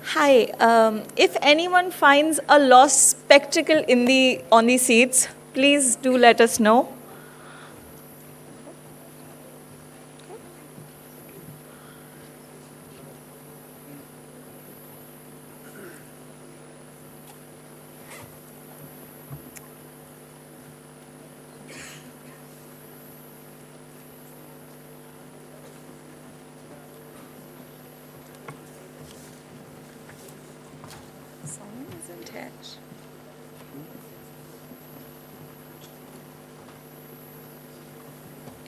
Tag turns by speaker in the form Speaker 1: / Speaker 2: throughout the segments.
Speaker 1: Hi. If anyone finds a lost spectacle on the seats, please do let us know. Someone is in touch.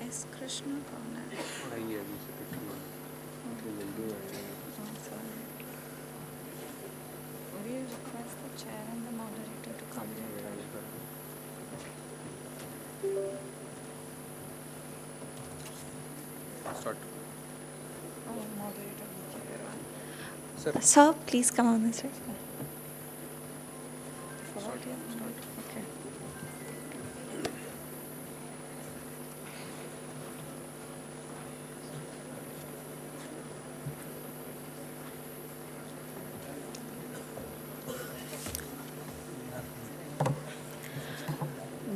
Speaker 1: S. Krishna कौन है? Oh, sorry. Would you request the chair and the moderator to come later?
Speaker 2: Start.
Speaker 1: Oh, moderator.
Speaker 2: Sir.
Speaker 1: Sir, please come on the stage. Okay.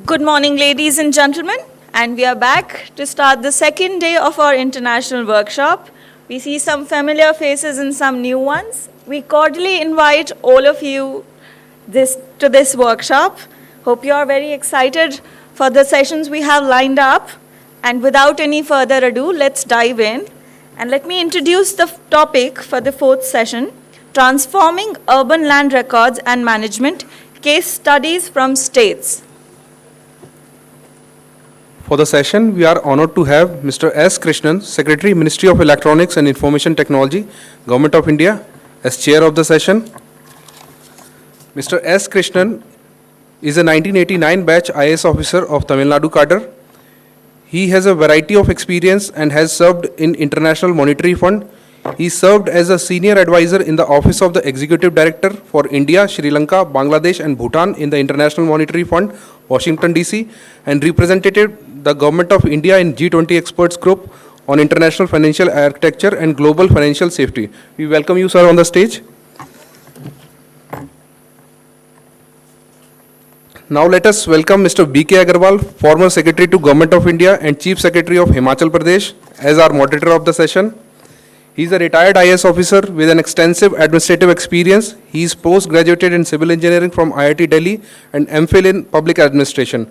Speaker 1: Good morning, ladies and gentlemen, and we are back to start the second day of our international workshop. We see some familiar faces and some new ones. We cordially invite all of you to this workshop. Hope you are very excited for the sessions we have lined up. And without any further ado, let's dive in. And let me introduce the topic for the fourth session, Transforming Urban Land Records and Management, Case Studies from States.
Speaker 2: For the session, we are honored to have Mr. S. Krishnan, Secretary, Ministry of Electronics and Information Technology, Government of India, as chair of the session. Mr. S. Krishnan is a 1989 batch IAS officer of Tamil Nadu cadre. He has a variety of experience and has served in International Monetary Fund. He served as a senior advisor in the Office of the Executive Director for India, Sri Lanka, Bangladesh and Bhutan in the International Monetary Fund, Washington DC, and represented the Government of India in G20 Experts Group on International Financial Architecture and Global Financial Safety. We welcome you, sir, on the stage. Now let us welcome Mr. B.K. Agarwal, former Secretary to Government of India and Chief Secretary of Himachal Pradesh, as our moderator of the session. He is a retired IAS officer with an extensive administrative experience. He is post-graduated in civil engineering from IIT Delhi and MPhil in public administration.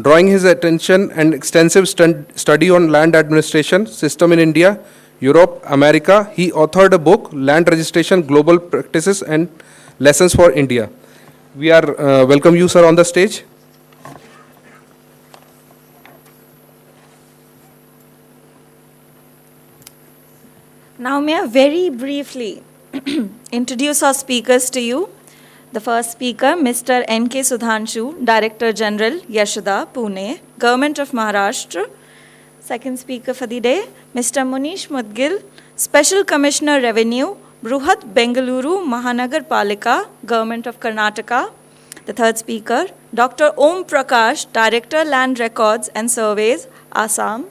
Speaker 2: Drawing his attention and extensive study on land administration system in India, Europe, America, he authored a book, Land Registration, Global Practices and Lessons for India. We are welcome you, sir, on the stage.
Speaker 1: Now, may I very briefly introduce our speakers to you. The first speaker, Mr. N.K. Sudhanshu, Director General, Yashoda, Pune, Government of Maharashtra. Second speaker for the day, Mr. Munish Mudgil, Special Commissioner Revenue, Bruhat Bengaluru Mahanagar Palika, Government of Karnataka. The third speaker, Dr. Om Prakash, Director Land Records and Surveys, Assam.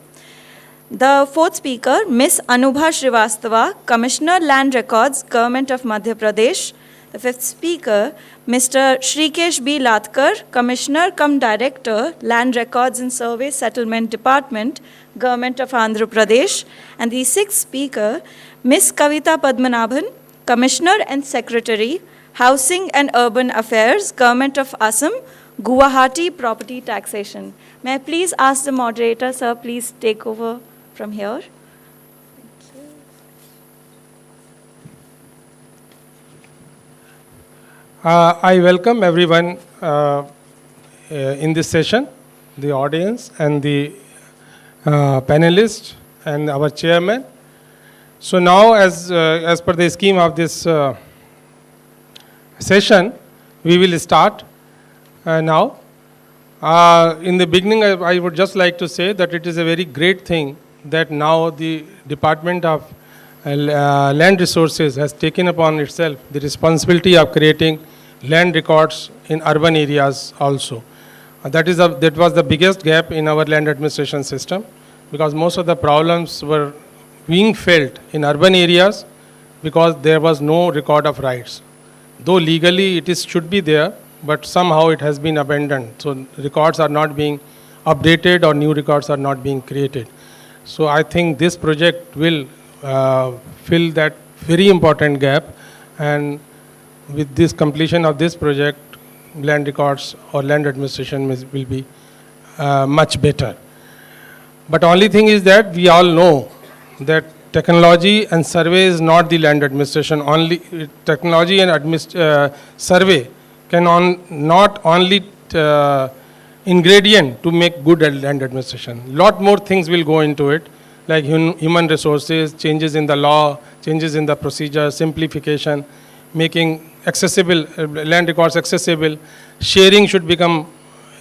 Speaker 1: The fourth speaker, Ms. Anubha Srivastava, Commissioner Land Records, Government of Madhya Pradesh. The fifth speaker, Mr. Shrikesh B. Latkar, Commissioner cum Director, Land Records and Survey Settlement Department, Government of Andhra Pradesh. And the sixth speaker, Ms. Kavita Padmanabhan, Commissioner and Secretary, Housing and Urban Affairs, Government of Assam, Guwahati Property Taxation. May I please ask the moderator, sir, please take over from here.
Speaker 3: I welcome everyone in this session, the audience and the panelists and our chairman. So now, as per the scheme of this session, we will start now. In the beginning, I would just like to say that it is a very great thing that now the Department of Land Resources has taken upon itself the responsibility of creating land records in urban areas also. That was the biggest gap in our land administration system, because most of the problems were being felt in urban areas because there was no record of rights. Though legally it should be there, but somehow it has been abandoned. So records are not being updated or new records are not being created. So I think this project will fill that very important gap, and with this completion of this project, land records or land administration will be much better. But only thing is that we all know that technology and survey is not the land administration. Only technology and survey can not only ingredient to make good land administration. Lot more things will go into it, like human resources, changes in the law, changes in the procedure, simplification, making accessible land records accessible. Sharing should become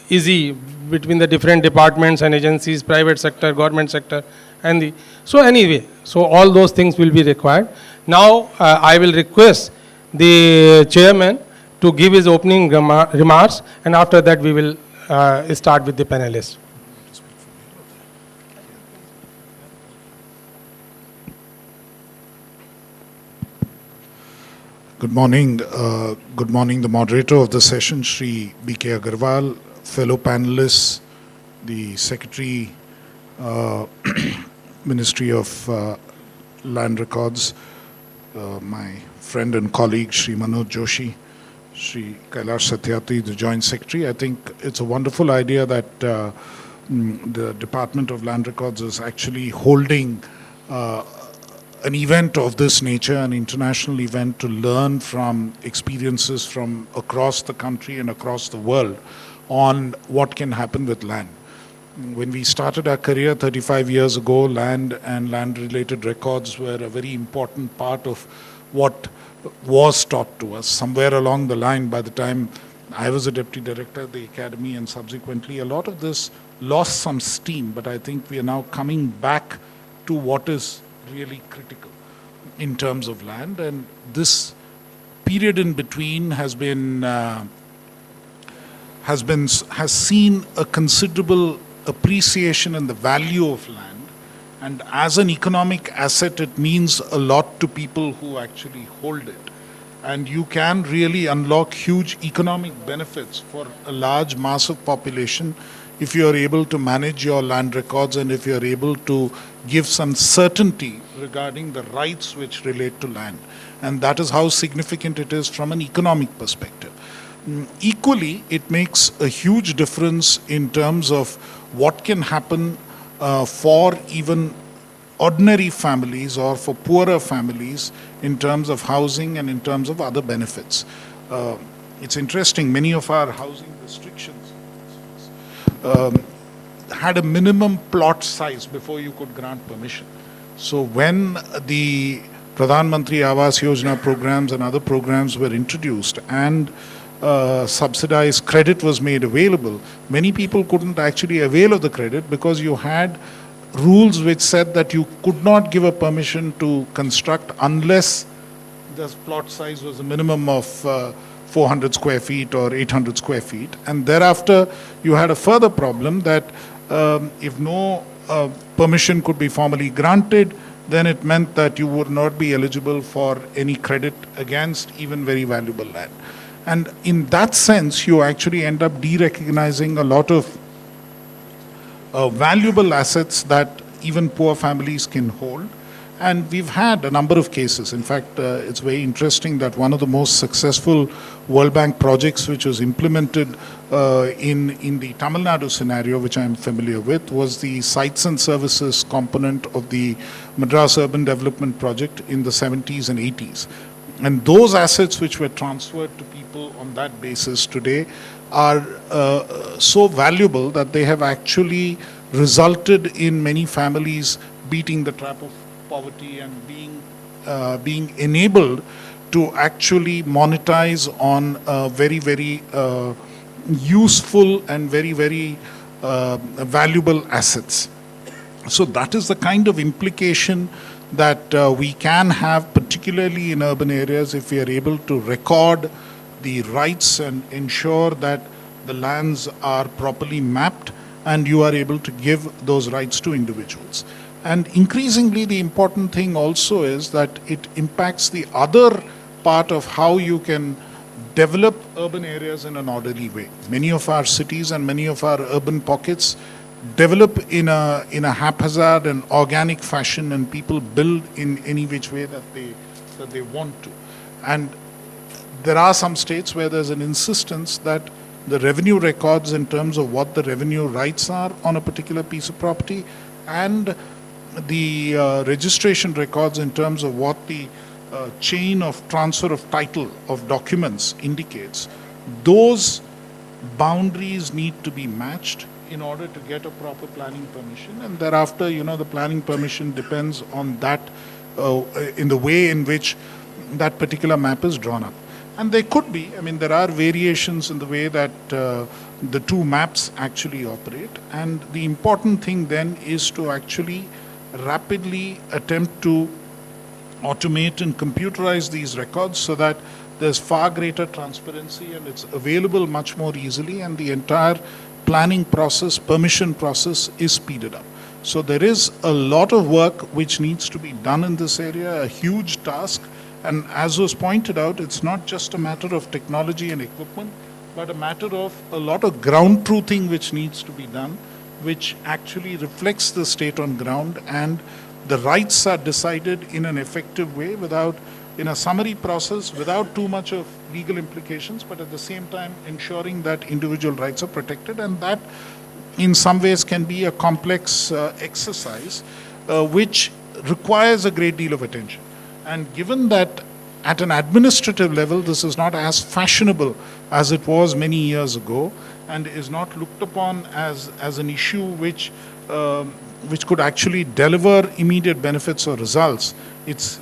Speaker 3: easy between the different departments and agencies, private sector, government sector, and the so all those things will be required. Now I will request the chairman to give his opening remarks, and after that we will start with the panelists.
Speaker 4: Good morning. Good morning, the moderator of the session, Shri B.K. Agarwal, fellow panelists, the Secretary, Ministry of Land Records, my friend and colleague, Shri Manoj Joshi, Shri Kailash Satyarthi, the Joint Secretary. I think it's a wonderful idea that the Department of Land Records is actually holding an event of this nature, an international event, to learn from experiences from across the country and across the world on what can happen with land. When we started our career 35 years ago, land and land-related records were a very important part of what was taught to us. Somewhere along the line, by the time I was a deputy director at the academy and subsequently, a lot of this lost some steam, but I think we are now coming back to what is really critical in terms of land, and this period in between has seen a considerable appreciation in the value of land, and as an economic asset it means a lot to people who actually hold it, and you can really unlock huge economic benefits for a large mass of population if you are able to manage your land records and if you are able to give some certainty regarding the rights which relate to land. And that is how significant it is from an economic perspective. Equally, it makes a huge difference in terms of what can happen for even ordinary families or for poorer families in terms of housing and in terms of other benefits. It's interesting, many of our housing restrictions had a minimum plot size before you could grant permission. So when the Pradhan Mantri Awas Yojana programs and other programs were introduced and subsidized credit was made available, many people couldn't actually avail of the credit because you had rules which said that you could not give a permission to construct unless the plot size was a minimum of 400 square feet or 800 square feet. And thereafter, you had a further problem that if no permission could be formally granted, then it meant that you would not be eligible for any credit against even very valuable land. And in that sense, you actually end up de-recognizing a lot of valuable assets that even poor families can hold. And we've had a number of cases. In fact, it's very interesting that one of the most successful World Bank projects which was implemented in the Tamil Nadu scenario, which I'm familiar with, was the sites and services component of the Madras Urban Development Project in the 70s and 80s. And those assets which were transferred to people on that basis today are so valuable that they have actually resulted in many families beating the trap of poverty and being enabled to actually monetize on very, very useful and very, very valuable assets. So that is the kind of implication that we can have, particularly in urban areas, if we are able to record the rights and ensure that the lands are properly mapped and you are able to give those rights to individuals. And increasingly, the important thing also is that it impacts the other part of how you can develop urban areas in an orderly way. Many of our cities and many of our urban pockets develop in a haphazard and organic fashion, and people build in any which way that they want to. And there are some states where there's an insistence that the revenue records in terms of what the revenue rights are on a particular piece of property, and the registration records in terms of what the chain of transfer of title of documents indicates, those boundaries need to be matched in order to get a proper planning permission. And thereafter, the planning permission depends on that, in the way in which that particular map is drawn up. And there could be, there are variations in the way that the two maps actually operate. And the important thing then is to actually rapidly attempt to automate and computerize these records so that there's far greater transparency and it's available much more easily, and the entire planning process, permission process is speeded up. So there is a lot of work which needs to be done in this area, a huge task. And as was pointed out, it's not just a matter of technology and equipment, but a matter of a lot of ground truthing which needs to be done, which actually reflects the state on ground, and the rights are decided in an effective way in a summary process without too much of legal implications, but at the same time ensuring that individual rights are protected. And that in some ways can be a complex exercise which requires a great deal of attention. And given that at an administrative level this is not as fashionable as it was many years ago, and is not looked upon as an issue which could actually deliver immediate benefits or results, it's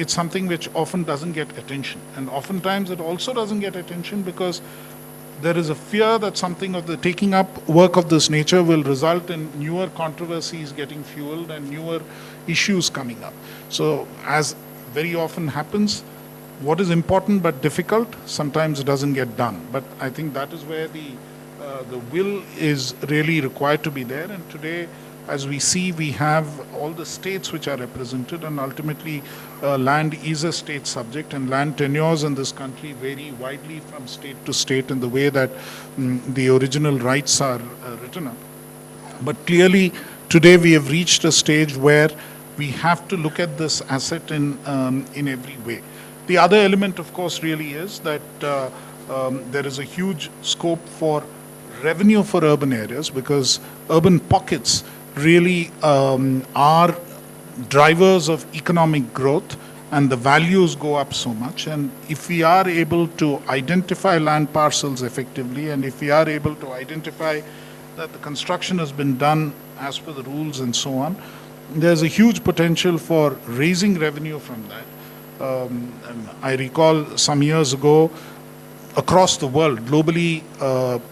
Speaker 4: something which often doesn't get attention. And oftentimes it also doesn't get attention because there is a fear that something of the taking up work of this nature will result in newer controversies getting fueled and newer issues coming up. So as very often happens, what is important but difficult sometimes doesn't get done. But I think that is where the will is really required to be there. And today, as we see, we have all the states which are represented, and ultimately land is a state subject, and land tenures in this country vary widely from state to state in the way that the original rights are written up. But clearly, today we have reached a stage where we have to look at this asset in every way. The other element, of course, really is that there is a huge scope for revenue for urban areas, because urban pockets really are drivers of economic growth, and the values go up so much. And if we are able to identify land parcels effectively, and if we are able to identify that the construction has been done as per the rules and so on, there's a huge potential for raising revenue from that. And I recall some years ago, across the world, globally,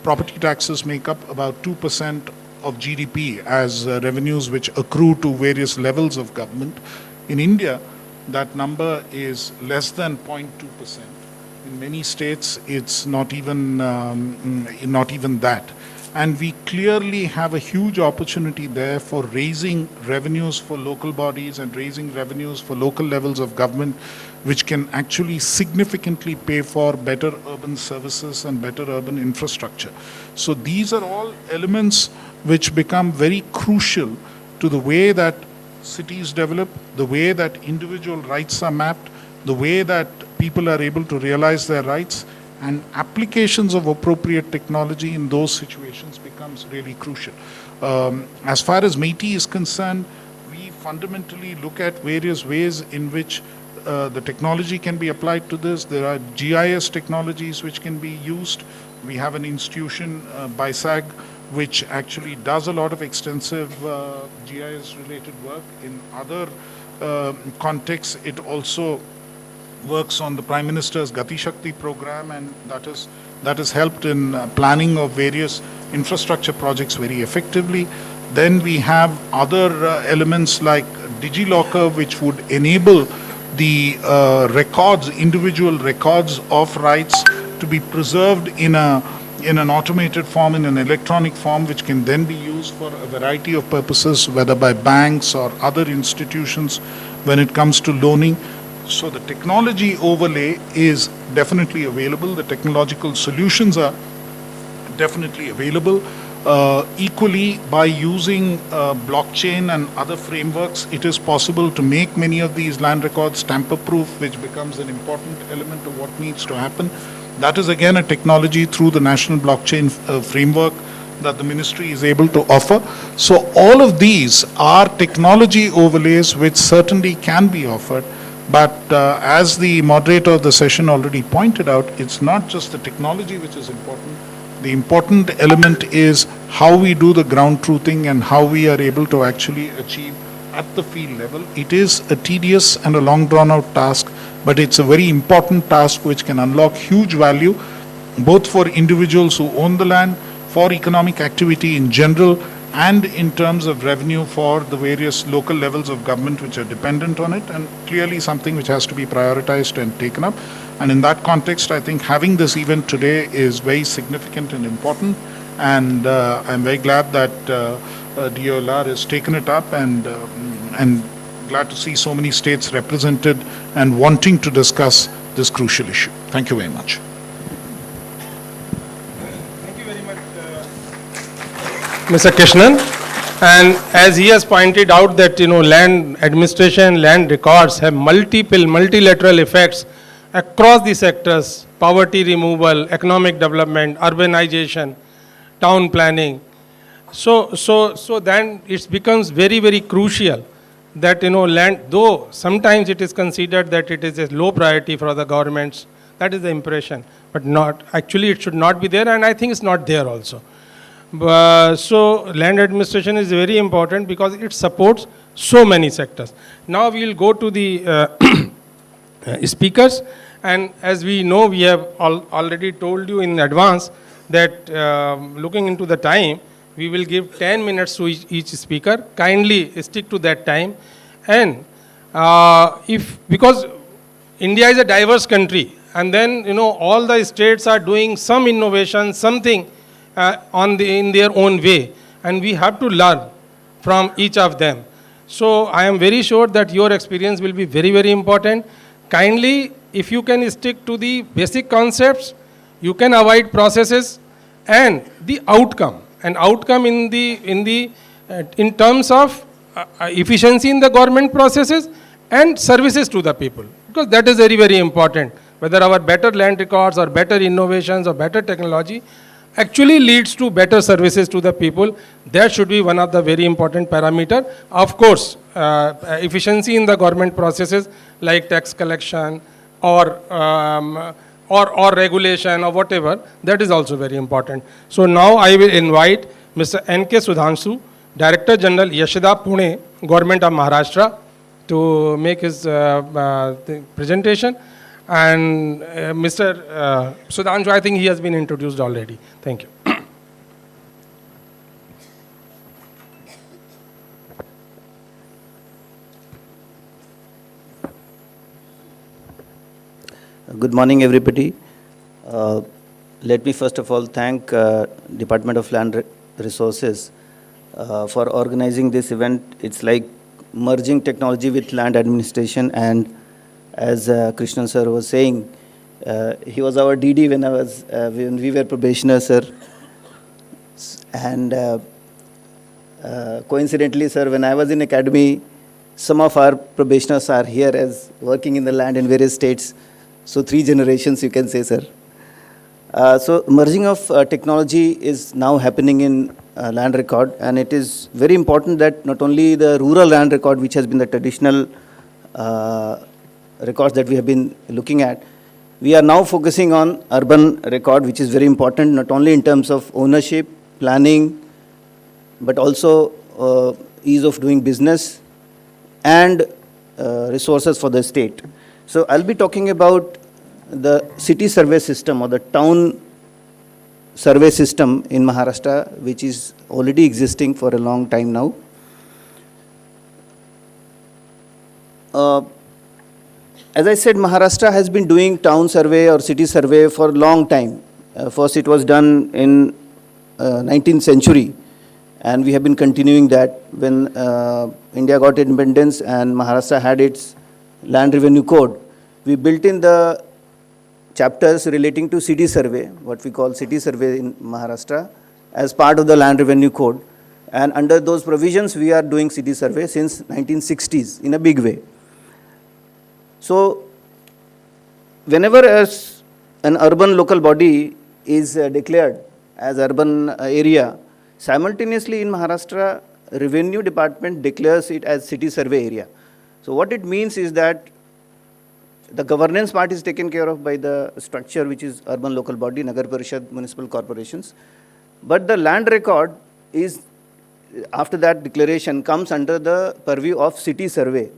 Speaker 4: property taxes make up about 2% of GDP as revenues which accrue to various levels of government. In India, that number is less than 0.2%. In many states, it's not even that. And we clearly have a huge opportunity there for raising revenues for local bodies and raising revenues for local levels of government, which can actually significantly pay for better urban services and better urban infrastructure. So these are all elements which become very crucial to the way that cities develop, the way that individual rights are mapped, the way that people are able to realize their rights, and applications of appropriate technology in those situations becomes really crucial. As far as Métis is concerned, we fundamentally look at various ways in which the technology can be applied to this. There are GIS technologies which can be used. We have an institution, BISAG, which actually does a lot of extensive GIS-related work. In other contexts, it also works on the Prime Minister's Gati Shakti program, and that has helped in planning of various infrastructure projects very effectively. Then we have other elements like DigiLocker, which would enable the records, individual records of rights, to be preserved in a in an automated form, in an electronic form, which can then be used for a variety of purposes, whether by banks or other institutions when it comes to loaning. So the technology overlay is definitely available. The technological solutions are definitely available. Equally, by using blockchain and other frameworks, it is possible to make many of these land records tamper-proof, which becomes an important element of what needs to happen. That is again a technology through the national blockchain framework that the ministry is able to offer. So all of these are technology overlays which certainly can be offered. But as the moderator of the session already pointed out, it's not just the technology which is important. The important element is how we do the ground truthing and how we are able to actually achieve at the field level. It is a tedious and a long drawn out task, but it's a very important task which can unlock huge value, both for individuals who own the land, for economic activity in general, and in terms of revenue for the various local levels of government which are dependent on it, and clearly something which has to be prioritized and taken up. And in that context, I think having this event today is very significant and important, and I'm very glad that DOLR has taken it up, and glad to see so many states represented and wanting to discuss this crucial issue. Thank you very much.
Speaker 3: Thank you very much, Mr. Krishnan. And as he has pointed out that, land administration, land records have multilateral effects across the sectors: poverty removal, economic development, urbanization, town planning. So then it becomes very, very crucial that, land, though sometimes it is considered that it is a low priority for the governments, that is the impression, but not, actually it should not be there, and I think it's not there also. So land administration is very important because it supports so many sectors. Now we will go to the speakers, and as we know, we have already told you in advance that looking into the time, we will give 10 minutes to each speaker. Kindly stick to that time. And because India is a diverse country, and then all the states are doing some innovation, something in their own way, and we have to learn from each of them. So I am very sure that your experience will be very, very important. Kindly, if you can stick to the basic concepts, you can avoid processes and the outcome. And outcome in terms of efficiency in the government processes and services to the people, because that is very, very important. Whether our better land records or better innovations or better technology actually leads to better services to the people, that should be one of the very important parameter. Of course, efficiency in the government processes like tax collection or regulation or whatever, that is also very important. So now I will invite Mr. N.K. Sudhanshu, Director General Yashoda Pune, Government of Maharashtra, to make his presentation. And Mr. Sudhanshu, I think he has been introduced already. Thank you.
Speaker 5: Good morning, everybody. Let me first of all thank Department of Land Resources for organizing this event. It's like merging technology with land administration, and as Krishnan sir was saying, he was our DD when we were probationers, sir. And coincidentally, sir, when I was in academy, some of our probationers are here as working in the land in various states. So 3 generations, you can say, sir. So merging of technology is now happening in land record, and it is very important that not only the rural land record, which has been the traditional records that we have been looking at, we are now focusing on urban record, which is very important, not only in terms of ownership, planning, but also ease of doing business and resources for the state. So I'll be talking about the city survey system or the town survey system in Maharashtra, which is already existing for a long time now. As I said, Maharashtra has been doing town survey or city survey for a long time. First, it was done in 19th century, and we have been continuing that when India got independence and Maharashtra had its land revenue code. We built in the chapters relating to city survey, what we call city survey in Maharashtra, as part of the land revenue code. And under those provisions, we are doing city survey since 1960s in a big way. So, whenever an urban local body is declared as urban area, simultaneously in Maharashtra, revenue department declares it as city survey area. So what it means is that the governance part is taken care of by the structure which is urban local body, Nagar Parishad, municipal corporations. But the land record is, after that declaration, comes under the purview of city survey.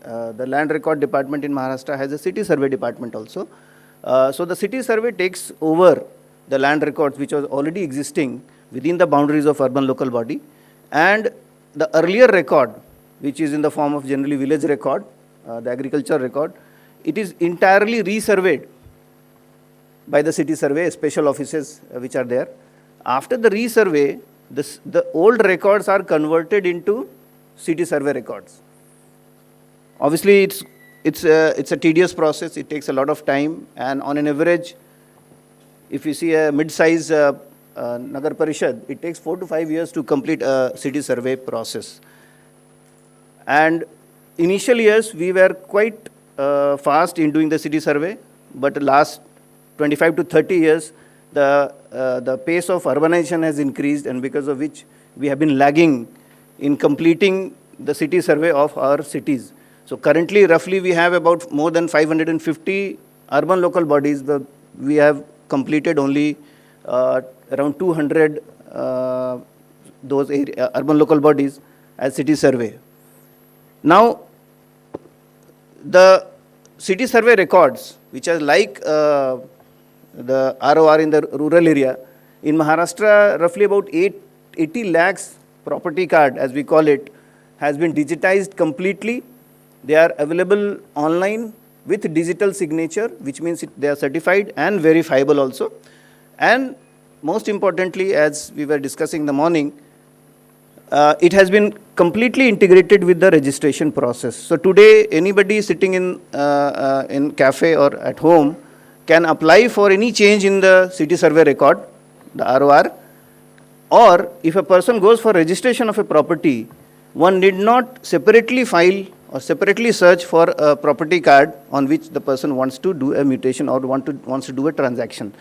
Speaker 5: The land record department in Maharashtra has a city survey department also. So the city survey takes over the land records which was already existing within the boundaries of urban local body, and the earlier record, which is in the form of generally village record, the agriculture record, it is entirely resurveyed by the city survey, special offices which are there. After the resurvey, the old records are converted into city survey records. Obviously, it's a tedious process. It takes a lot of time, and on an average, if you see a mid-size Nagar Parishad, it takes 4 to 5 years to complete a city survey process. And initial years, we were quite fast in doing the city survey, but the last 25 to 30 years, the pace of urbanization has increased, and because of which we have been lagging in completing the city survey of our cities. So currently, roughly, we have about more than 550 urban local bodies. We have completed only around 200 those urban local bodies as city survey. Now, the city survey records, which are like the ROR in the rural area, in Maharashtra, roughly about 80 lakhs property card, as we call it, has been digitized completely. They are available online with digital signature, which means they are certified and verifiable also. And most importantly, as we were discussing in the morning, it has been completely integrated with the registration process. So today, anybody sitting in cafe or at home can apply for any change in the city survey record, the ROR, or if a person goes for registration of a property, one need not separately file or separately search for a property card on which the person wants to do a mutation or wants to do a transaction.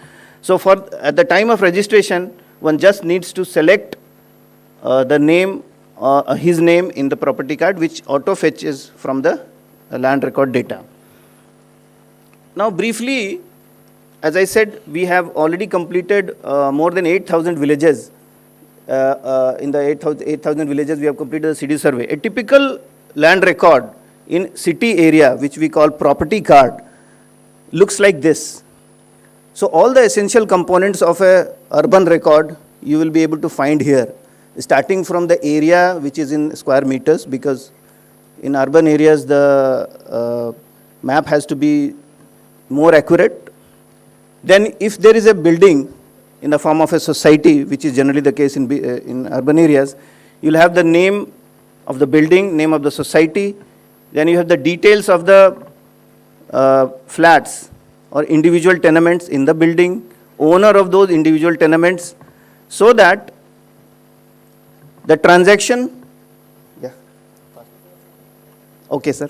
Speaker 5: So at the time of registration, one just needs to select the name, his name in the property card, which auto fetches from the land record data. Now briefly, as I said, we have already completed more than 8,000 villages. In the 8,000 villages, we have completed the city survey. A typical land record in city area, which we call property card, looks like this. So all the essential components of a urban record you will be able to find here, starting from the area which is in square meters, because in urban areas the map has to be more accurate. Then if there is a building in the form of a society, which is generally the case in urban areas, you'll have the name of the building, name of the society, then you have the details of the flats or individual tenements in the building, owner of those individual tenements, so that the transaction, yeah, okay sir.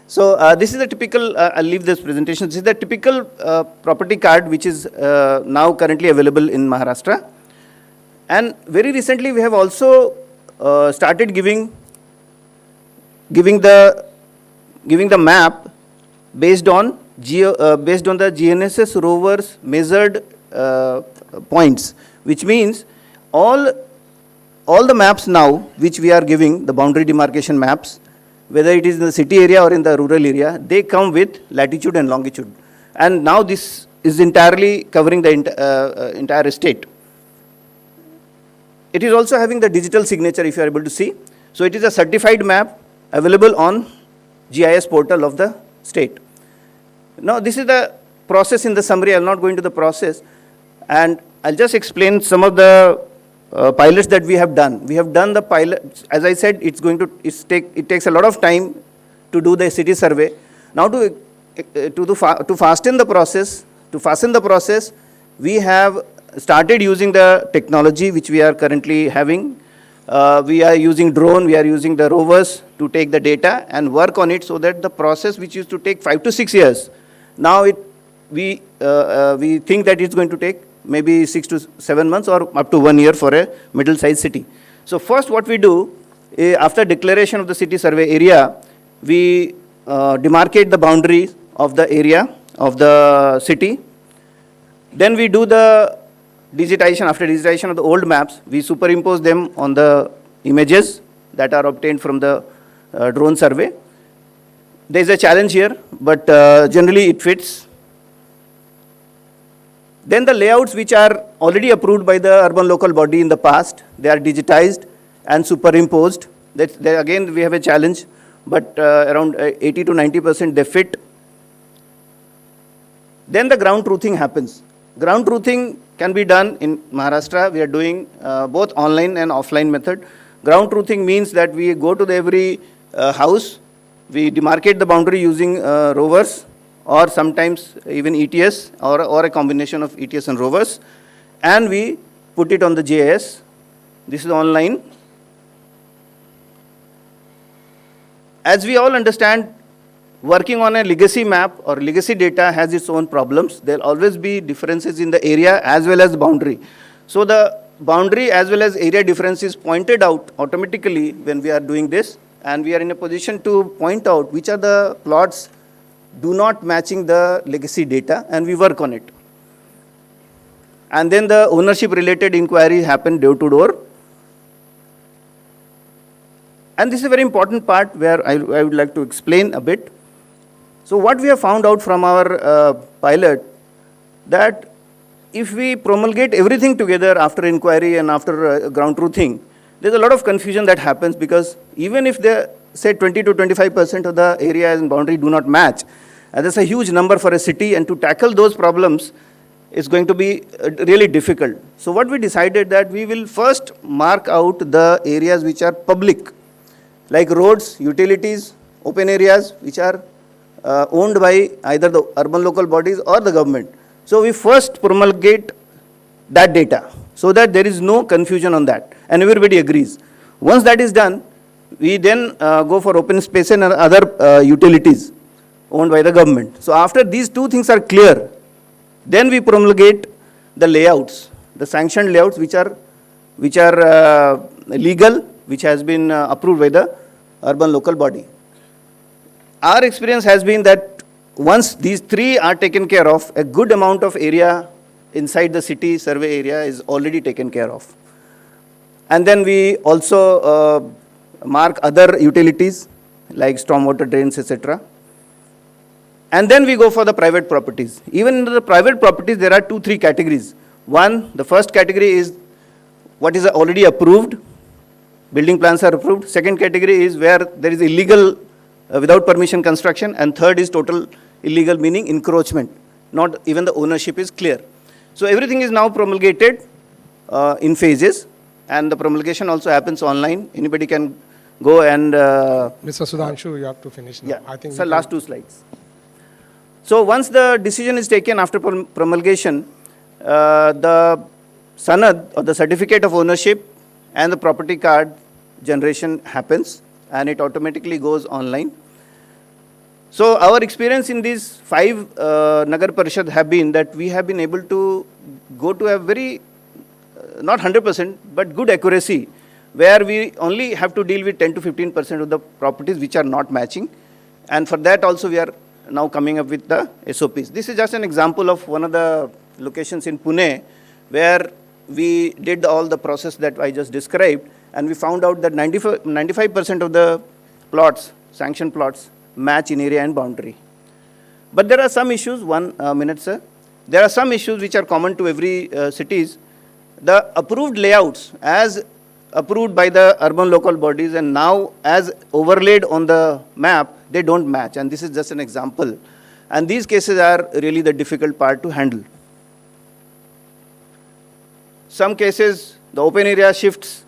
Speaker 5: So this is a typical, I'll leave this presentation, this is the typical property card which is now currently available in Maharashtra. And very recently we have also started giving the map based on the GNSS rovers measured points, which means all the maps now which we are giving, the boundary demarcation maps, whether it is in the city area or in the rural area, they come with latitude and longitude. And now this is entirely covering the entire state. It is also having the digital signature, if you are able to see. So it is a certified map available on GIS portal of the state. Now this is the process in the summary. I will not go into the process. And I'll just explain some of the pilots that we have done. We have done the pilot, as I said, it takes a lot of time to do the city survey. Now to fasten the process, we have started using the technology which we are currently having. We are using drone, we are using the rovers to take the data and work on it so that the process which used to take 5 to 6 years, now we think that it's going to take maybe 6 to 7 months or up to 1 year for a middle-sized city. So first what we do, after declaration of the city survey area, we demarcate the boundaries of the area of the city. Then we do the digitization. After digitization of the old maps, we superimpose them on the images that are obtained from the drone survey. There is a challenge here, but generally it fits. Then the layouts which are already approved by the urban local body in the past, they are digitized and superimposed. There again we have a challenge, but around 80 to 90% they fit. Then the ground truthing happens. Ground truthing can be done in Maharashtra. We are doing both online and offline method. Ground truthing means that we go to every house, we demarcate the boundary using rovers, or sometimes even ETS, or a combination of ETS and rovers, and we put it on the GIS. This is online. As we all understand, working on a legacy map or legacy data has its own problems. There will always be differences in the area as well as the boundary. So the boundary as well as area difference is pointed out automatically when we are doing this, and we are in a position to point out which are the plots do not matching the legacy data, and we work on it. And then the ownership related inquiries happen door to door. And this is a very important part where I would like to explain a bit. So what we have found out from our pilot, that if we promulgate everything together after inquiry and after ground truthing, there's a lot of confusion that happens, because even if they say 20 to 25% of the area and boundary do not match, that's a huge number for a city, and to tackle those problems is going to be really difficult. So what we decided that we will first mark out the areas which are public, like roads, utilities, open areas which are owned by either the urban local bodies or the government. So we first promulgate that data so that there is no confusion on that and everybody agrees. Once that is done, we then go for open space and other utilities owned by the government. So after these two things are clear, then we promulgate the layouts, the sanctioned layouts which are legal, which has been approved by the urban local body. Our experience has been that once these three are taken care of, a good amount of area inside the city survey area is already taken care of. And then we also mark other utilities like stormwater drains, etc. And then we go for the private properties. Even in the private properties, there are 2-3 categories. One, the first category is what is already approved, building plans are approved. Second category is where there is illegal without permission construction, and third is total illegal, meaning encroachment. Not even the ownership is clear. So everything is now promulgated in phases, and the promulgation also happens online. Anybody can go and...
Speaker 3: Mr. Sudhanshu, you have to finish now.
Speaker 5: Yeah,
Speaker 3: I think
Speaker 5: so last 2 slides. So once the decision is taken after promulgation, the sanad or the certificate of ownership and the property card generation happens, and it automatically goes online. So our experience in these 5 Nagar Parishad have been that we have been able to go to a very, not 100%, but good accuracy, where we only have to deal with 10 to 15% of the properties which are not matching. And for that also we are now coming up with the SOPs. This is just an example of one of the locations in Pune where we did all the process that I just described, and we found out that 95% of the plots, sanctioned plots, match in area and boundary. But there are some issues, 1 minute sir. There are some issues which are common to every cities. The approved layouts as approved by the urban local bodies and now as overlaid on the map, they don't match, and this is just an example. And these cases are really the difficult part to handle. some cases, the open area shifts.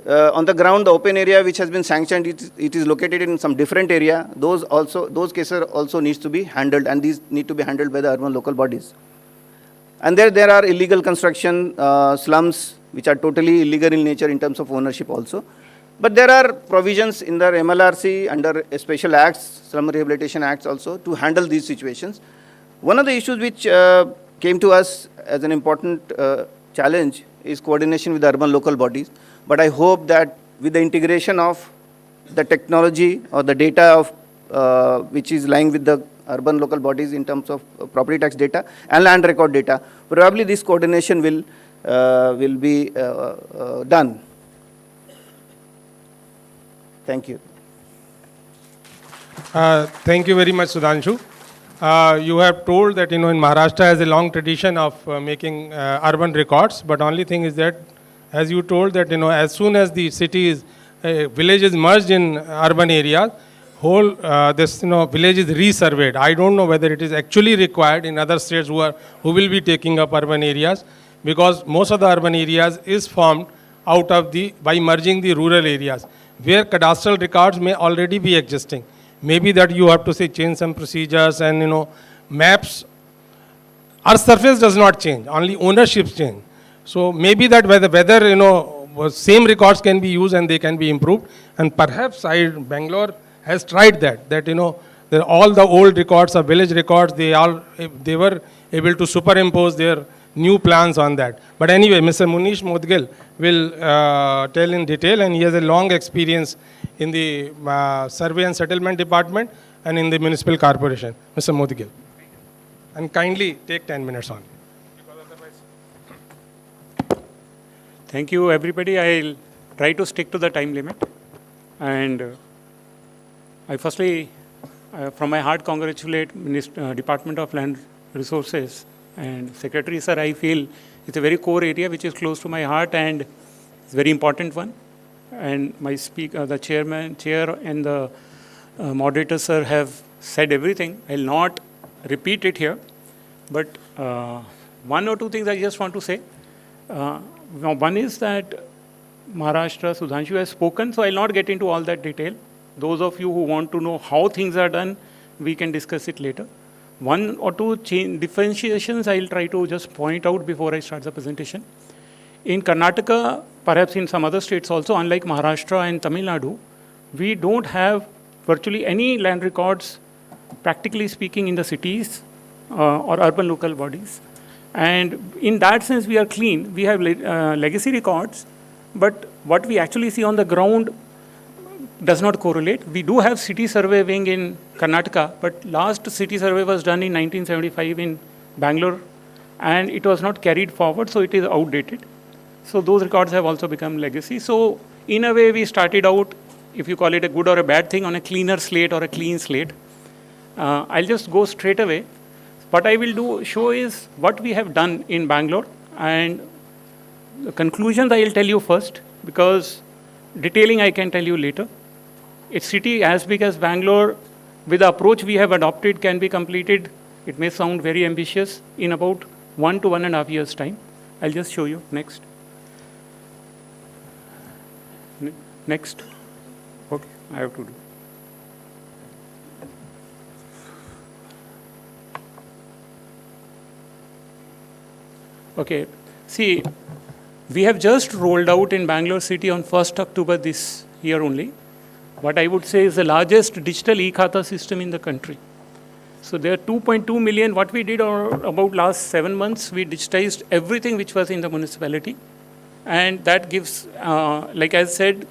Speaker 5: On the ground, the open area which has been sanctioned, it is located in some different area. Those cases also needs to be handled, and these need to be handled by the urban local bodies. And there are illegal construction, slums, which are totally illegal in nature in terms of ownership also. But there are provisions in the MLRC under special acts, slum rehabilitation acts also, to handle these situations. One of the issues which came to us as an important challenge is coordination with the urban local bodies. But I hope that with the integration of the technology or the data of which is lying with the urban local bodies in terms of property tax data and land record data, probably this coordination will be done. Thank you.
Speaker 3: Thank you very much, Sudhanshu. You have told that, in Maharashtra has a long tradition of making urban records, but only thing is that, as you told that, as soon as the villages merged in urban areas, whole this village is resurveyed. I don't know whether it is actually required in other states who will be taking up urban areas, because most of the urban areas is formed out of by merging the rural areas, where cadastral records may already be existing. Maybe that you have to say change some procedures, and maps. Our surface does not change, only ownerships change. So maybe that whether same records can be used and they can be improved. And perhaps Bangalore has tried that all the old records of village records, they were able to superimpose their new plans on that. But anyway, Mr. Munish Modgil will tell in detail, and he has a long experience in the survey and settlement department and in the municipal corporation. Mr. Modgil. And kindly take 10 minutes on.
Speaker 6: Thank you, everybody. I'll try to stick to the time limit. And I firstly, from my heart, congratulate Department of Land Resources and Secretary, sir. I feel it's a very core area which is close to my heart, and it's a very important one. And my speaker, the chair and the moderator, sir, have said everything. I'll not repeat it here. But one or two things I just want to say. One is that Maharashtra, Sudhanshu has spoken, so I'll not get into all that detail. Those of you who want to know how things are done, we can discuss it later. One or two differentiations I'll try to just point out before I start the presentation. In Karnataka, perhaps in some other states also, unlike Maharashtra and Tamil Nadu, we don't have virtually any land records, practically speaking, in the cities or urban local bodies. And in that sense, we are clean. We have legacy records, but what we actually see on the ground does not correlate. We do have city survey wing in Karnataka, but last city survey was done in 1975 in Bangalore, and it was not carried forward, so it is outdated. So those records have also become legacy. So in a way, we started out, if you call it a good or a bad thing, on a cleaner slate or a clean slate. I'll just go straight away. What I will show is what we have done in Bangalore, and the conclusions I will tell you first, because detailing I can tell you later. A city as big as Bangalore, with the approach we have adopted, can be completed, it may sound very ambitious, in about 1 to 1.5 years' time. I'll just show you. Next. Next. Okay, I have to do. Okay, see, we have just rolled out in Bangalore city on 1st October this year only. What I would say is the largest digital e-Khata system in the country. So there are 2.2 million. What we did about last 7 months, we digitized everything which was in the municipality. And that gives, like I said,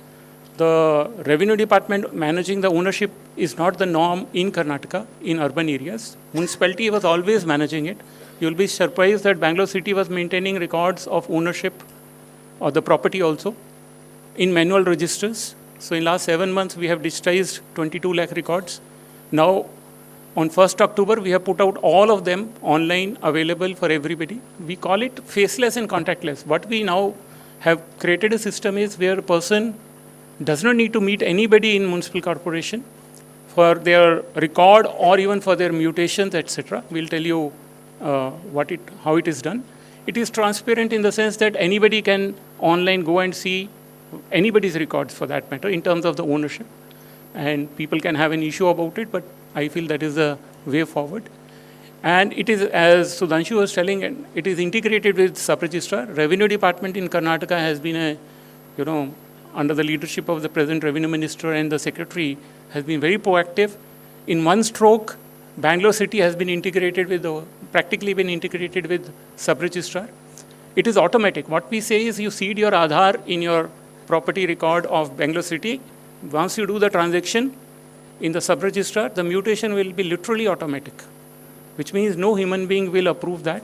Speaker 6: the revenue department managing the ownership is not the norm in Karnataka, in urban areas. Municipality was always managing it. You'll be surprised that Bangalore city was maintaining records of ownership of the property also in manual registers. So in last 7 months, we have digitized 22 lakh records. Now, on 1st October, we have put out all of them online, available for everybody. We call it faceless and contactless. What we now have created a system is where a person does not need to meet anybody in municipal corporation for their record or even for their mutations, etc. We'll tell you how it is done. It is transparent in the sense that anybody can online go and see anybody's records for that matter in terms of the ownership. And people can have an issue about it, but I feel that is the way forward. And it is, as Sudhanshu was telling, it is integrated with sub-registrar. Revenue Department in Karnataka has been under the leadership of the present Revenue Minister and the Secretary, has been very proactive. In one stroke, Bangalore City has been integrated with, practically been integrated with sub-registrar. It is automatic. What we say is you seed your Aadhaar in your property record of Bangalore City. Once you do the transaction in the sub-registrar, the mutation will be literally automatic, which means no human being will approve that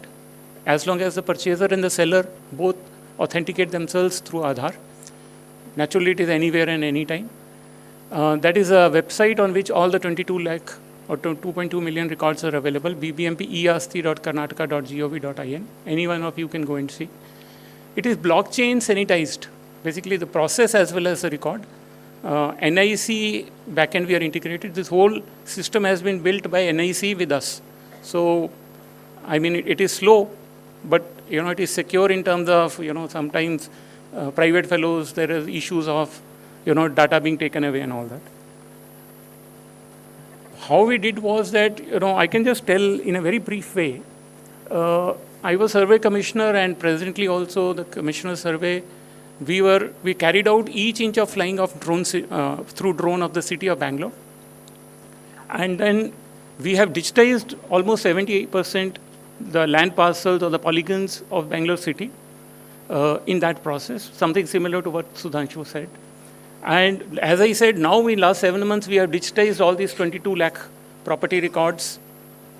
Speaker 6: as long as the purchaser and the seller both authenticate themselves through Aadhaar. Naturally, it is anywhere and anytime. That is a website on which all the 22 lakh or 2.2 million records are available, bbmp.karnataka.gov.in. Any one of you can go and see. It is blockchain sanitized, basically the process as well as the record. NIC backend we are integrated. This whole system has been built by NIC with us. So, I mean, it is slow, but it is secure in terms of sometimes private fellows there is issues of data being taken away and all that. How we did was that I can just tell in a very brief way. I was survey commissioner and presently also the commissioner survey. We carried out each inch of flying of drones through drone of the city of Bangalore, and then we have digitized almost 78% the land parcels or the polygons of Bangalore city in that process, something similar to what Sudhanshu said. And as I said, now in last 7 months, we have digitized all these 22 lakh property records,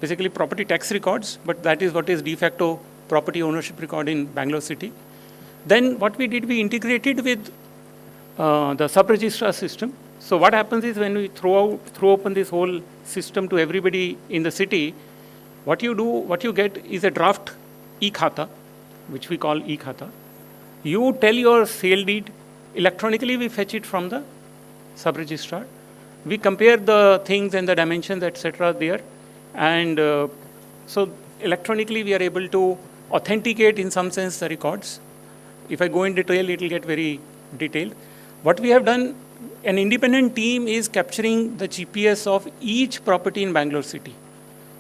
Speaker 6: basically property tax records, but that is what is de facto property ownership record in Bangalore city. Then what we did, we integrated with the sub-registrar system. So what happens is when we throw open this whole system to everybody in the city, what you get is a draft e-khata, which we call e-khata. You tell your sale deed, electronically we fetch it from the sub-registrar. We compare the things and the dimensions, etc. there. And so electronically we are able to authenticate in some sense the records. If I go in detail, it will get very detailed. What we have done, an independent team is capturing the GPS of each property in Bangalore city.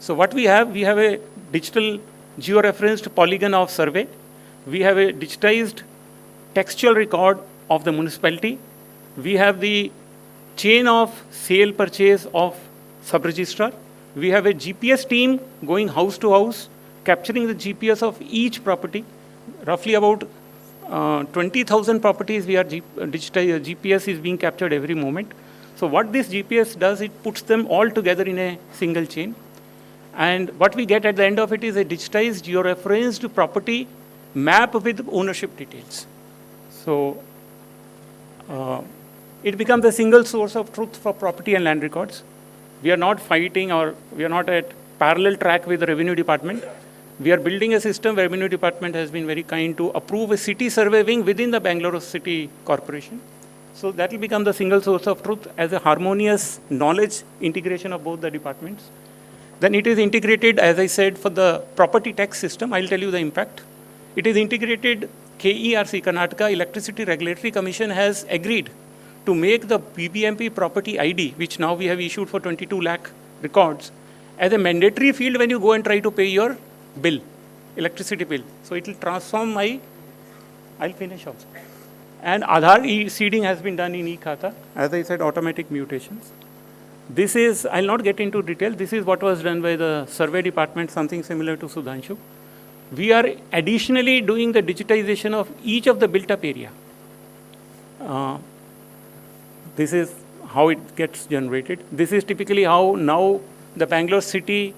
Speaker 6: So what we have a digital geo-referenced polygon of survey. We have a digitized textual record of the municipality. We have the chain of sale purchase of sub-registrar. We have a GPS team going house to house, capturing the GPS of each property. Roughly about 20,000 properties we are digitized, GPS is being captured every moment. So what this GPS does, it puts them all together in a single chain. And what we get at the end of it is a digitized geo-referenced property map with ownership details. So it becomes a single source of truth for property and land records. We are not fighting or we are not at parallel track with the Revenue Department. We are building a system. Revenue Department has been very kind to approve a city survey wing within the Bangalore City Corporation. So that will become the single source of truth as a harmonious knowledge integration of both the departments. Then it is integrated, as I said, for the property tax system. I'll tell you the impact. It is integrated. KERC, Karnataka Electricity Regulatory Commission, has agreed to make the BBMP property ID, which now we have issued for 22 lakh records, as a mandatory field when you go and try to pay your bill, electricity bill. So it will transform I'll finish also. And Aadhaar seeding has been done in e-khata. As I said, automatic mutations. This is, I'll not get into detail, this is what was done by the survey department, something similar to Sudhanshu. We are additionally doing the digitization of each of the built-up area. This is how it gets generated. This is typically how now the Bangalore city,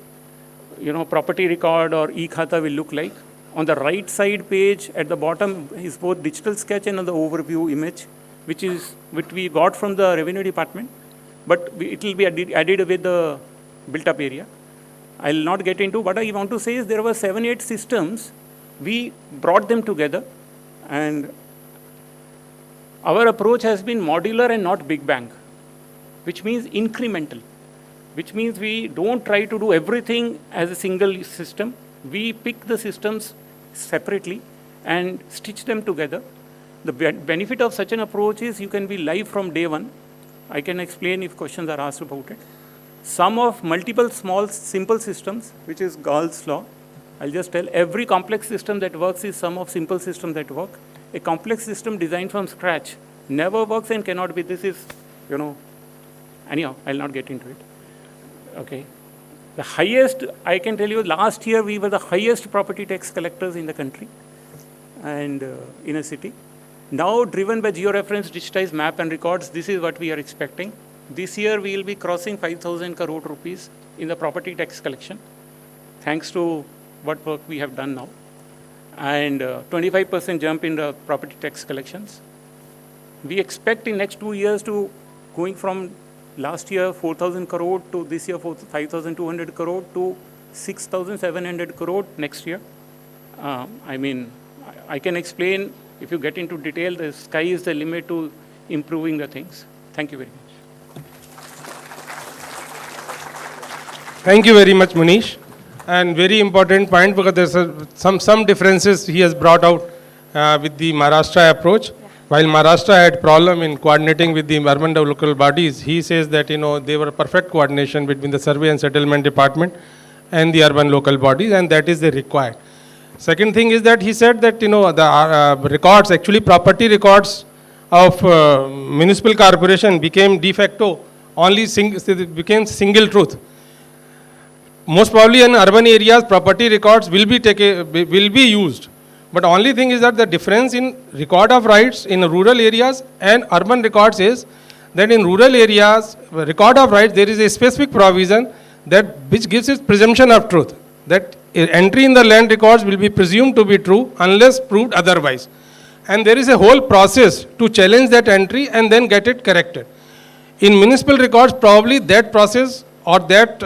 Speaker 6: property record or e-khata will look like. On the right side page at the bottom is both digital sketch and the overview image, which we got from the Revenue Department, but it will be added with the built-up area. I'll not get into. What I want to say is there were 7-8 systems. We brought them together, and our approach has been modular and not big bang, which means incremental, which means we don't try to do everything as a single system. We pick the systems separately and stitch them together. The benefit of such an approach is you can be live from day one. I can explain if questions are asked about it. Sum of multiple small simple systems, which is Gall's law. I'll just tell every complex system that works is sum of simple systems that work. A complex system designed from scratch never works and cannot be. This is, anyhow, I'll not get into it. Okay. The highest, I can tell you, last year we were the highest property tax collectors in the country and in a city. Now, driven by georeference, digitized map and records, this is what we are expecting. This year, we will be crossing 5,000 crore rupees in the property tax collection, thanks to what work we have done now. And 25% jump in the property tax collections. We expect in next 2 years to going from last year 4,000 crore to this year 5,200 crore to 6,700 crore next year. I can explain, if you get into detail, the sky is the limit to improving the things. Thank you very much.
Speaker 3: Thank you very much, Manish. And very important point, because there's some differences he has brought out with the Maharashtra approach. While Maharashtra had problem in coordinating with the urban local bodies, he says that they were perfect coordination between the Survey and Settlement Department and the urban local bodies, and that is the required. Second thing is that he said that the records, actually property records of municipal corporation became de facto only became single truth. Most probably in urban areas, property records will be used. But only thing is that the difference in record of rights in rural areas and urban records is that in rural areas, record of rights, there is a specific provision that which gives its presumption of truth. That entry in the land records will be presumed to be true unless proved otherwise. And there is a whole process to challenge that entry and then get it corrected. In municipal records, probably that process or that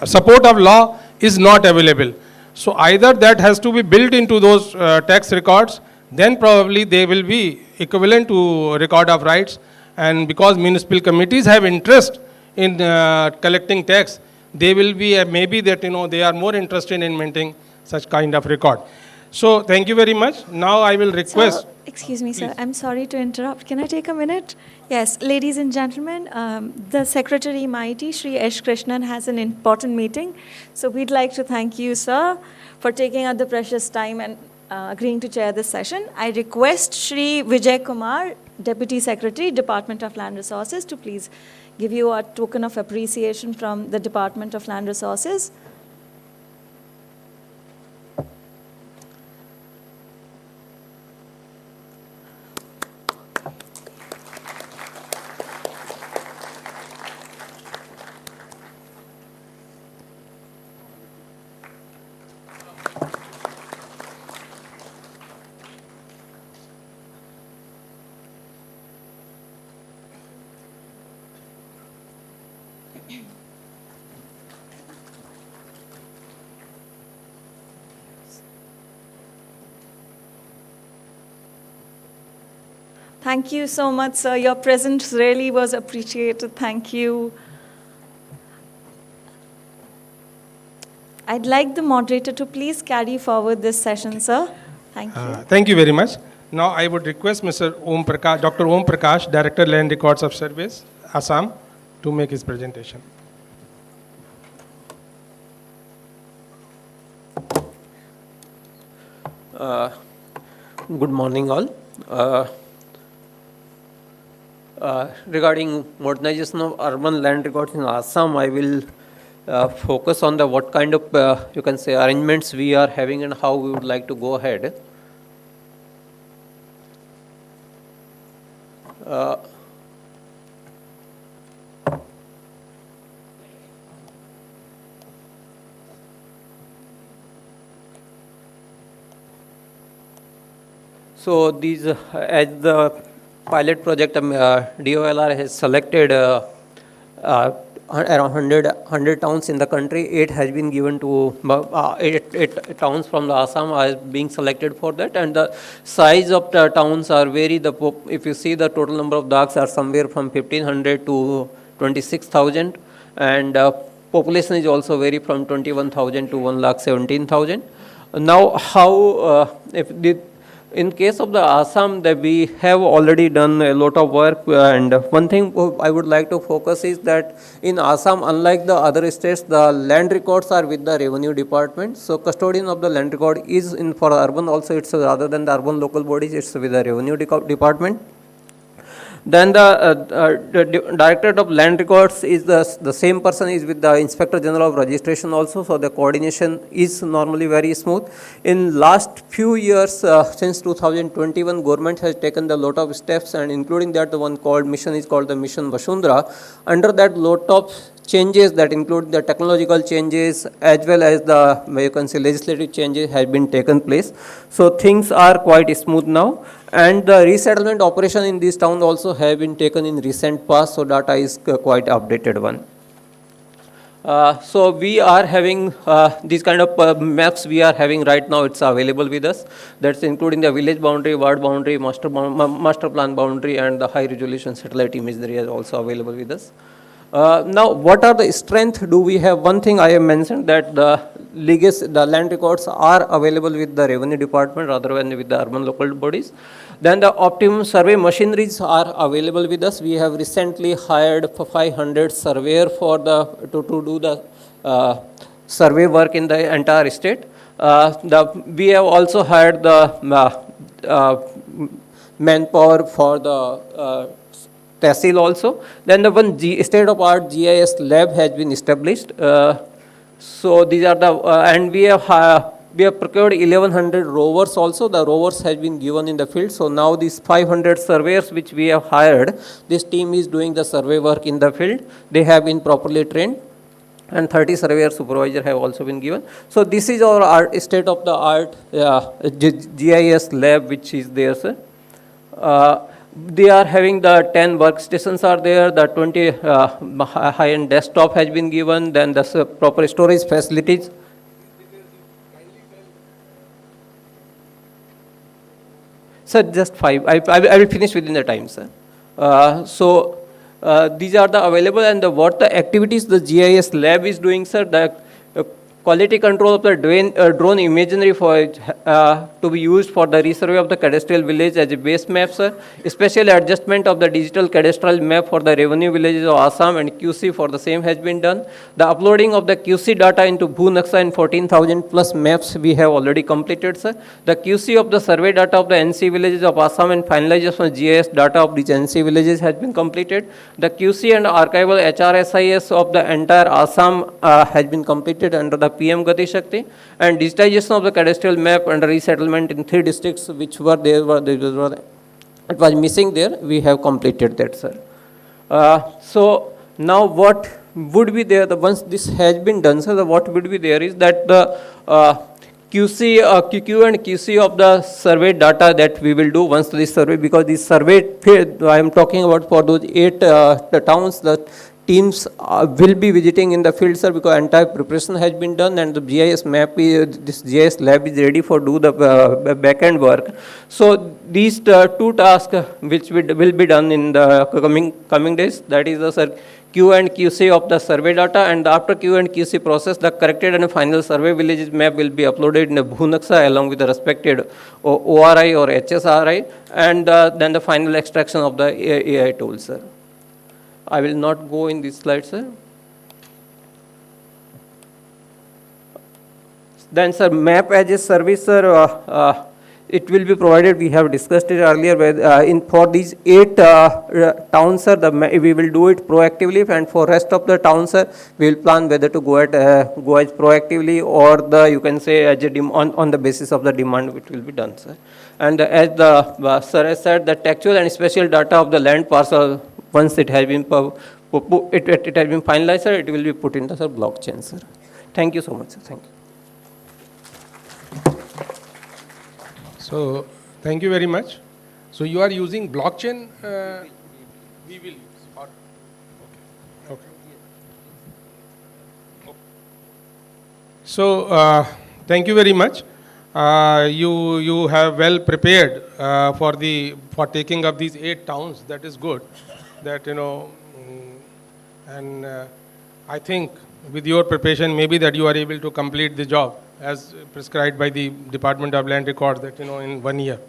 Speaker 3: support of law is not available. So either that has to be built into those tax records, then probably they will be equivalent to record of rights. And because municipal committees have interest in collecting tax, they will be maybe that they are more interested in maintaining such kind of record. So thank you very much. Now I will request.
Speaker 1: So, excuse me, sir. I'm sorry to interrupt. Can I take a minute? Yes, ladies and gentlemen, the Secretary Mighty, Shri S. Krishnan, has an important meeting. So we'd like to thank you, sir, for taking out the precious time and agreeing to chair this session. I request Shri Vijay Kumar, Deputy Secretary, Department of Land Resources, to please give you a token of appreciation from the Department of Land Resources. Thank you so much, sir. Your presence really was appreciated. Thank you. I'd like the moderator to please carry forward this session, sir. Thank you.
Speaker 3: Thank you very much. Now I would request Mr. Dr. Om Prakash, Director Land Records of Surveys, Assam, to make his presentation.
Speaker 7: Good morning all. Regarding modernization of urban land records in Assam, I will focus on what kind of you can say arrangements we are having and how we would like to go ahead. So these, as the pilot project, DOLR has selected around 100 towns in the country. 8 has been given to 8 towns from the Assam as being selected for that, and the size of the towns are vary. If you see, the total number of dags are somewhere from 1,500 to 26,000, and population is also vary from 21,000 to 1,17,000. Now, in case of the Assam, that we have already done a lot of work, and one thing I would like to focus is that in Assam, unlike the other states, the land records are with the revenue department. So custodian of the land record is in for urban also, it's rather than the urban local bodies, it's with the revenue department. Then the Directorate of Land Records is the same person is with the Inspector General of Registration also, so the coordination is normally very smooth. In last few years, since 2021, government has taken a lot of steps, and including that the one called mission is called the Mission Vasundhara. Under that, lot of changes that include the technological changes as well as the, you can say, legislative changes has been taken place. So things are quite smooth now, and the resettlement operation in this town also have been taken in recent past, so data is quite updated one. So we are having these kind of maps we are having right now, it's available with us. That's including the village boundary, ward boundary, master plan boundary, and the high resolution satellite imagery is also available with us. Now, what are the strength do we have? One thing I have mentioned that the land records are available with the revenue department rather than with the urban local bodies. Then the optimum survey machineries are available with us. We have recently hired 500 surveyor for to do the survey work in the entire state. We have also hired the manpower for the Tehsil also. Then the one state-of-art GIS lab has been established. So these are the, and we have procured 1100 rovers also. The rovers has been given in the field. So now these 500 surveyors which we have hired, this team is doing the survey work in the field. They have been properly trained, and 30 surveyor supervisor have also been given. So this is our state-of-the-art GIS lab which is there, sir. They are having the 10 workstations are there, the 20 high-end desktop has been given, then the proper storage facilities. Sir, just 5. I will finish within the time, sir. These are the available, and what the activities the GIS lab is doing, sir. The quality control of the drone imagery for to be used for the resurvey of the cadastral village as a base map, sir. Special adjustment of the digital cadastral map for the revenue villages of Assam and QC for the same has been done. The uploading of the QC data into Bhunaksha and 14,000 plus maps we have already completed, sir. The QC of the survey data of the NC villages of Assam and finalization of GIS data of these NC villages has been completed. The QC and archival HRSIS of the entire Assam has been completed under the PM Gati Shakti, and digitization of the cadastral map and resettlement in 3 districts which were there, it was missing there, we have completed that, sir. So now what would be there, once this has been done, sir, what would be there is that the QQ and QC of the survey data that we will do once this survey, because this survey, I am talking about for those 8 the towns, the teams will be visiting in the field, sir, because entire preparation has been done, and the GIS map, this GIS lab is ready for do the back-end work. So these 2 tasks which will be done in the coming days, that is the, sir, Q and QC of the survey data, and after Q and QC process, the corrected and final survey villages map will be uploaded in the Bhunaksha along with the respected ORI or HSRI, and then the final extraction of the AI tool, sir. I will not go in this slide, sir. Then, sir, map as a service, sir, it will be provided. We have discussed it earlier. For these 8 towns, sir, we will do it proactively, and for rest of the towns, sir, we will plan whether to go as proactively or you can say as on the basis of the demand which will be done, sir. And as the sir has said, the textual and special data of the land parcel, once it has been it has been finalized, sir, it will be put into the blockchain, sir. Thank you so much, sir. Thank you.
Speaker 3: So, thank you very much. So, you are using blockchain? We will use. Okay. So, thank you very much. You have well prepared for taking up these 8 towns. That is good. That and I think with your preparation, maybe that you are able to complete the job as prescribed by the Department of Land Records, that in 1 year.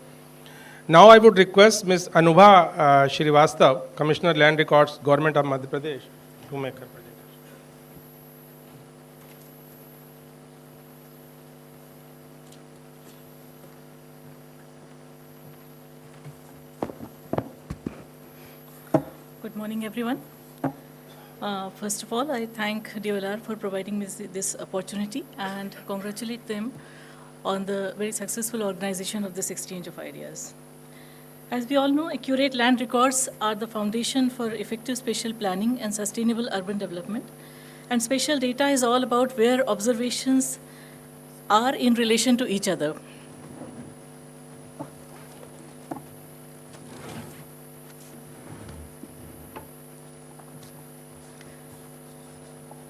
Speaker 3: Now I would request Ms. Anubha Srivastav, Commissioner Land Records, Government of Madhya Pradesh, to make her presentation.
Speaker 8: Good morning, everyone. First of all, I thank DOLR for providing me this opportunity and congratulate them on the very successful organization of this exchange of ideas. As we all know, accurate land records are the foundation for effective spatial planning and sustainable urban development. And spatial data is all about where observations are in relation to each other.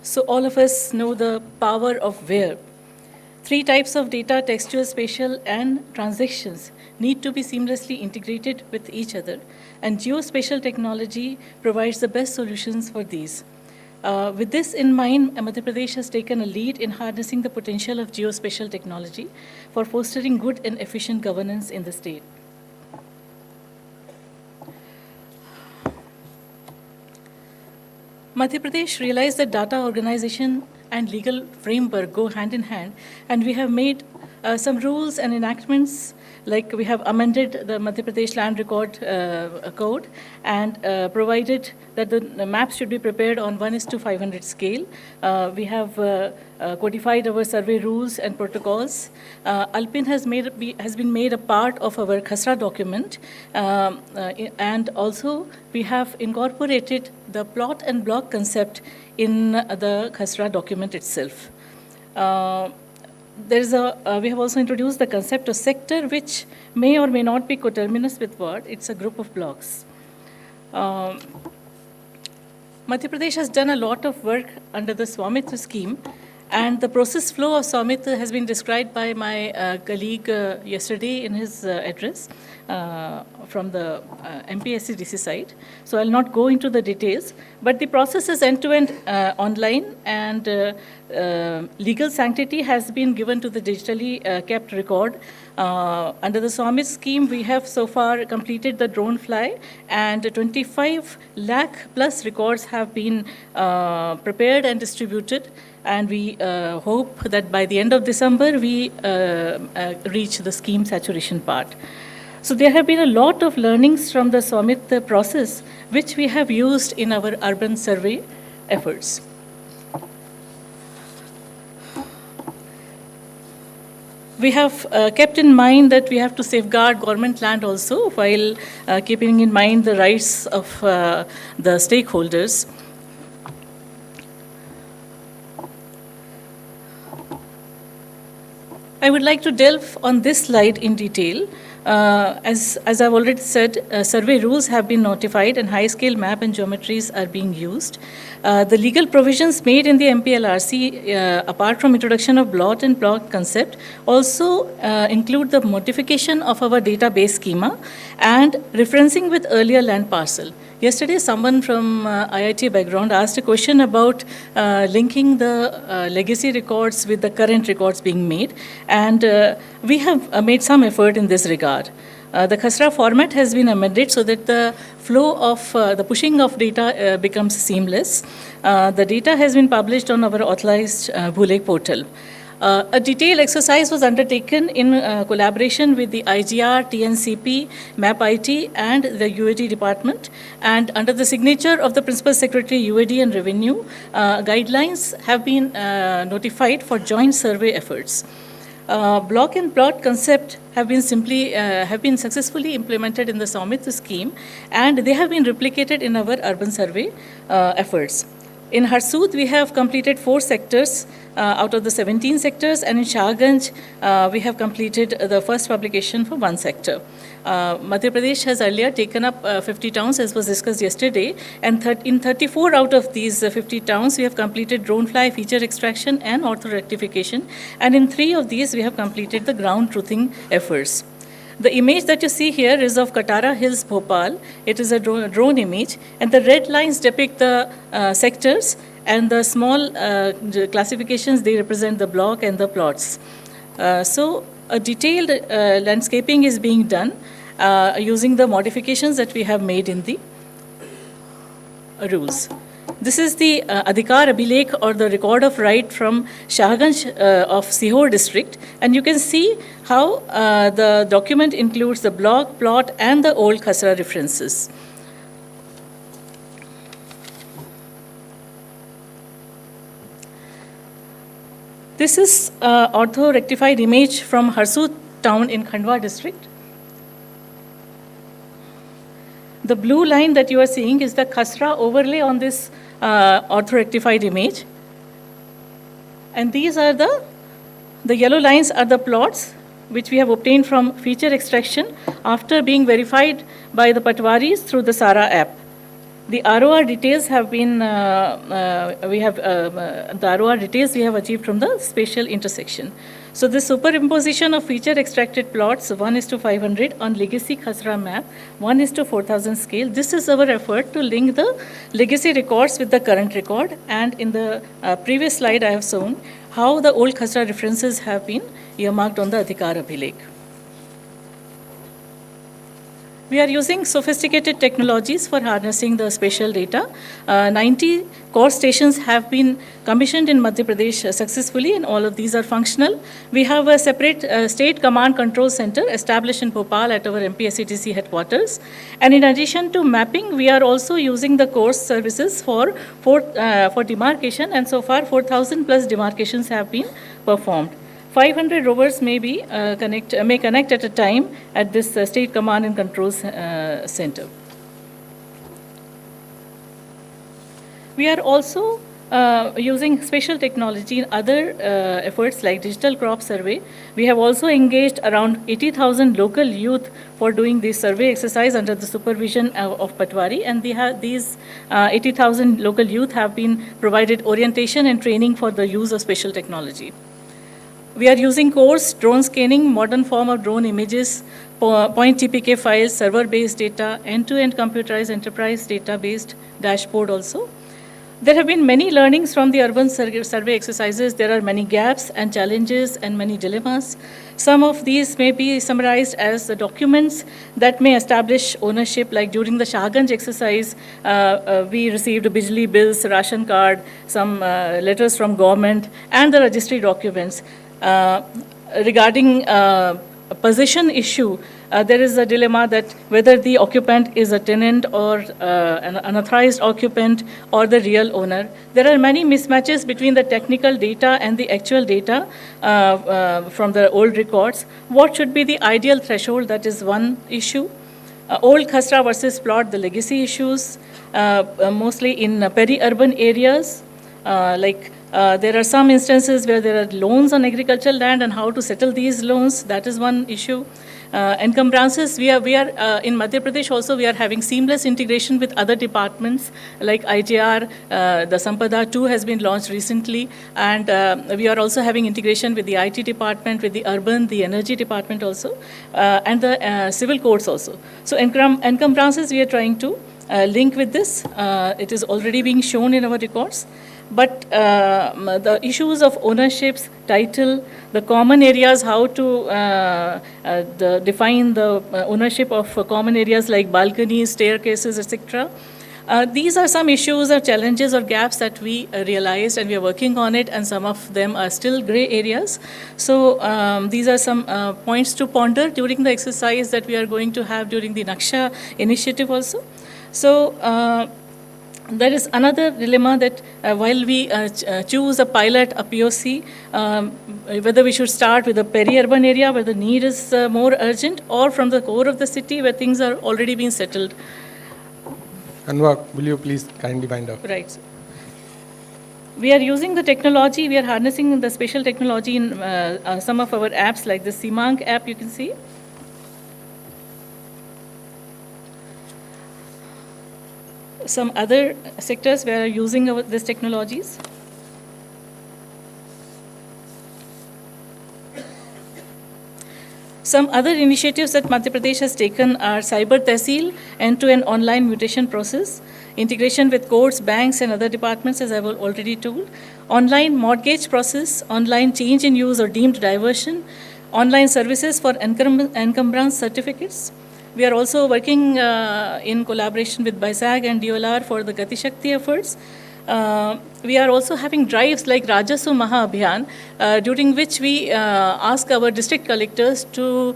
Speaker 8: So all of us know the power of where. 3 types of data, textual, spatial, and transactions, need to be seamlessly integrated with each other, and geospatial technology provides the best solutions for these. With this in mind, Madhya Pradesh has taken a lead in harnessing the potential of geospatial technology for fostering good and efficient governance in the state. Madhya Pradesh realized that data organization and legal framework go hand in hand, and we have made some rules and enactments, like we have amended the Madhya Pradesh Land Record Code and provided that the maps should be prepared on 1:500 scale. We have codified our survey rules and protocols. Alpin has been made a part of our Khasra document, and also we have incorporated the plot and block concept in the Khasra document itself. We have also introduced the concept of sector, which may or may not be coterminous with word. It's a group of blocks. Madhya Pradesh has done a lot of work under the Swamitra scheme, and the process flow of Swamitra has been described by my colleague yesterday in his address from the MPSC-DC side. So I'll not go into the details, but the process is end-to-end online, and legal sanctity has been given to the digitally kept record. Under the Swamitra scheme, we have so far completed the drone fly, and 25 lakh plus records have been prepared and distributed. And we hope that by the end of December, we reach the scheme saturation part. So there have been a lot of learnings from the Swamitra process, which we have used in our urban survey efforts. We have kept in mind that we have to safeguard government land also, while keeping in mind the rights of the stakeholders. I would like to delve on this slide in detail. As I've already said, survey rules have been notified and high-scale map and geometries are being used. The legal provisions made in the MPLRC, apart from introduction of blot and plot concept, also include the modification of our database schema and referencing with earlier land parcel. Yesterday, someone from IIT background asked a question about linking the legacy records with the current records being made, and we have made some effort in this regard. The Khasra format has been amended so that the flow of the pushing of data becomes seamless. The data has been published on our authorized Bhulek portal. A detailed exercise was undertaken in collaboration with the IGR, TNCP, MapIT, and the UAD department. And under the signature of the Principal Secretary, UAD and Revenue, guidelines have been notified for joint survey efforts. Block and plot concept have been successfully implemented in the Swamitra scheme, and they have been replicated in our urban survey efforts. In Harsud, we have completed 4 sectors out of the 17 sectors, and in Shahganj, we have completed the first publication for 1 sector. Madhya Pradesh has earlier taken up 50 towns, as was discussed yesterday, and in 34 out of these 50 towns, we have completed drone fly feature extraction and ortho rectification, and in 3 of these, we have completed the ground truthing efforts. The image that you see here is of Katara Hills, Bhopal. It is a drone image, and the red lines depict the sectors, and the small classifications, they represent the block and the plots. So a detailed landscaping is being done using the modifications that we have made in the rules. This is the Adhikar Abhilekh, or the record of right from Shahganj of Sihor district, and you can see how the document includes the block, plot, and the old Khasra references. This is ortho-rectified image from Harsut town in Khandwa district. The blue line that you are seeing is the Khasra overlay on this ortho-rectified image. And these are the yellow lines are the plots which we have obtained from feature extraction after being verified by the Patwaris through the SARA app. The ROR details have been, the ROR details we have achieved from the spatial intersection. So this superimposition of feature extracted plots 1:500 on legacy Khasra map, 1:4000 scale, this is our effort to link the legacy records with the current record. And in the previous slide I have shown how the old Khasra references have been earmarked on the Adhikar Abhilekh. We are using sophisticated technologies for harnessing the spatial data. 90 core stations have been commissioned in Madhya Pradesh successfully, and all of these are functional. We have a separate state command control center established in Bhopal at our MPSCTC headquarters. And in addition to mapping, we are also using the core services for demarcation, and so far 4,000 plus demarcations have been performed. 500 rovers may connect at a time at this state command and control center. We are also using spatial technology in other efforts like digital crop survey. We have also engaged around 80,000 local youth for doing this survey exercise under the supervision of Patwari, and these 80,000 local youth have been provided orientation and training for the use of spatial technology. We are using coarse drone scanning, modern form of drone images, point TPK files, server-based data, end-to-end computerized enterprise data-based dashboard also. There have been many learnings from the urban survey exercises. There are many gaps and challenges and many dilemmas. Some of these may be summarized as the documents that may establish ownership, like during the Shahganj exercise, we received Bijli bills, ration card, some letters from government, and the registry documents. Regarding possession issue, there is a dilemma that whether the occupant is a tenant or an unauthorized occupant or the real owner. There are many mismatches between the technical data and the actual data from the old records. What should be the ideal threshold? That is one issue. Old Khasra versus plot, the legacy issues, mostly in peri-urban areas, there are some instances where there are loans on agricultural land and how to settle these loans. That is one issue. Encumbrances, we are in Madhya Pradesh also, we are having seamless integration with other departments like IJR, the Sampada 2 has been launched recently, and we are also having integration with the IT department, with the urban, the energy department also, and the civil courts also. So encumbrances we are trying to link with this. It is already being shown in our records. But the issues of ownerships, title, the common areas, how to define the ownership of common areas like balconies, staircases, etc. These are some issues or challenges or gaps that we realized, and we are working on it, and some of them are still gray areas. So these are some points to ponder during the exercise that we are going to have during the Naksha initiative also. So there is another dilemma that while we choose a pilot, a POC, whether we should start with a peri-urban area where the need is more urgent, or from the core of the city where things are already being settled.
Speaker 3: Anwar, will you please kindly wind up?
Speaker 8: Right. We are using the technology, we are harnessing the spatial technology in some of our apps like the Simank app you can see. Some other sectors where are using these technologies. Some other initiatives that Madhya Pradesh has taken are Cyber Tehsil, end-to-end online mutation process, integration with courts, banks, and other departments, as I have already told, online mortgage process, online change in use or deemed diversion, online services for encumbrance certificates. We are also working in collaboration with BISAG and DOLR for the Gati Shakti efforts. We are also having drives like Rajaswa Maha Abhiyan, during which we ask our district collectors to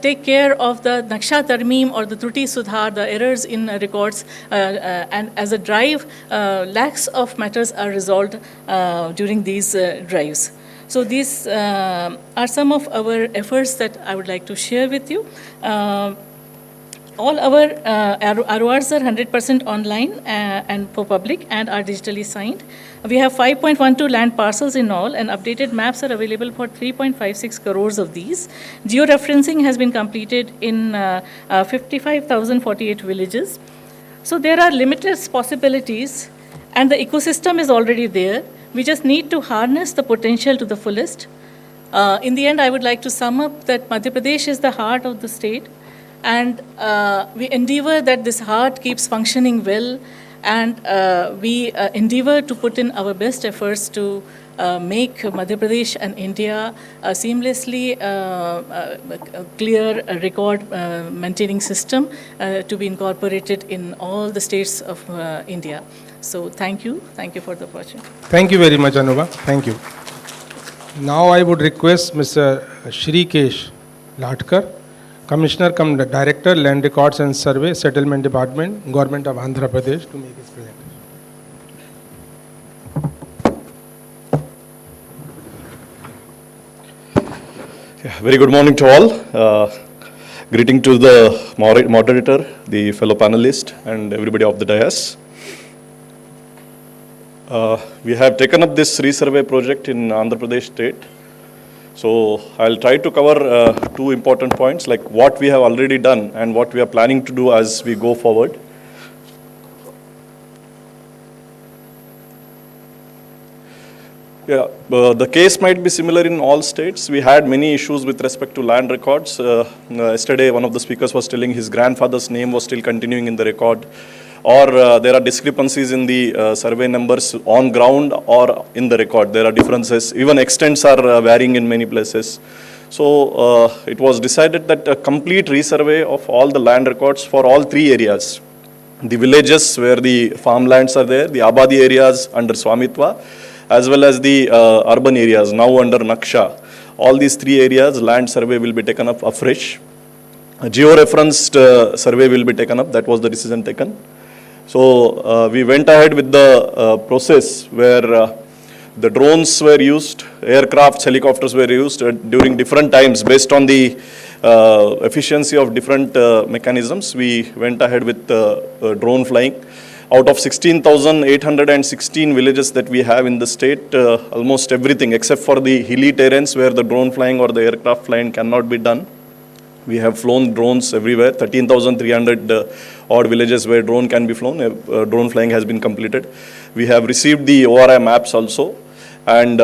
Speaker 8: take care of the Naksha Tarmeem or the Truti Sudhar, the errors in records, and as a drive, lakhs of matters are resolved during these drives. So these are some of our efforts that I would like to share with you. All our RORs are 100% online and for public and are digitally signed. We have 5.12 land parcels in all, and updated maps are available for 3.56 crores of these. Georeferencing has been completed in 55,048 villages. So there are limitless possibilities, and the ecosystem is already there. We just need to harness the potential to the fullest. In the end, I would like to sum up that Madhya Pradesh is the heart of the state, and we endeavor that this heart keeps functioning well, and we endeavor to put in our best efforts to make Madhya Pradesh and India a seamlessly clear record maintaining system to be incorporated in all the states of India. So thank you for the opportunity.
Speaker 3: Thank you very much, Anuba. Thank you. Now I would request Mr. Shrikesh Latkar, Commissioner cum Director, Land Records and Survey, Settlement Department, Government of Andhra Pradesh, to make his presentation.
Speaker 9: Very good morning to all. Greeting to the moderator, the fellow panelists, and everybody of the dais. We have taken up this resurvey project in Andhra Pradesh state. So I'll try to cover two important points, like what we have already done and what we are planning to do as we go forward. Yeah, the case might be similar in all states. We had many issues with respect to land records. Yesterday, one of the speakers was telling his grandfather's name was still continuing in the record, or there are discrepancies in the survey numbers on ground or in the record. There are differences. Even extents are varying in many places. So it was decided that a complete resurvey of all the land records for all three areas, the villages where the farmlands are there, the Abadi areas under Swamitwa, as well as the urban areas now under Naksha. All these three areas, land survey will be taken up afresh. A geo-referenced survey will be taken up. That was the decision taken. So we went ahead with the process where the drones were used, aircrafts, helicopters were used during different times based on the efficiency of different mechanisms. We went ahead with drone flying. Out of 16,816 villages that we have in the state, almost everything except for the hilly terrains where the drone flying or the aircraft flying cannot be done. We have flown drones everywhere, 13,300 odd villages where drone can be flown. Drone flying has been completed. We have received the ORI maps also, and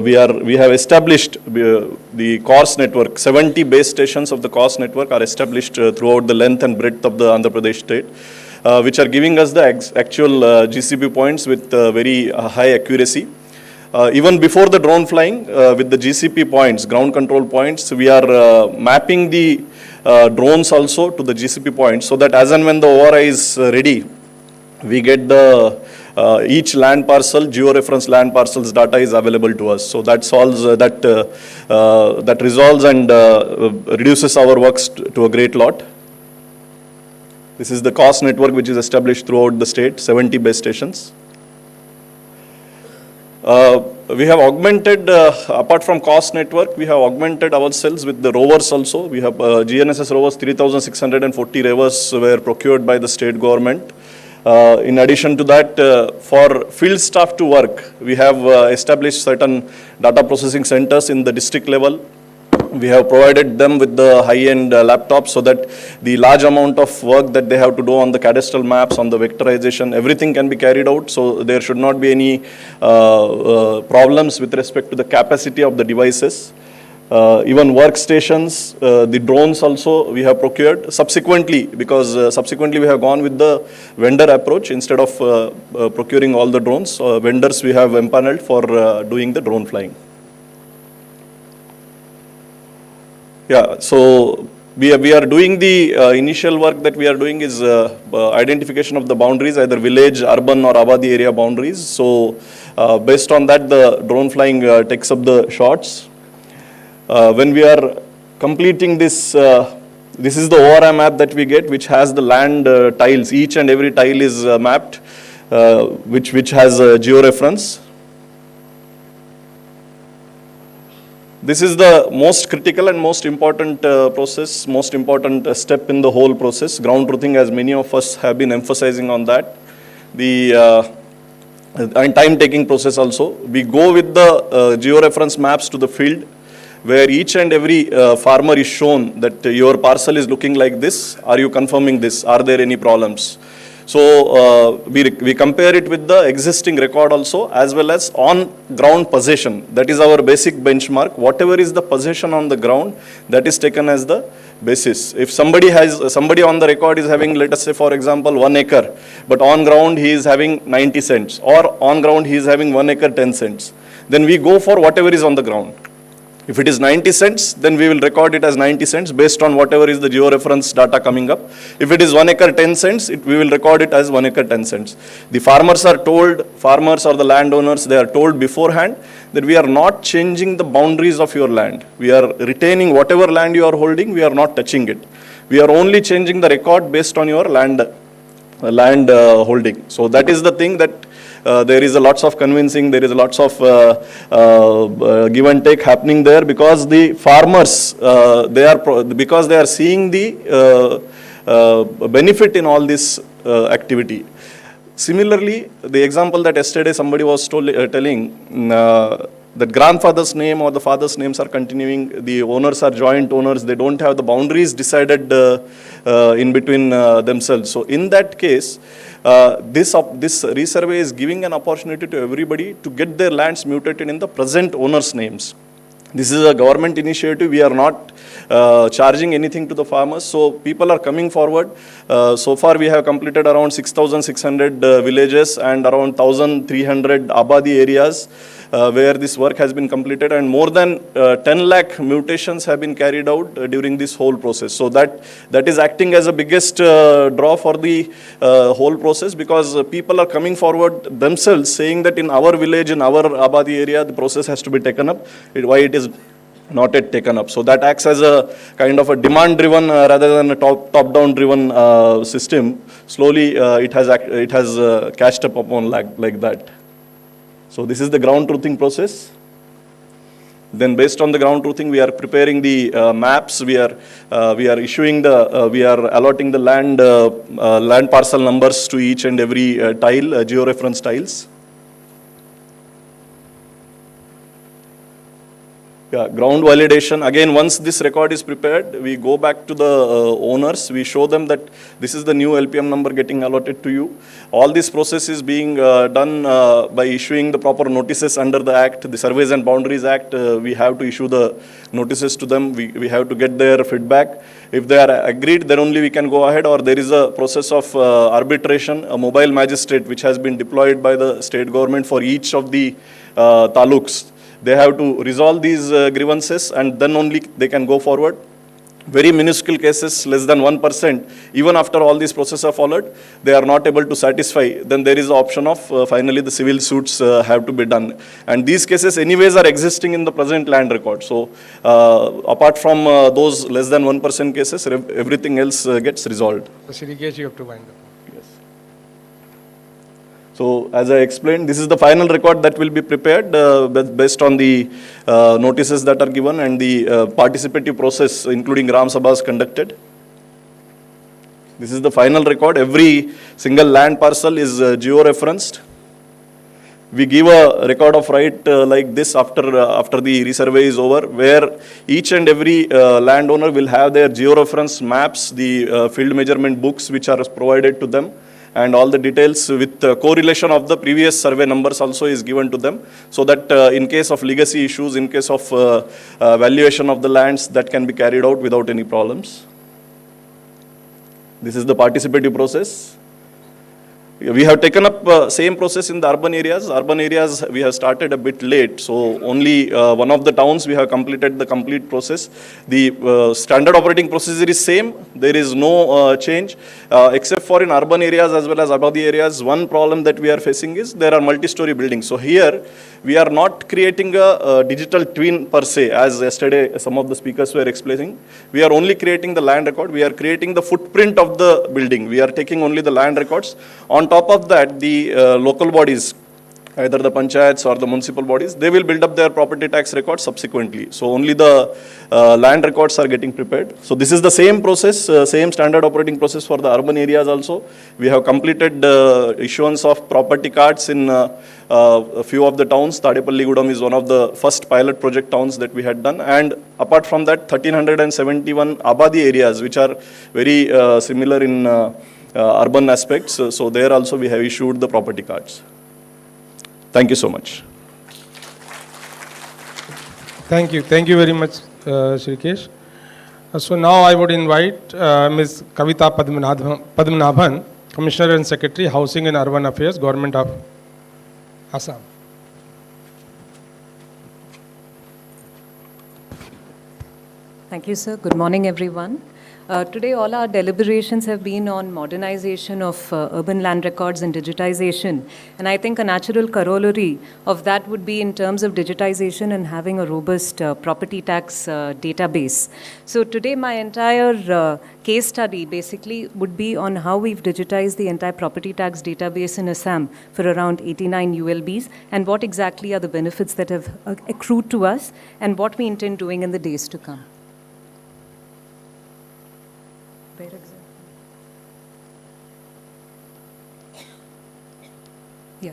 Speaker 9: we have established the CORS network. 70 base stations of the CORS network are established throughout the length and breadth of the Andhra Pradesh state, which are giving us the actual GCP points with very high accuracy. Even before the drone flying, with the GCP points, ground control points, we are mapping the drones also to the GCP points, so that as and when the ORI is ready, we get the each land parcel, geo-reference land parcels data is available to us. So that solves that resolves and reduces our works to a great lot. This is the CORS network which is established throughout the state, 70 base stations. We have augmented, apart from CORS network, we have augmented ourselves with the rovers also. We have GNSS rovers, 3,640 rovers were procured by the state government. In addition to that, for field staff to work, we have established certain data processing centers in the district level. We have provided them with the high-end laptops so that the large amount of work that they have to do on the cadastral maps, on the vectorization, everything can be carried out. So there should not be any problems with respect to the capacity of the devices. even workstations, the drones also we have procured subsequently, because subsequently we have gone with the vendor approach instead of procuring all the drones. Vendors we have empaneled for doing the drone flying. Yeah, so we are doing the initial work that we are doing is identification of the boundaries, either village, urban or Abadi area boundaries. So based on that, the drone flying takes up the shots. When we are completing this, this is the ORI map that we get, which has the land tiles. Each and every tile is mapped, which has a georeference. This is the most critical and most important process, most important step in the whole process. Ground truthing, as many of us have been emphasizing on that. The and time-taking process also. We go with the georeference maps to the field, where each and every farmer is shown that your parcel is looking like this. Are you confirming this? Are there any problems? So we compare it with the existing record also, as well as on ground possession. That is our basic benchmark. Whatever is the possession on the ground, that is taken as the basis. If somebody on the record is having, let us say for example, 1 acre, but on ground he is having 90 cents, or on ground he is having 1 acre 10 cents, then we go for whatever is on the ground. If it is 90 cents, then we will record it as 90 cents based on whatever is the georeference data coming up. If it is 1 acre 10 cents, we will record it as 1 acre 10 cents. The farmers are told, farmers or the landowners, they are told beforehand that we are not changing the boundaries of your land. We are retaining whatever land you are holding, we are not touching it. We are only changing the record based on your land holding. So that is the thing that there is a lots of convincing, there is a lots of give and take happening there, because the farmers, because they are seeing the benefit in all this activity. Similarly, the example that yesterday somebody was telling, that grandfather's name or the father's names are continuing, the owners are joint owners, they don't have the boundaries decided in between themselves. So in that case, this resurvey is giving an opportunity to everybody to get their lands mutated in the present owners' names. This is a government initiative. We are not charging anything to the farmers. So people are coming forward. So far we have completed around 6,600 villages and around 1,300 Abadi areas where this work has been completed, and more than 10 lakh mutations have been carried out during this whole process. So that is acting as a biggest draw for the whole process, because people are coming forward themselves saying that in our village, in our Abadi area, the process has to be taken up. Why it is not yet taken up. So that acts as a kind of a demand-driven rather than a top-down driven system. Slowly it has catched up upon like that. So this is the ground truthing process. Then based on the ground truthing, we are preparing the maps. We are issuing we are allotting the land parcel numbers to each and every tile, georeference tiles. Yeah, ground validation. Again, once this record is prepared, we go back to the owners. We show them that this is the new LPM number getting allotted to you. All this process is being done by issuing the proper notices under the Act, the Surveys and Boundaries Act. We have to issue the notices to them. We have to get their feedback. If they are agreed, then only we can go ahead, or there is a process of arbitration, a mobile magistrate which has been deployed by the state government for each of the taluks. They have to resolve these grievances, and then only they can go forward. Very minuscule cases, less than 1%, even after all these processes are followed, they are not able to satisfy. Then there is the option of finally the civil suits have to be done. And these cases anyways are existing in the present land record. So apart from those less than 1% cases, everything else gets resolved.
Speaker 3: So Shrikesh, you have to wind up.
Speaker 9: So as I explained, this is the final record that will be prepared based on the notices that are given and the participative process, including Gram Sabhas conducted. This is the final record. Every single land parcel is geo-referenced. We give a record of right like this after the resurvey is over, where each and every landowner will have their geo-reference maps, the field measurement books which are provided to them, and all the details with correlation of the previous survey numbers also is given to them, so that in case of legacy issues, in case of valuation of the lands, that can be carried out without any problems. This is the participative process. We have taken up same process in the urban areas. Urban areas we have started a bit late, so only one of the towns we have completed the complete process. The standard operating procedure is same. There is no change, except for in urban areas as well as abadi areas. One problem that we are facing is there are multi-story buildings. So here we are not creating a digital twin per se, as yesterday some of the speakers were explaining. We are only creating the land record. We are creating the footprint of the building. We are taking only the land records. On top of that, the local bodies, either the panchayats or the municipal bodies, they will build up their property tax records subsequently. So only the land records are getting prepared. So this is the same process, same standard operating process for the urban areas also. We have completed issuance of property cards in a few of the towns. Tadepalli-Gudam is one of the first pilot project towns that we had done. And apart from that, 1371 abadi areas, which are very similar in urban aspects. So there also we have issued the property cards. Thank you so much.
Speaker 3: Thank you very much, Shrikesh. So now I would invite Ms. Kavita Padmanabhan, Commissioner and Secretary, Housing and Urban Affairs, Government of Assam.
Speaker 10: Thank you, sir. Good morning, everyone. Today, all our deliberations have been on modernization of urban land records and digitization. And I think a natural corollary of that would be in terms of digitization and having a robust property tax database. So today, my entire case study basically would be on how we've digitized the entire property tax database in Assam for around 89 ULBs, and what exactly are the benefits that have accrued to us, and what we intend doing in the days to come. Where exactly? Yeah.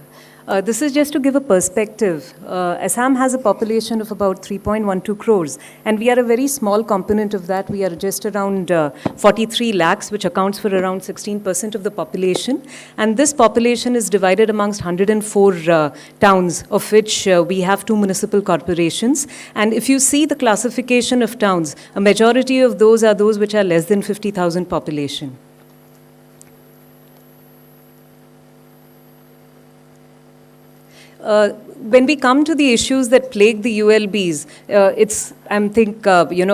Speaker 10: This is just to give a perspective. Assam has a population of about 3.12 crores, and we are a very small component of that. We are just around 43 lakhs, which accounts for around 16% of the population. And this population is divided amongst 104 towns, of which we have 2 municipal corporations. And if you see the classification of towns, a majority of those are those which are less than 50,000 population. When we come to the issues that plague the ULBs,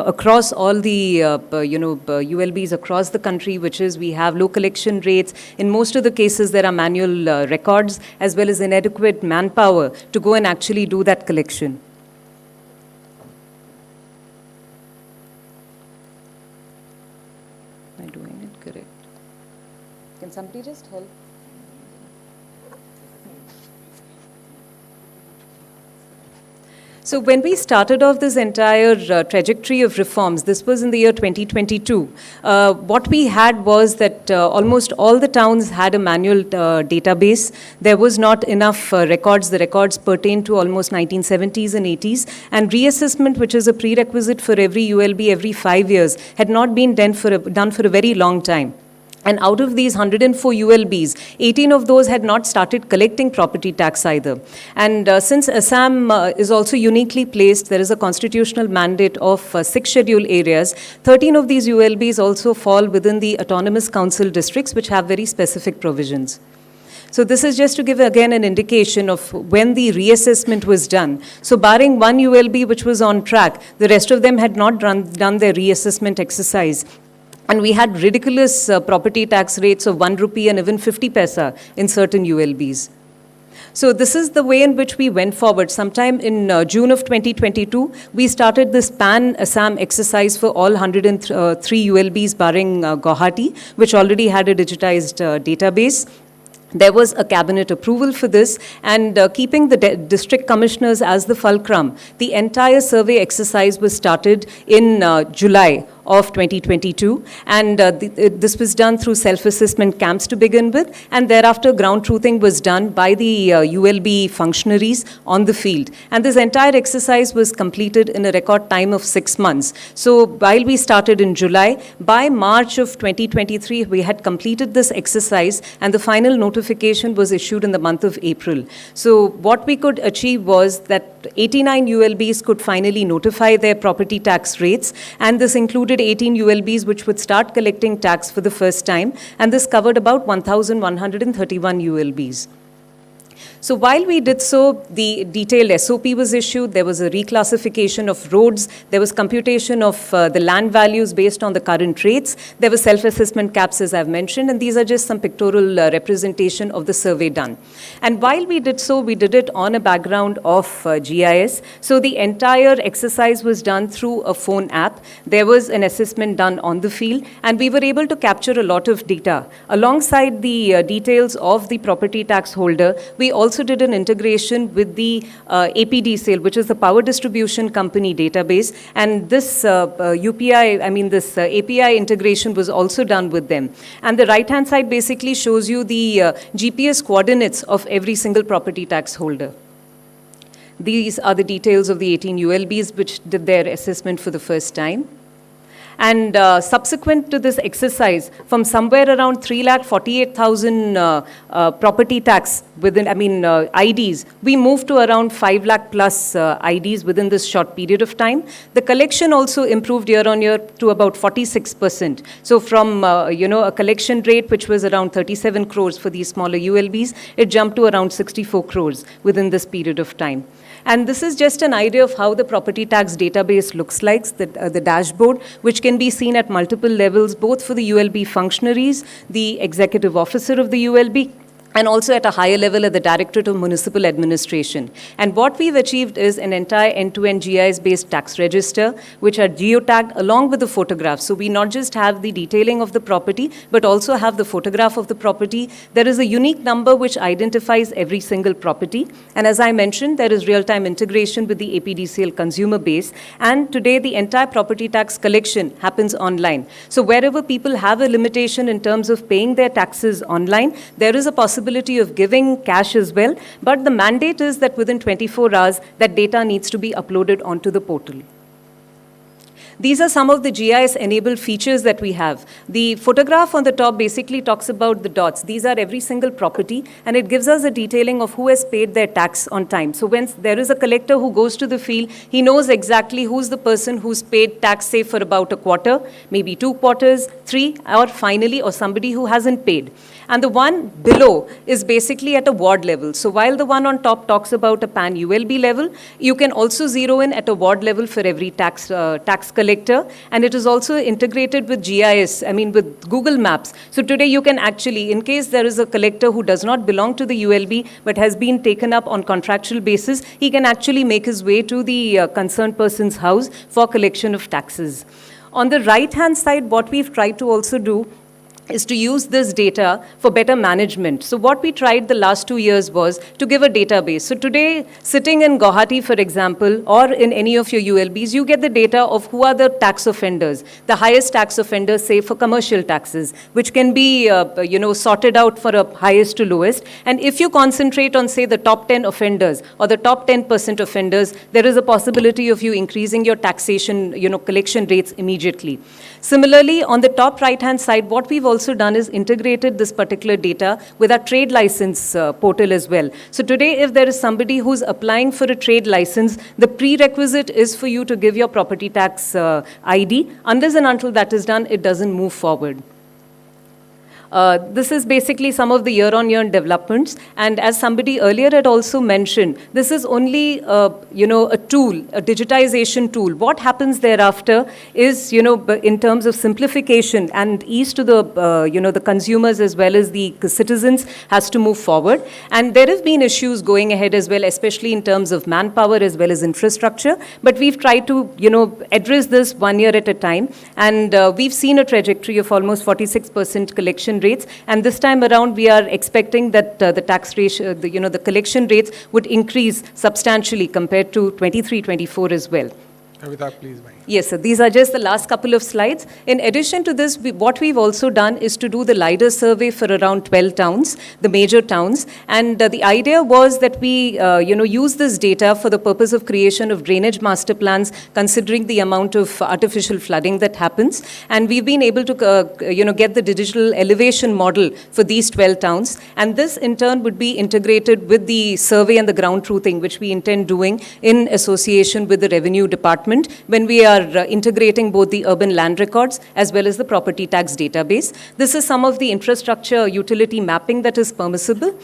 Speaker 10: across all the, ULBs across the country, which is we have low collection rates. In most of the cases, there are manual records as well as inadequate manpower to go and actually do that collection. Am I doing it correct? Can somebody just help? So when we started off this entire trajectory of reforms, this was in the year 2022, what we had was that almost all the towns had a manual database. There was not enough records. The records pertain to almost 1970s and 80s. And reassessment, which is a prerequisite for every ULB every 5 years, had not been done for a very long time. And out of these 104 ULBs, 18 of those had not started collecting property tax either. And since Assam is also uniquely placed, there is a constitutional mandate of 6 scheduled areas. 13 of these ULBs also fall within the autonomous council districts, which have very specific provisions. So this is just to give again an indication of when the reassessment was done. So barring one ULB which was on track, the rest of them had not done their reassessment exercise. And we had ridiculous property tax rates of 1 rupee and even 50 paisa in certain ULBs. So this is the way in which we went forward. Sometime in June of 2022, we started this pan-Assam exercise for all 103 ULBs barring Guwahati, which already had a digitized database. There was a cabinet approval for this, and keeping the district commissioners as the fulcrum, the entire survey exercise was started in July of 2022. And this was done through self-assessment camps to begin with, and thereafter ground truthing was done by the ULB functionaries on the field. And this entire exercise was completed in a record time of 6 months. So while we started in July, by March of 2023, we had completed this exercise, and the final notification was issued in the month of April. So what we could achieve was that 89 ULBs could finally notify their property tax rates, and this included 18 ULBs which would start collecting tax for the first time, and this covered about 1,131 ULBs. So while we did so, the detailed SOP was issued, there was a reclassification of roads, there was computation of the land values based on the current rates, there were self-assessment caps as I've mentioned, and these are just some pictorial representation of the survey done. And while we did so, we did it on a background of GIS. So the entire exercise was done through a phone app. There was an assessment done on the field, and we were able to capture a lot of data. Alongside the details of the property tax holder, we also did an integration with the APD sale, which is the Power Distribution Company database, and this API integration was also done with them. And the right-hand side basically shows you the GPS coordinates of every single property tax holder. These are the details of the 18 ULBs which did their assessment for the first time. And subsequent to this exercise, from somewhere around 3,48,000 property tax IDs, we moved to around 5 lakh plus IDs within this short period of time. The collection also improved year on year to about 46%. So from a collection rate which was around 37 crores for these smaller ULBs, it jumped to around 64 crores within this period of time. And this is just an idea of how the property tax database looks like, the dashboard, which can be seen at multiple levels, both for the ULB functionaries, the executive officer of the ULB, and also at a higher level at the Directorate of Municipal Administration. And what we've achieved is an entire end-to-end GIS-based tax register, which are geotagged along with the photographs. So we not just have the detailing of the property, but also have the photograph of the property. There is a unique number which identifies every single property. And as I mentioned, there is real-time integration with the APDCL consumer base. And today, the entire property tax collection happens online. So wherever people have a limitation in terms of paying their taxes online, there is a possibility of giving cash as well, but the mandate is that within 24 hours, that data needs to be uploaded onto the portal. These are some of the GIS-enabled features that we have. The photograph on the top basically talks about the dots. These are every single property, and it gives us a detailing of who has paid their tax on time. So when there is a collector who goes to the field, he knows exactly who's the person who's paid tax, say, for about a quarter, maybe 2 quarters, 3, or finally, or somebody who hasn't paid. And the one below is basically at a ward level. So while the one on top talks about a PAN ULB level, you can also zero in at a ward level for every tax collector. And it is also integrated with GIS, with Google Maps. So today you can actually, in case there is a collector who does not belong to the ULB, but has been taken up on contractual basis, he can actually make his way to the concerned person's house for collection of taxes. On the right-hand side, what we've tried to also do is to use this data for better management. So what we tried the last 2 years was to give a database. So today, sitting in Guwahati, for example, or in any of your ULBs, you get the data of who are the tax offenders, the highest tax offenders, say, for commercial taxes, which can be, sorted out for a highest to lowest. And if you concentrate on, say, the top 10 offenders or the top 10% offenders, there is a possibility of you increasing your taxation, collection rates immediately. Similarly, on the top right-hand side, what we've also done is integrated this particular data with our trade license portal as well. So today, if there is somebody who's applying for a trade license, the prerequisite is for you to give your property tax ID. Unless and until that is done, it doesn't move forward. This is basically some of the year-on-year developments. And as somebody earlier had also mentioned, this is only, a tool, a digitization tool. What happens thereafter is, in terms of simplification and ease to the, the consumers as well as the citizens has to move forward. And there have been issues going ahead as well, especially in terms of manpower as well as infrastructure. But we've tried to, address this 1 year at a time. And we've seen a trajectory of almost 46% collection rates, and this time around we are expecting that the tax ratio, the collection rates would increase substantially compared to 23-24 as well.
Speaker 3: Kavita, please. Bye.
Speaker 10: Yes, sir. These are just the last couple of slides. In addition to this, what we've also done is to do the LIDAR survey for around 12 towns, the major towns. And the idea was that we, use this data for the purpose of creation of drainage master plans, considering the amount of artificial flooding that happens. And we've been able to, get the digital elevation model for these 12 towns. And this, in turn, would be integrated with the survey and the ground truthing, which we intend doing in association with the Revenue Department when we are integrating both the urban land records as well as the property tax database. This is some of the infrastructure utility mapping that is permissible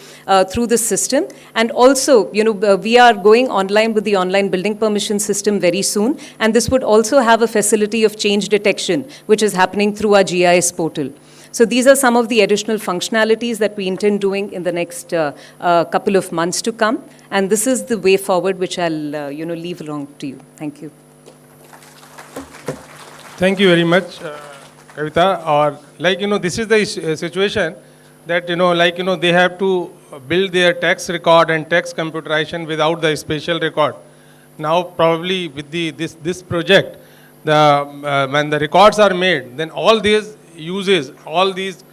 Speaker 10: through the system. And also, we are going online with the online building permission system very soon. And this would also have a facility of change detection, which is happening through our GIS portal. So these are some of the additional functionalities that we intend doing in the next couple of months to come. And this is the way forward, which I'll, leave along to you. Thank you.
Speaker 3: Thank you very much, Kavita. Or this is the situation that, they have to build their tax record and tax computerization without the special record. Now, probably with this project, when the records are made, then all these uses, all these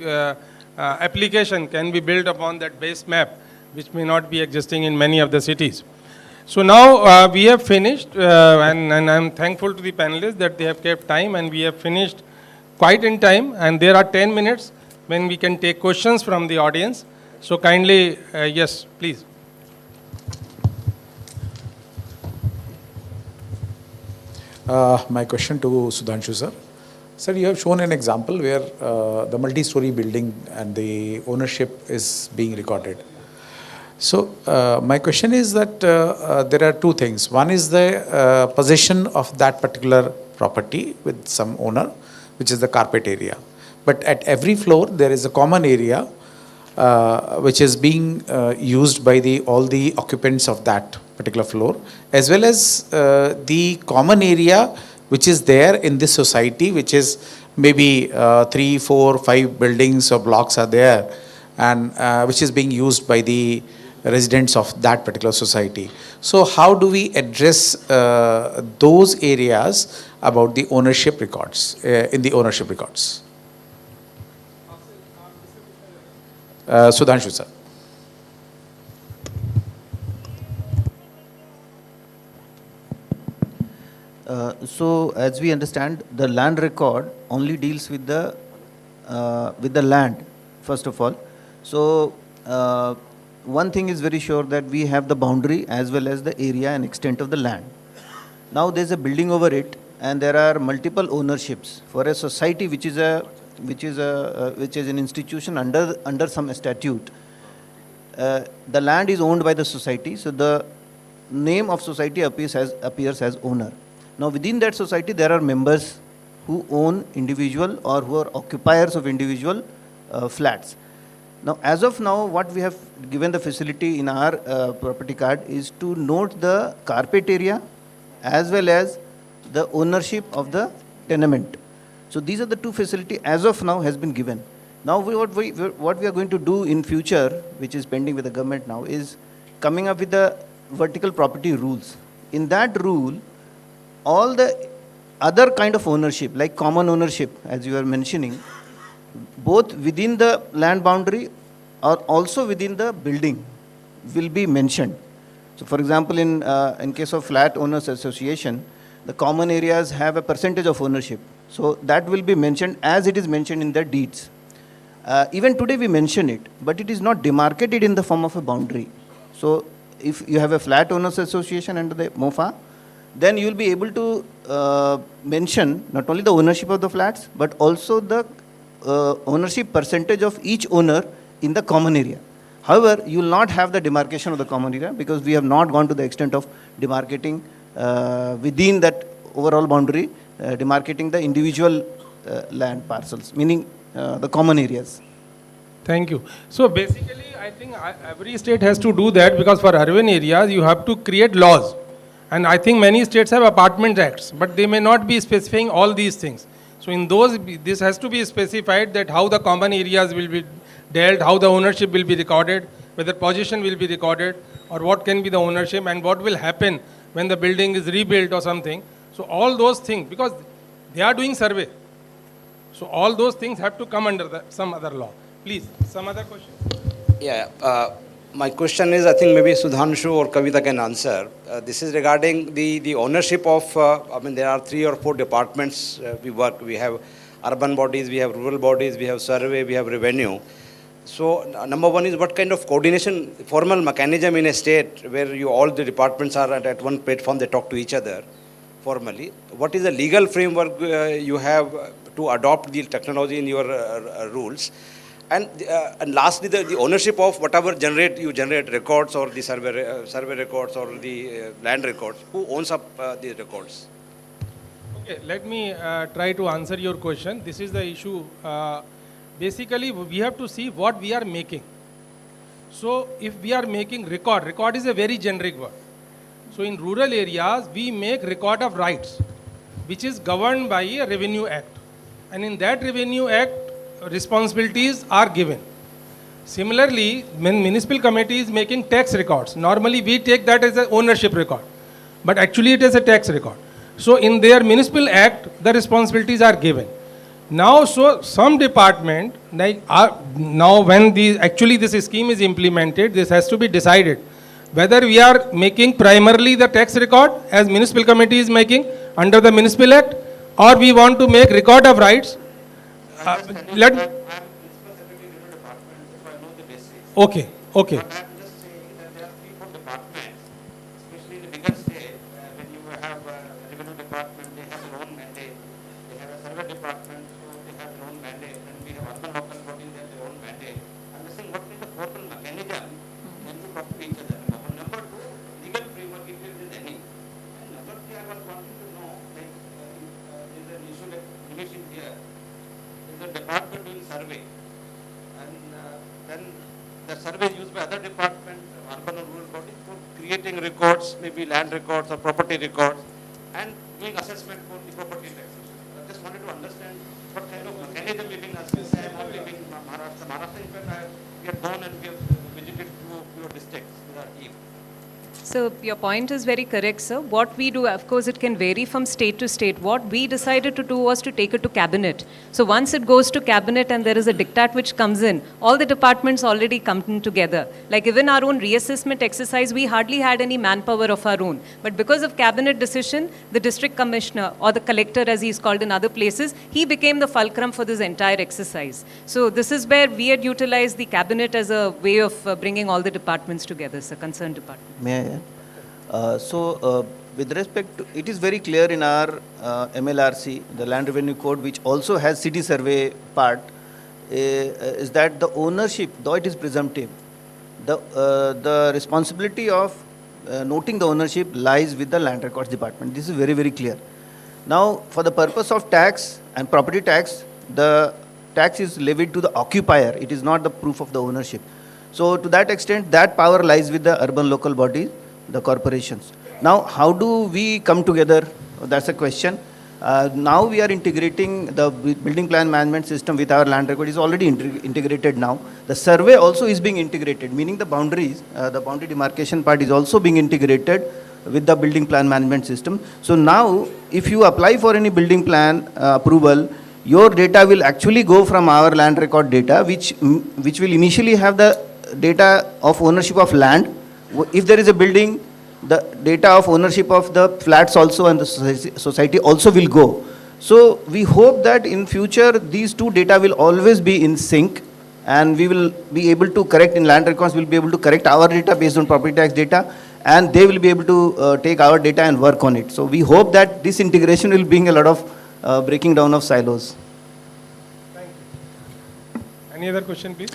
Speaker 3: application can be built upon that base map, which may not be existing in many of the cities. So now we have finished, and I'm thankful to the panelists that they have kept time, and we have finished quite in time, and there are 10 minutes when we can take questions from the audience. So kindly, yes, please.
Speaker 11: My question to Sudhanshu sir. Sir, you have shown an example where the multi-story building and the ownership is being recorded. So my question is that there are two things. One is the possession of that particular property with some owner, which is the carpet area. But at every floor, there is a common area which is being used by all the occupants of that particular floor, as well as the common area which is there in this society, which is maybe 3, 4, 5 buildings or blocks are there, and which is being used by the residents of that particular society. So how do we address those areas about the ownership records, in the ownership records? Sudhanshu sir.
Speaker 5: So as we understand, the land record only deals with the land, first of all. So one thing is very sure, that we have the boundary as well as the area and extent of the land. Now there's a building over it, and there are multiple ownerships. For a society which is an institution under some statute, the land is owned by the society, so the name of society appears as owner. Now within that society, there are members who own individual or who are occupiers of individual flats. Now, as of now, what we have given the facility in our property card is to note the carpet area as well as the ownership of the tenement. So these are the two facilities as of now has been given. Now what we are going to do in future, which is pending with the government now, is coming up with the vertical property rules. In that rule, all the other kind of ownership, like common ownership, as you were mentioning, both within the land boundary or also within the building, will be mentioned. So for example, in case of flat owners association, the common areas have a percentage of ownership. So that will be mentioned as it is mentioned in the deeds. Even today we mention it, but it is not demarcated in the form of a boundary. So if you have a flat owners association under the MOFA, then you will be able to mention not only the ownership of the flats, but also the ownership percentage of each owner in the common area. However, you will not have the demarcation of the common area, because we have not gone to the extent of demarcating within that overall boundary, demarcating the individual land parcels, meaning the common areas.
Speaker 3: Thank you. So basically, I think every state has to do that, because for urban areas, you have to create laws. And I think many states have apartment acts, but they may not be specifying all these things. So in those, this has to be specified, that how the common areas will be dealt, how the ownership will be recorded, whether possession will be recorded, or what can be the ownership, and what will happen when the building is rebuilt or something. So all those things, because they are doing survey. So all those things have to come under some other law. Please, some other question?
Speaker 12: Yeah, my question is, I think maybe Sudhanshu or Kavita can answer. This is regarding the ownership of, I mean, there are 3 or 4 departments we work. We have urban bodies, we have rural bodies, we have survey, we have revenue. So number one is what kind of coordination, formal mechanism in a state where all the departments are at one platform, they talk to each other formally. What is the legal framework you have to adopt the technology in your rules? And lastly, the ownership of whatever you generate records or the survey records or the land records, who owns up the records?
Speaker 3: Okay, let me try to answer your question. This is the issue. Basically, we have to see what we are making. So if we are making record is a very generic word. So in rural areas, we make record of rights, which is governed by a Revenue Act. And in that Revenue Act, responsibilities are given. Similarly, when municipal committee is making tax records, normally we take that as an ownership record, but actually it is a tax record. So in their municipal act, the responsibilities are given. Now, so some department, like now when actually this scheme is implemented, this has to be decided whether we are making primarily the tax record as municipal committee is making under the municipal act, or we want to make record of rights. Okay.
Speaker 12: Records, maybe land records or property records, and doing assessment for the property taxes. I just wanted to understand what kind of mechanism we can assess. I am not living in Maharashtra. In fact, we have gone and we have visited few districts with our team.
Speaker 10: So your point is very correct, sir. What we do, of course, it can vary from state to state. What we decided to do was to take it to cabinet. So once it goes to cabinet and there is a diktat which comes in, all the departments already come in together. Like even our own reassessment exercise, we hardly had any manpower of our own. But because of cabinet decision, the district commissioner or the collector, as he is called in other places, he became the fulcrum for this entire exercise. So this is where we had utilized the cabinet as a way of bringing all the departments together, sir, concerned departments.
Speaker 5: May I add? With respect to, it is very clear in our MLRC, the Land Revenue Code, which also has city survey part, is that the ownership, though it is presumptive, the responsibility of noting the ownership lies with the Land Records Department. This is very, very clear. Now, for the purpose of tax and property tax, the tax is levied to the occupier. It is not the proof of the ownership. So, to that extent, that power lies with the urban local bodies, the corporations. Now, how do we come together? That's a question. Now we are integrating the building plan management system with our land record. Is already integrated now. The survey also is being integrated, meaning the boundaries, the boundary demarcation part is also being integrated with the building plan management system. So now, if you apply for any building plan approval, your data will actually go from our land record data, which will initially have the data of ownership of land. If there is a building, the data of ownership of the flats also and the society also will go. So we hope that in future these two data will always be in sync, and we will be able to correct in land records, we will be able to correct our data based on property tax data, and they will be able to take our data and work on it. So we hope that this integration will bring a lot of breaking down of silos.
Speaker 3: Thank you. Any other question, please?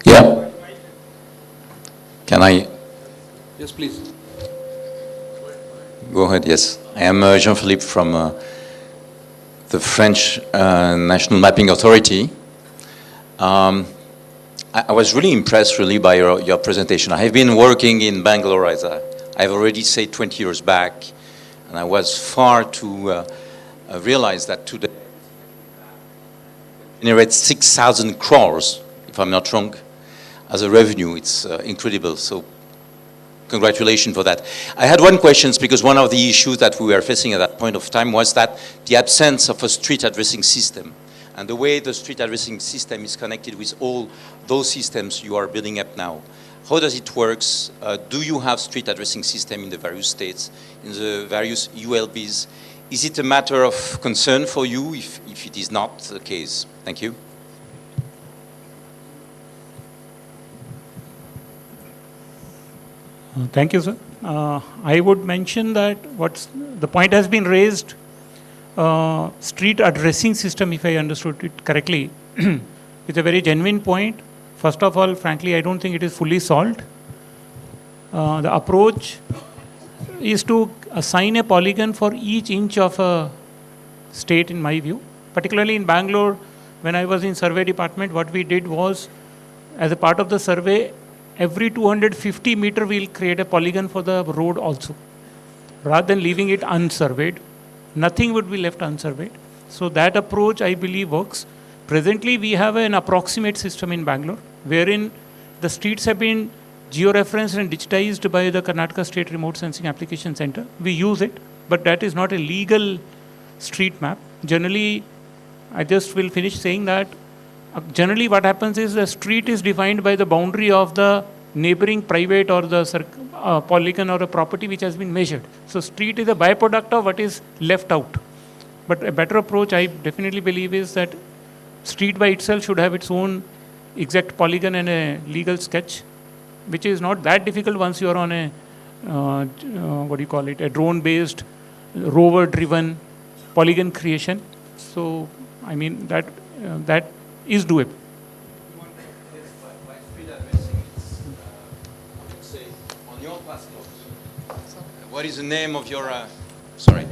Speaker 13: Yeah. Can I?
Speaker 2: Yes, please.
Speaker 13: Go ahead, yes. I am Jean-Philippe from the French National Mapping Authority. I was really impressed by your presentation. I have been working in Bangalore, as I've already said 20 years back, and I was far to realize that today generates 6,000 crores, if I'm not wrong, as a revenue. It's incredible. So congratulations for that. I had one question because one of the issues that we were facing at that point of time was that the absence of a street addressing system. And the way the street addressing system is connected with all those systems you are building up now. How does it work? Do you have street addressing system in the various states, in the various ULBs? Is it a matter of concern for you if it is not the case? Thank you.
Speaker 6: Thank you, sir. I would mention that the point has been raised, street addressing system, if I understood it correctly, it's a very genuine point. First of all, frankly, I don't think it is fully solved. The approach is to assign a polygon for each inch of a state, in my view. Particularly in Bangalore, when I was in survey department, what we did was, as a part of the survey, every 250 meter we'll create a polygon for the road also. Rather than leaving it unsurveyed, nothing would be left unsurveyed. So that approach, I believe, works. Presently, we have an approximate system in Bangalore, wherein the streets have been georeferenced and digitized by the Karnataka State Remote Sensing Application Center. We use it, but that is not a legal street map. Generally, I just will finish saying that generally what happens is the street is defined by the boundary of the neighboring private or the polygon or a property which has been measured. So street is a byproduct of what is left out. But a better approach, I definitely believe, is that street by itself should have its own exact polygon and a legal sketch, which is not that difficult once you are on a, a drone-based, rover-driven polygon creation. So, I mean, that is doable.
Speaker 13: By street addressing, it's, I would say, on your passport. What is the name of your, sorry.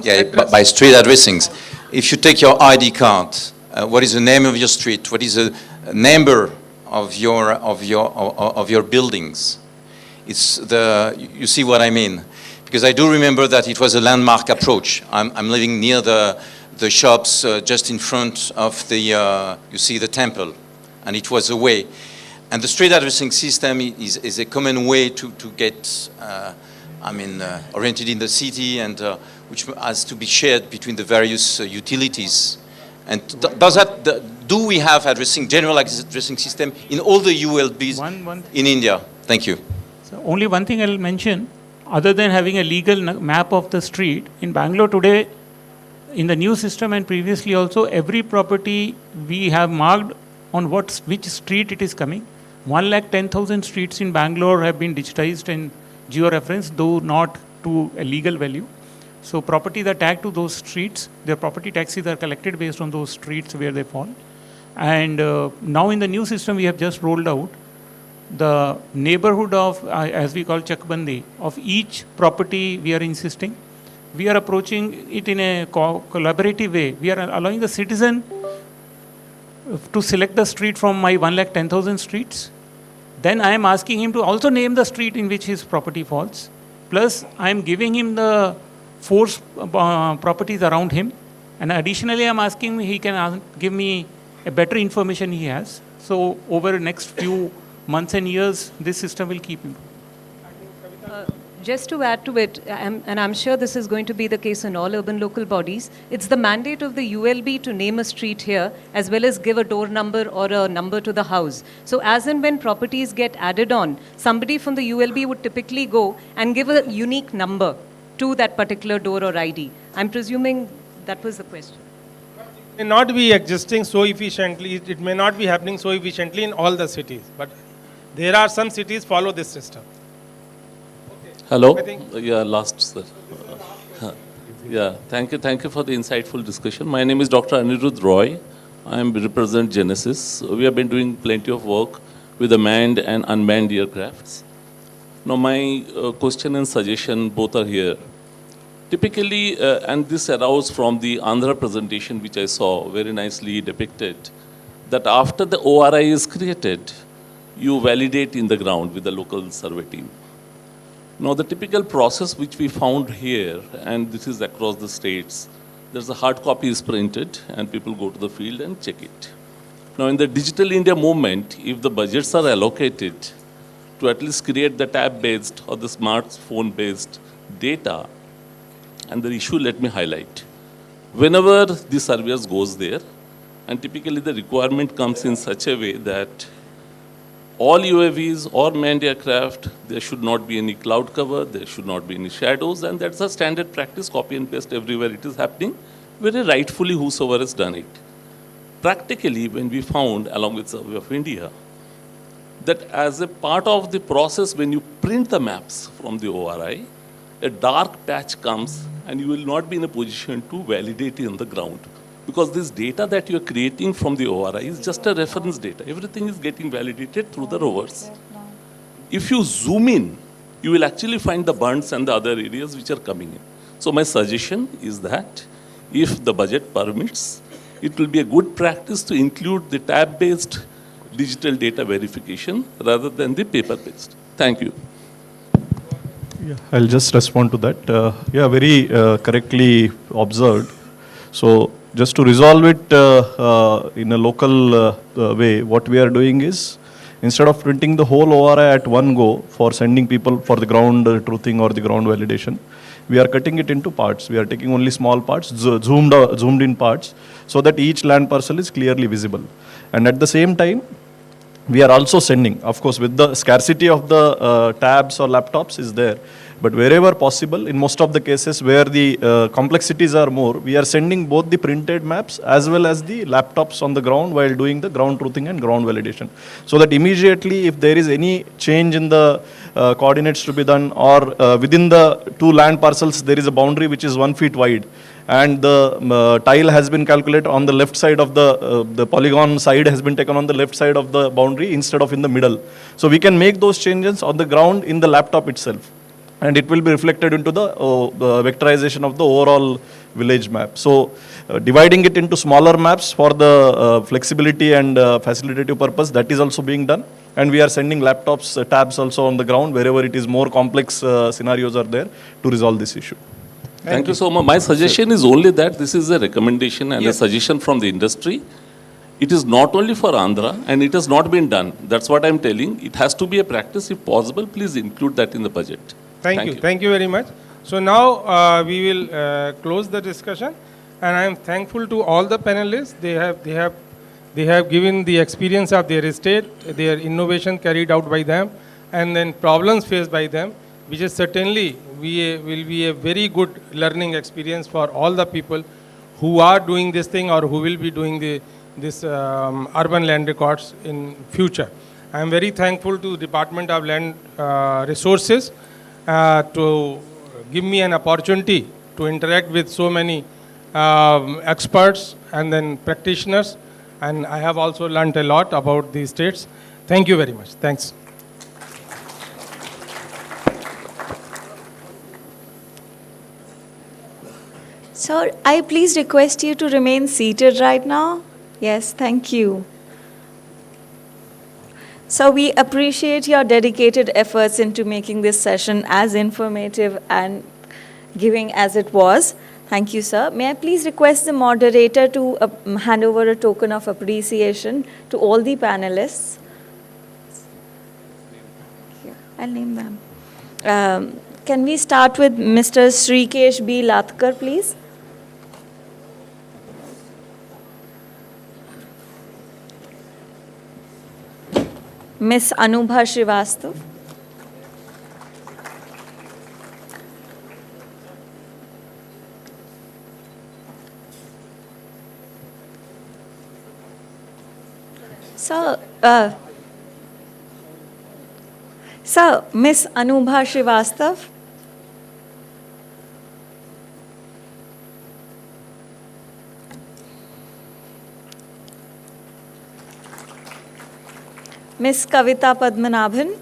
Speaker 13: Yeah, by street addressings. If you take your ID card, what is the name of your street? What is the number of your buildings? It's you see what I mean? Because I do remember that it was a landmark approach. I'm living near the shops just in front of the, you see the temple, and it was a way. And the street addressing system is a common way to get, oriented in the city, and which has to be shared between the various utilities. And do we have general addressing system in all the ULBs in India? Thank you.
Speaker 6: So only one thing I'll mention, other than having a legal map of the street, in Bangalore today, in the new system and previously also, every property we have marked on which street it is coming. 110,000 streets in Bangalore have been digitized and georeferenced, though not to a legal value. So properties are tagged to those streets. Their property taxes are collected based on those streets where they fall. And now in the new system we have just rolled out, the neighborhood of, as we call Chakbandi, of each property we are insisting. We are approaching it in a collaborative way. We are allowing the citizen to select the street from my 110,000 streets. Then I am asking him to also name the street in which his property falls. Plus I am giving him the 4 properties around him. And additionally I am asking him, he can give me a better information he has. So over the next few months and years, this system will keep improving.
Speaker 10: Just to add to it, and I'm sure this is going to be the case in all urban local bodies, it's the mandate of the ULB to name a street here, as well as give a door number or a number to the house. So as and when properties get added on, somebody from the ULB would typically go and give a unique number to that particular door or ID. I'm presuming that was the question.
Speaker 3: It may not be existing so efficiently, it may not be happening so efficiently in all the cities, but there are some cities follow this system.
Speaker 14: Hello. Yeah, last, sir. Yeah, thank you for the insightful discussion. My name is Dr. Anirudh Roy. I represent Genesis. We have been doing plenty of work with the manned and unmanned aircrafts. Now, my question and suggestion both are here. Typically, and this arose from the Andhra presentation, which I saw very nicely depicted, that after the ORI is created, you validate in the ground with the local survey team. Now, the typical process which we found here, and this is across the states, there's a hard copy is printed and people go to the field and check it. Now, in the Digital India movement, if the budgets are allocated, to at least create the tab-based or the smartphone-based data. And the issue, let me highlight. Whenever the surveyors goes there, and typically the requirement comes in such a way that all UAVs or manned aircraft, there should not be any cloud cover, there should not be any shadows, and that's a standard practice, copy and paste everywhere it is happening, very rightfully whosoever has done it. Practically, when we found, along with Survey of India, that as a part of the process, when you print the maps from the ORI, a dark patch comes and you will not be in a position to validate it on the ground. Because this data that you are creating from the ORI is just a reference data. Everything is getting validated through the rovers. If you zoom in, you will actually find the bunds and the other areas which are coming in. So my suggestion is that if the budget permits, it will be a good practice to include the tab-based digital data verification rather than the paper-based. Thank you.
Speaker 9: Yeah, I'll just respond to that. Yeah, very correctly observed. So just to resolve it in a local way, what we are doing is, instead of printing the whole ORI at one go for sending people for the ground truthing or the ground validation, we are cutting it into parts. We are taking only small parts, zoomed in parts, so that each land parcel is clearly visible. And at the same time, we are also sending, of course, with the scarcity of the tabs or laptops is there, but wherever possible, in most of the cases where the complexities are more, we are sending both the printed maps as well as the laptops on the ground while doing the ground truthing and ground validation. So that immediately, if there is any change in the coordinates to be done, or within the two land parcels, there is a boundary which is 1 feet wide, and the tile has been calculated on the left side of the polygon side has been taken on the left side of the boundary instead of in the middle. So we can make those changes on the ground in the laptop itself, and it will be reflected into the vectorization of the overall village map. So dividing it into smaller maps for the flexibility and facilitative purpose, that is also being done. And we are sending laptops, tabs also on the ground wherever it is more complex scenarios are there to resolve this issue.
Speaker 14: Thank you so much. My suggestion is only that this is a recommendation and a suggestion from the industry. It is not only for Andhra, and it has not been done. That's what I'm telling. It has to be a practice. If possible, please include that in the budget.
Speaker 3: Thank you. Thank you very much. So now we will close the discussion, and I am thankful to all the panelists. They have given the experience of their state, their innovation carried out by them, and then problems faced by them, which is certainly will be a very good learning experience for all the people who are doing this thing or who will be doing this urban land records in future. I am very thankful to Department of Land Resources to give me an opportunity to interact with so many experts and then practitioners, and I have also learned a lot about these states. Thank you very much. Thanks.
Speaker 1: Sir, I please request you to remain seated right now. Yes, thank you. So we appreciate your dedicated efforts into making this session as informative and giving as it was. Thank you, sir. May I please request the moderator to hand over a token of appreciation to all the panelists? Here, I'll name them. Can we start with Mr. Srikesh B. Latkar, please? Miss Anubha Srivastav. Sir, Miss Anubha Srivastav. Miss Kavita Padmanabhan.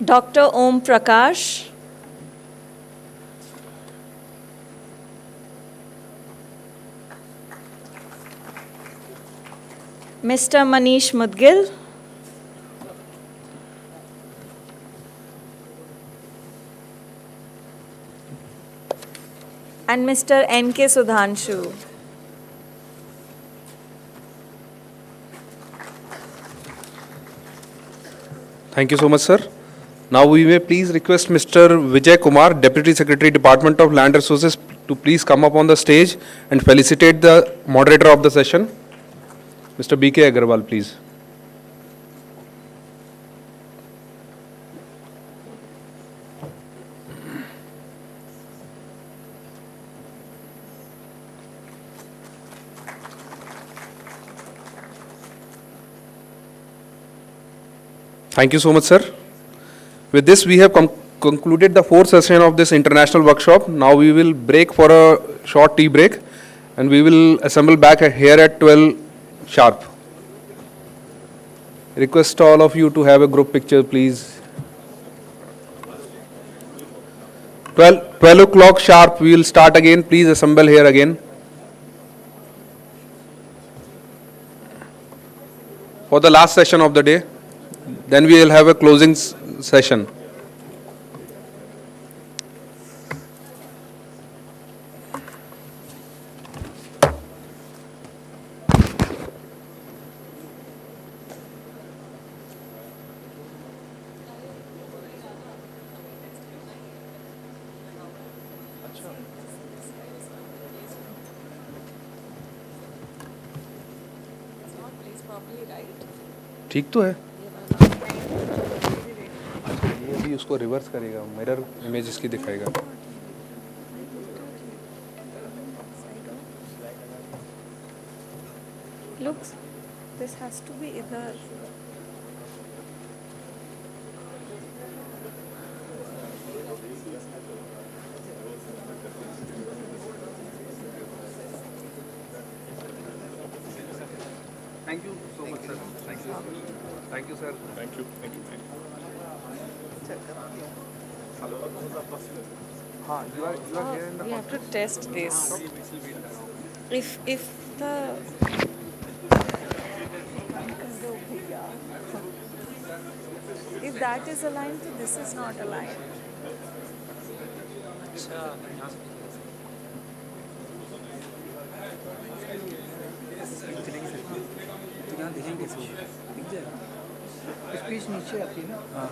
Speaker 1: Dr. Om Prakash. Mr. Manish Mudgil. and Mr. N.K. Sudhanshu.
Speaker 2: Thank you so much, sir. Now we may please request Mr. Vijay Kumar, Deputy Secretary, Department of Land Resources, to please come up on the stage and felicitate the moderator of the session. Mr. B.K. Agarwal, please. Thank you so much, sir. With this, we have concluded the fourth session of this international workshop. Now we will break for a short tea break, and we will assemble back here at 12 sharp. Request all of you to have a group picture, please. 12 o'clock sharp, we will start again. Please assemble here again. For the last session of the day. Then we will have a closing session. ठीक तो है ये भी उसको reverse करेगा mirror image इसकी दिखाएगा
Speaker 1: Looks, this has to be either.
Speaker 2: Thank you so much, sir. Thank you. Thank you, sir. Thank you. Thank you. You are here in the.
Speaker 1: We have to test this. If the. If that is aligned, then this is not aligned.
Speaker 15: यहाँ दिखेंगे सब दिख जाएगा speech नीचे आती है ना हाँ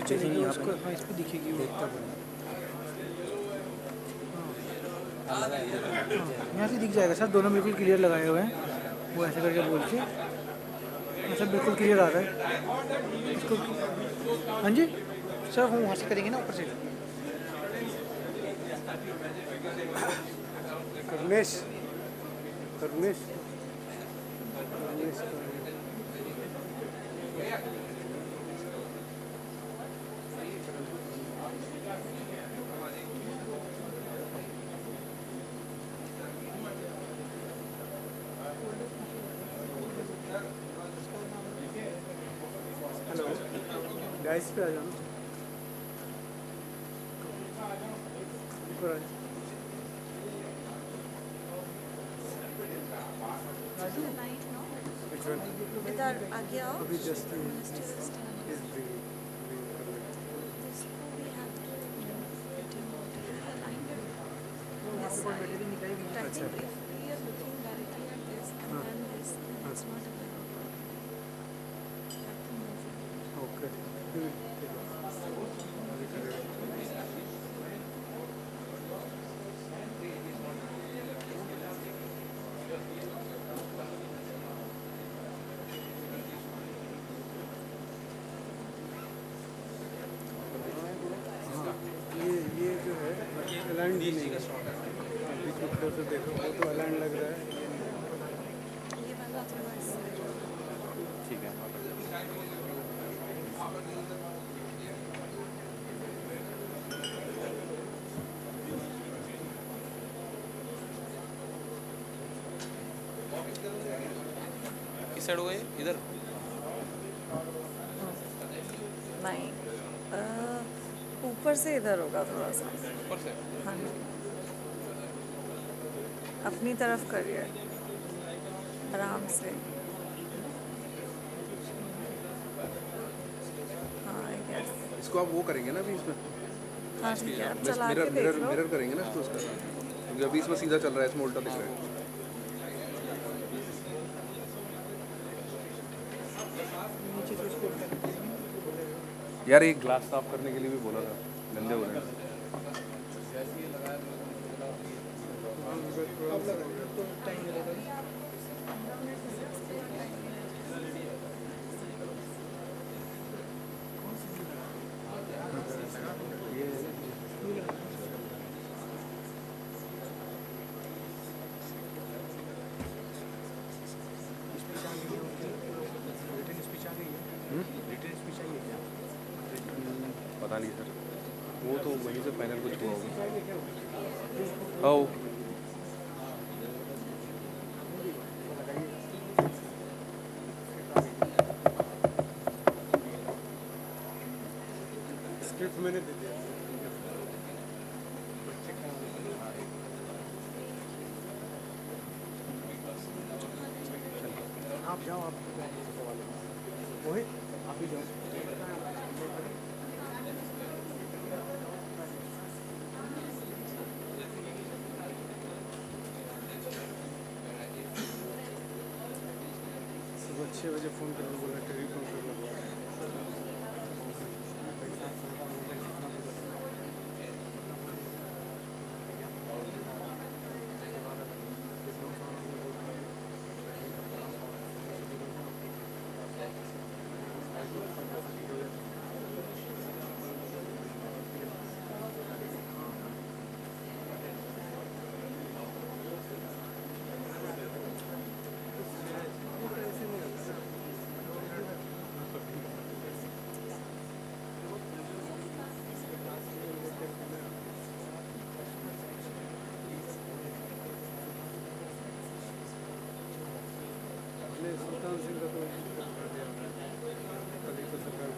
Speaker 15: चलेगी उसको हाँ इस पर दिखेगी देखता यहाँ से दिख जाएगा सर दोनों बिल्कुल क्लियर लगाए हुए हैं वो ऐसे करके बोल के सब बिल्कुल क्लियर आ रहा है इसको हाँ जी सर हम वहाँ से करेंगे ना ऊपर से करनेश करनेश हेलो डाइस पे आ जाओ
Speaker 1: इधर आगे आओ
Speaker 15: अभी जस्ट ये जो है अलाइन भी नहीं है से देखो वो तो अलाइन लग रहा है ठीक है
Speaker 16: किस साइड हुआ है इधर
Speaker 1: नहीं ऊपर से इधर होगा थोड़ा सा
Speaker 16: ऊपर से
Speaker 1: हाँ जी अपनी तरफ करिए आराम से हाँ आई गेस
Speaker 2: इसको आप वो करेंगे ना अभी इसमें
Speaker 1: हाँ ठीक है अब चला के देख लो
Speaker 2: मिरर करेंगे ना इसको उसका बीच में सीधा चल रहा है, इसमें उल्टा दिख रहा है। यार एक ग्लास साफ करने के लिए भी बोला था, गंदे हो रहे हैं। पता नहीं सर, वो तो वहीं से फाइनल कुछ हुआ होगा। ओ
Speaker 15: स्क्रिप्ट मैंने दे दिया। आप जाओ, आप वही आप ही जाओ। सुबह 6 बजे फ़ोन करके बोला टेलीफोन कर लो। सुल्तान सिंह का तो कर दिया कल तो सरकार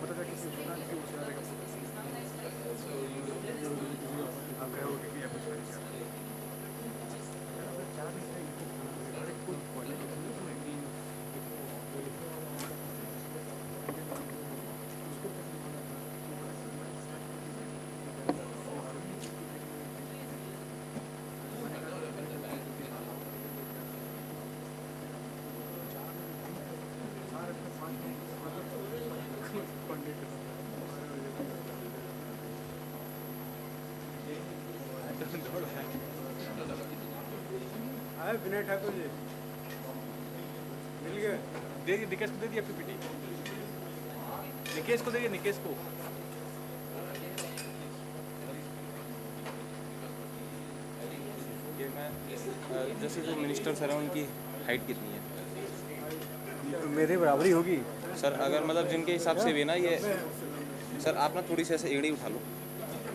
Speaker 15: पता था किसी दुकान की आए विनय ठाकुर जी मिल गए। दे निकेश को दे दिया पीपीटी। निकेश को दे, निकेश को।
Speaker 16: ये मैं जैसे जो मिनिस्टर सर हैं उनकी हाइट कितनी है?
Speaker 15: मेरे बराबरी होगी
Speaker 16: सर। अगर मतलब जिनके हिसाब से भी ना ये सर, आप ना थोड़ी सी ऐसे एड़ी उठा लो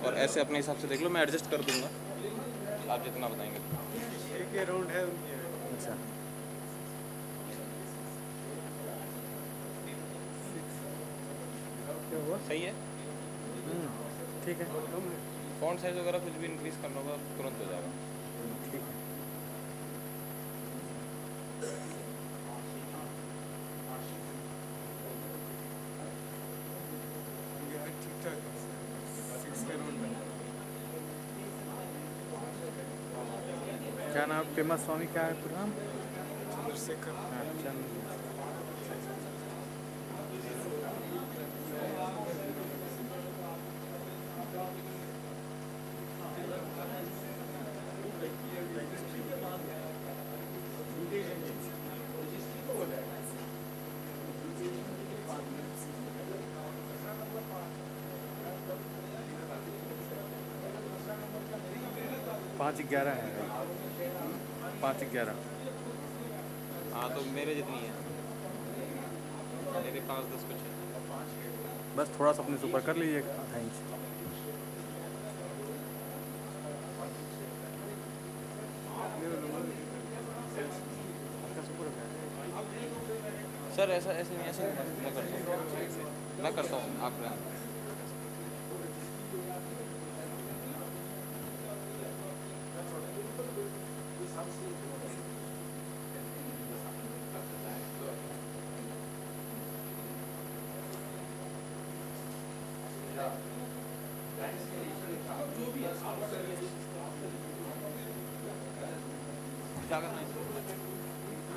Speaker 16: और ऐसे अपने हिसाब से देख लो, मैं एडजस्ट कर दूंगा, आप जितना बताएंगे।
Speaker 15: एक राउंड है उनकी।
Speaker 16: अच्छा
Speaker 15: क्या हुआ?
Speaker 16: सही है,
Speaker 15: ठीक है।
Speaker 16: फॉन्ट साइज वगैरह कुछ भी इंक्रीज करना होगा तुरंत हो जाएगा।
Speaker 15: ठीक है। ठीक ठाक 6 के राउंड में। क्या नाम? पेमा स्वामी क्या है पूरा नाम? चंद्रशेखर। हाँ, चंद्र। पाँच 11 है। 5 11।
Speaker 16: हाँ तो मेरे जितनी है, मेरे 5 10 कुछ है।
Speaker 15: बस थोड़ा सा अपने से ऊपर कर लीजिए आधा इंच।
Speaker 16: सर ऐसा ऐसे नहीं, ऐसे नहीं, मैं करता हूँ आप रहना।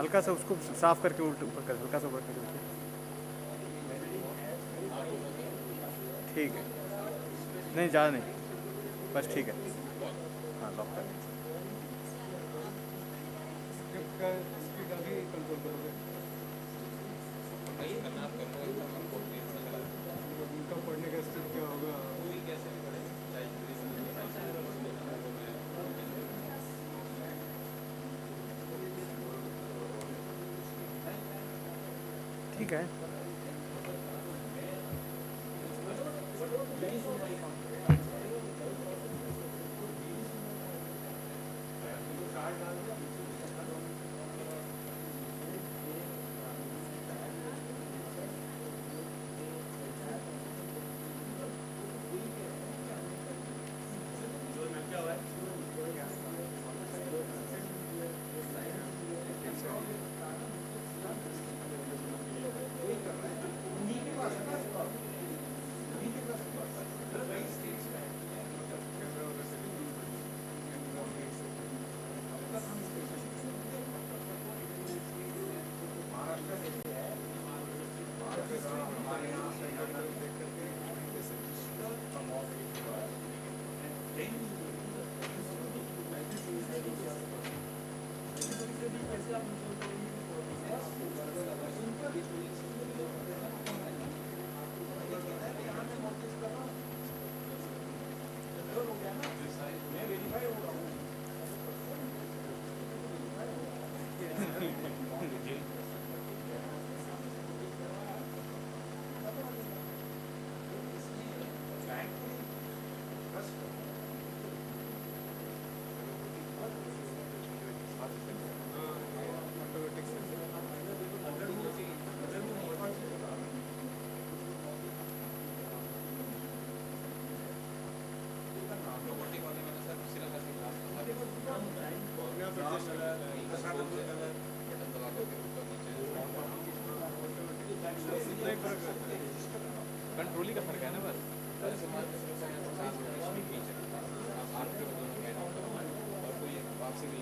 Speaker 15: हल्का सा उसको साफ करके उल्ट ऊपर कर, हल्का सा ऊपर करके उल्टे। ठीक है, नहीं ज़्यादा नहीं, बस ठीक है। हाँ लॉक कर स्पीड अभी कंट्रोल करोगे। उनका पढ़ने का स्पीड क्या होगा? ठीक है। कंट्रोल ही का फर्क है ना बस। और कोई आपसे भी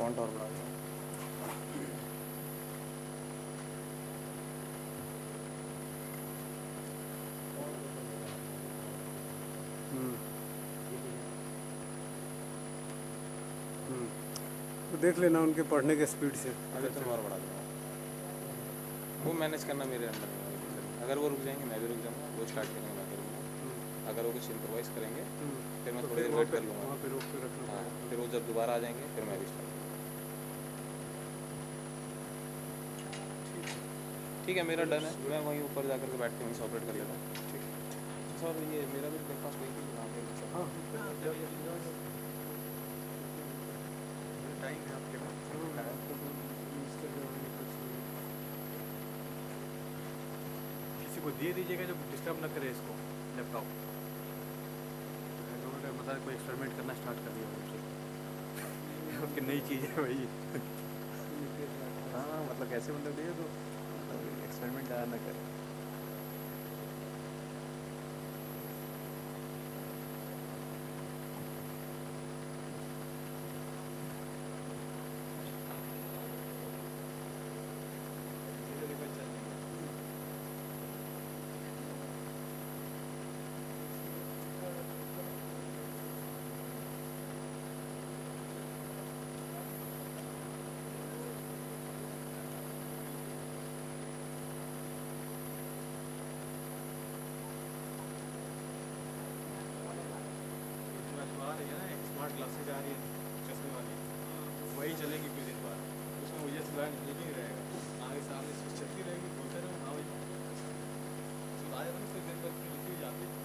Speaker 15: फॉन्ट और बढ़ा दो।
Speaker 17: तो देख लेना उनके पढ़ने के स्पीड से।
Speaker 16: अगर तुम और बढ़ा दो, वो मैनेज करना मेरे अंदर नहीं है। अगर वो रुक जाएंगे मैं भी रुक जाऊँगा, वो स्टार्ट करेंगे मैं करूँगा। अगर वो कुछ इम्प्रोवाइज करेंगे फिर मैं थोड़ी देर वेट कर लूँगा। हाँ, फिर वो जब दोबारा आ जाएंगे फिर मैं भी स्टार्ट। ठीक है, मेरा डन है। मैं वहीं ऊपर जा करके बैठ के वहीं से ऑपरेट कर लेता हूँ। ठीक है सर, ये मेरा भी ब्रेकफास्ट वहीं पे बना के टाइम है आपके पास।
Speaker 15: किसी को दे दीजिएगा जो डिस्टर्ब ना करे इसको लैपटॉप। मतलब कोई एक्सपेरिमेंट करना स्टार्ट कर दिया उनसे।
Speaker 16: कि नई चीज़ है भाई। हाँ मतलब कैसे मतलब देखिए तो एक्सपेरिमेंट ज़्यादा ना करें। आ रही है ना, स्मार्ट क्लासेज आ रही है चश्मे वाली, वही चलेगी कुछ दिन बाद। उसमें वजह से नहीं रहेगा, आगे सामने स्विच चलती रहेगी, बोलते रहो हाँ भाई सुना जाता ना, फिर दिन भर लिखी हुई जाती है।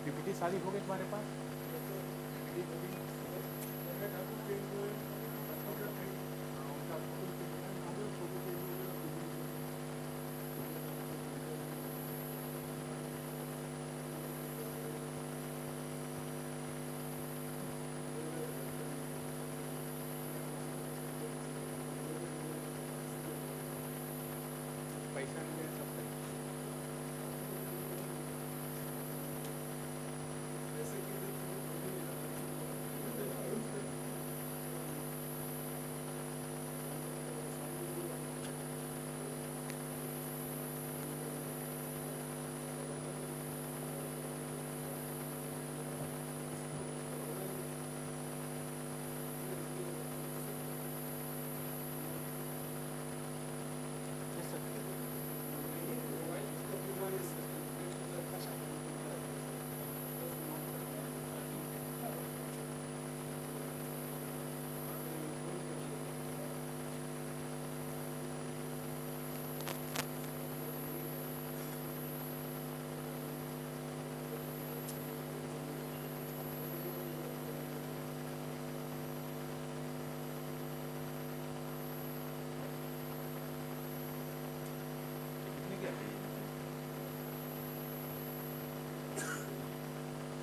Speaker 16: पीपीटी सारी हो गई तुम्हारे पास? पैसा नहीं है सब सही।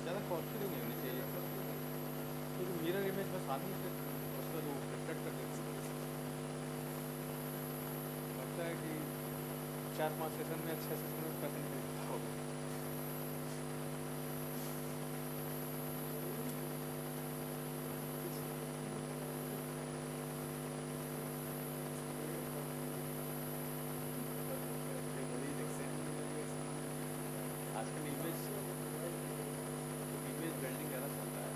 Speaker 16: ज़्यादा कॉस्टली नहीं होनी चाहिए, क्योंकि मिरर इमेज बस आदमी से उसका जो रिफ्लेक्ट कर देती है। लगता है कि 4-5 सेशन में, 6 सेशन में परसेंटेज होगा। आजकल इमेज बिल्डिंग ज़्यादा चलता है।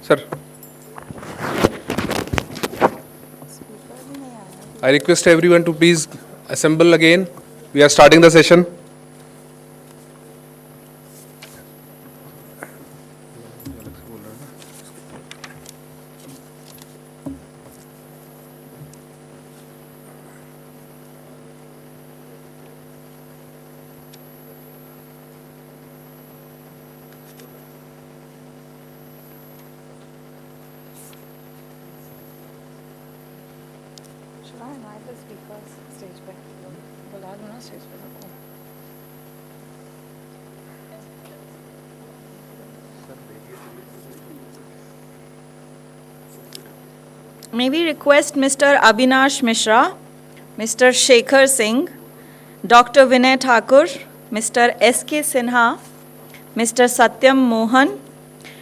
Speaker 2: Sir. I request everyone to please assemble again. We are starting the session.
Speaker 1: May we request Mr. Abhinash Mishra, Mr. Shekhar Singh, Dr. Vinay Thakur, Mr. S.K. Sinha, Mr. Satyam Mohan,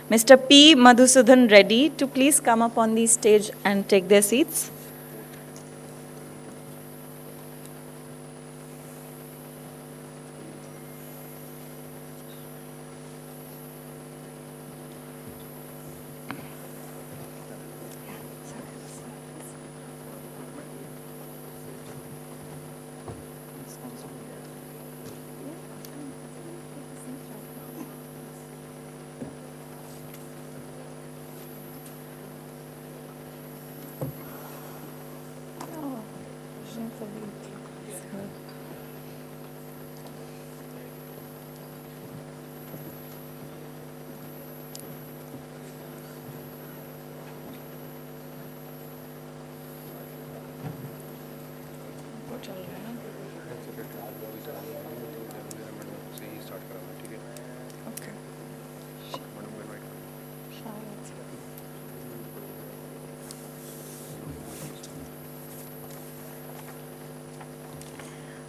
Speaker 1: Mr. P. Madhusudan Reddy to please come up on the stage and take their seats.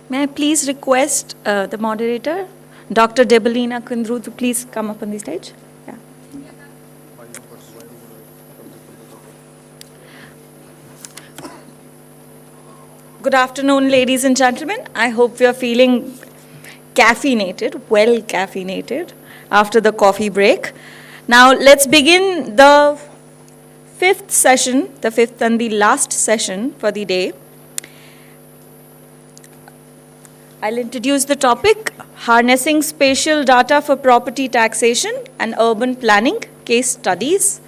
Speaker 1: May I please request the moderator, Dr. Debolina Kundru, to please come up on the stage? Yeah. Good afternoon, ladies and gentlemen. I hope you are feeling caffeinated, well caffeinated after the coffee break. Now let's begin the fifth session, the fifth and the last session for the day. I'll introduce the topic, Harnessing Spatial Data for Property Taxation and Urban Planning, Case Studies.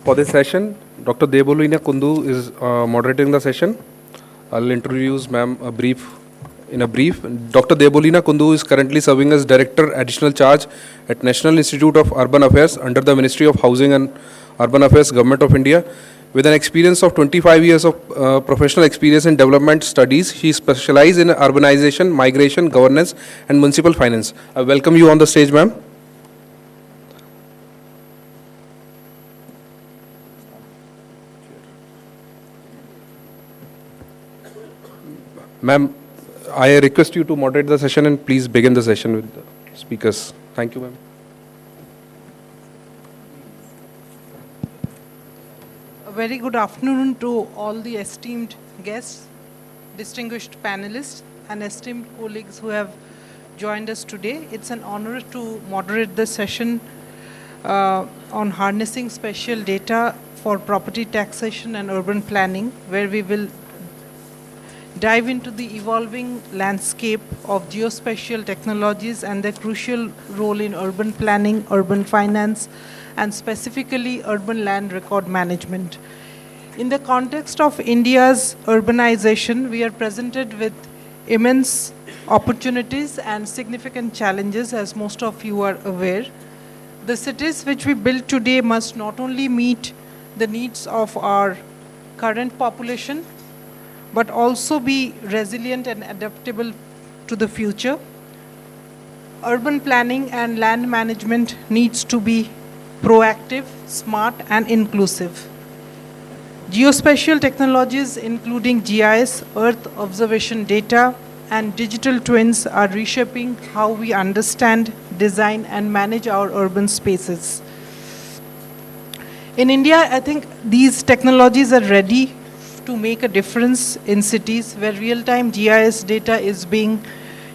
Speaker 2: For this session, Dr. Debolina Kundu is moderating the session. I'll introduce ma'am in a brief. Dr. Debolina Kundu is currently serving as Director Additional Charge at National Institute of Urban Affairs under the Ministry of Housing and Urban Affairs, Government of India. With an experience of 25 years of professional experience in development studies, she specializes in urbanization, migration, governance, and municipal finance. I welcome you on the stage, ma'am. Ma'am, I request you to moderate the session and please begin the session with the speakers. Thank you, ma'am.
Speaker 18: Very good afternoon to all the esteemed guests, distinguished panelists, and esteemed colleagues who have joined us today. It's an honor to moderate the session on harnessing spatial data for property taxation and urban planning, where we will dive into the evolving landscape of geospatial technologies and their crucial role in urban planning, urban finance, and specifically urban land record management. In the context of India's urbanization, we are presented with immense opportunities and significant challenges, as most of you are aware. The cities which we build today must not only meet the needs of our current population, but also be resilient and adaptable to the future. Urban planning and land management needs to be proactive, smart, and inclusive. Geospatial technologies, including GIS, Earth observation data, and digital twins are reshaping how we understand, design, and manage our urban spaces. In India, I think these technologies are ready to make a difference in cities where real-time GIS data is being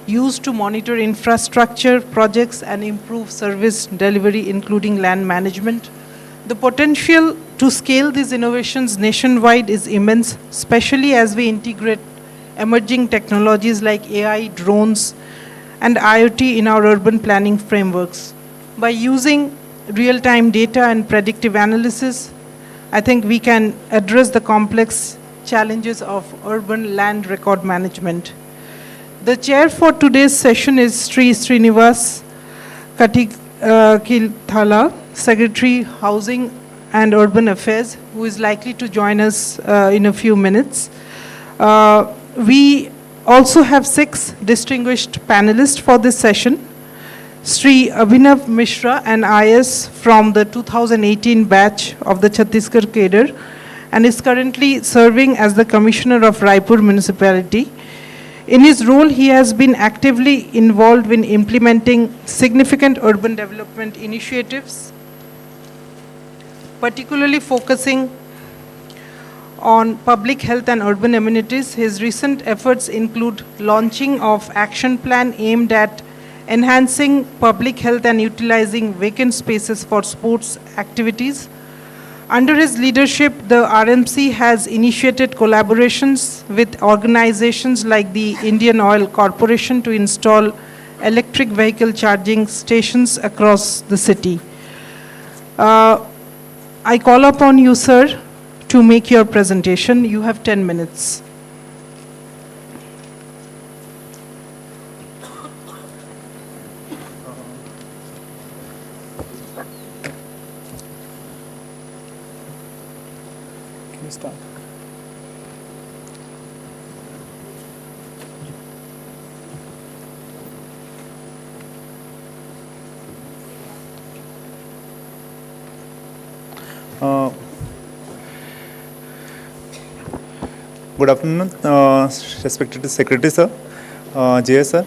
Speaker 18: used to monitor infrastructure projects and improve service delivery, including land management. The potential to scale these innovations nationwide is immense, especially as we integrate emerging technologies like AI, drones, and IoT in our urban planning frameworks. By using real-time data and predictive analysis, I think we can address the complex challenges of urban land record management. The chair for today's session is Sri Srinivas Katikilthala, Secretary, Housing and Urban Affairs, who is likely to join us in a few minutes. We also have 6 distinguished panelists for this session. Sri Abhinav Mishra, an IS from the 2018 batch of the Chhattisgarh cadre, and is currently serving as the Commissioner of Raipur Municipality. In his role, he has been actively involved in implementing significant urban development initiatives, particularly focusing on public health and urban amenities. His recent efforts include launching of action plan aimed at enhancing public health and utilizing vacant spaces for sports activities. Under his leadership, the RMC has initiated collaborations with organizations like the Indian Oil Corporation to install electric vehicle charging stations across the city. I call upon you, sir, to make your presentation. You have 10 minutes.
Speaker 19: Can you start?
Speaker 20: Good afternoon, respected Secretary Sir, JS Sir,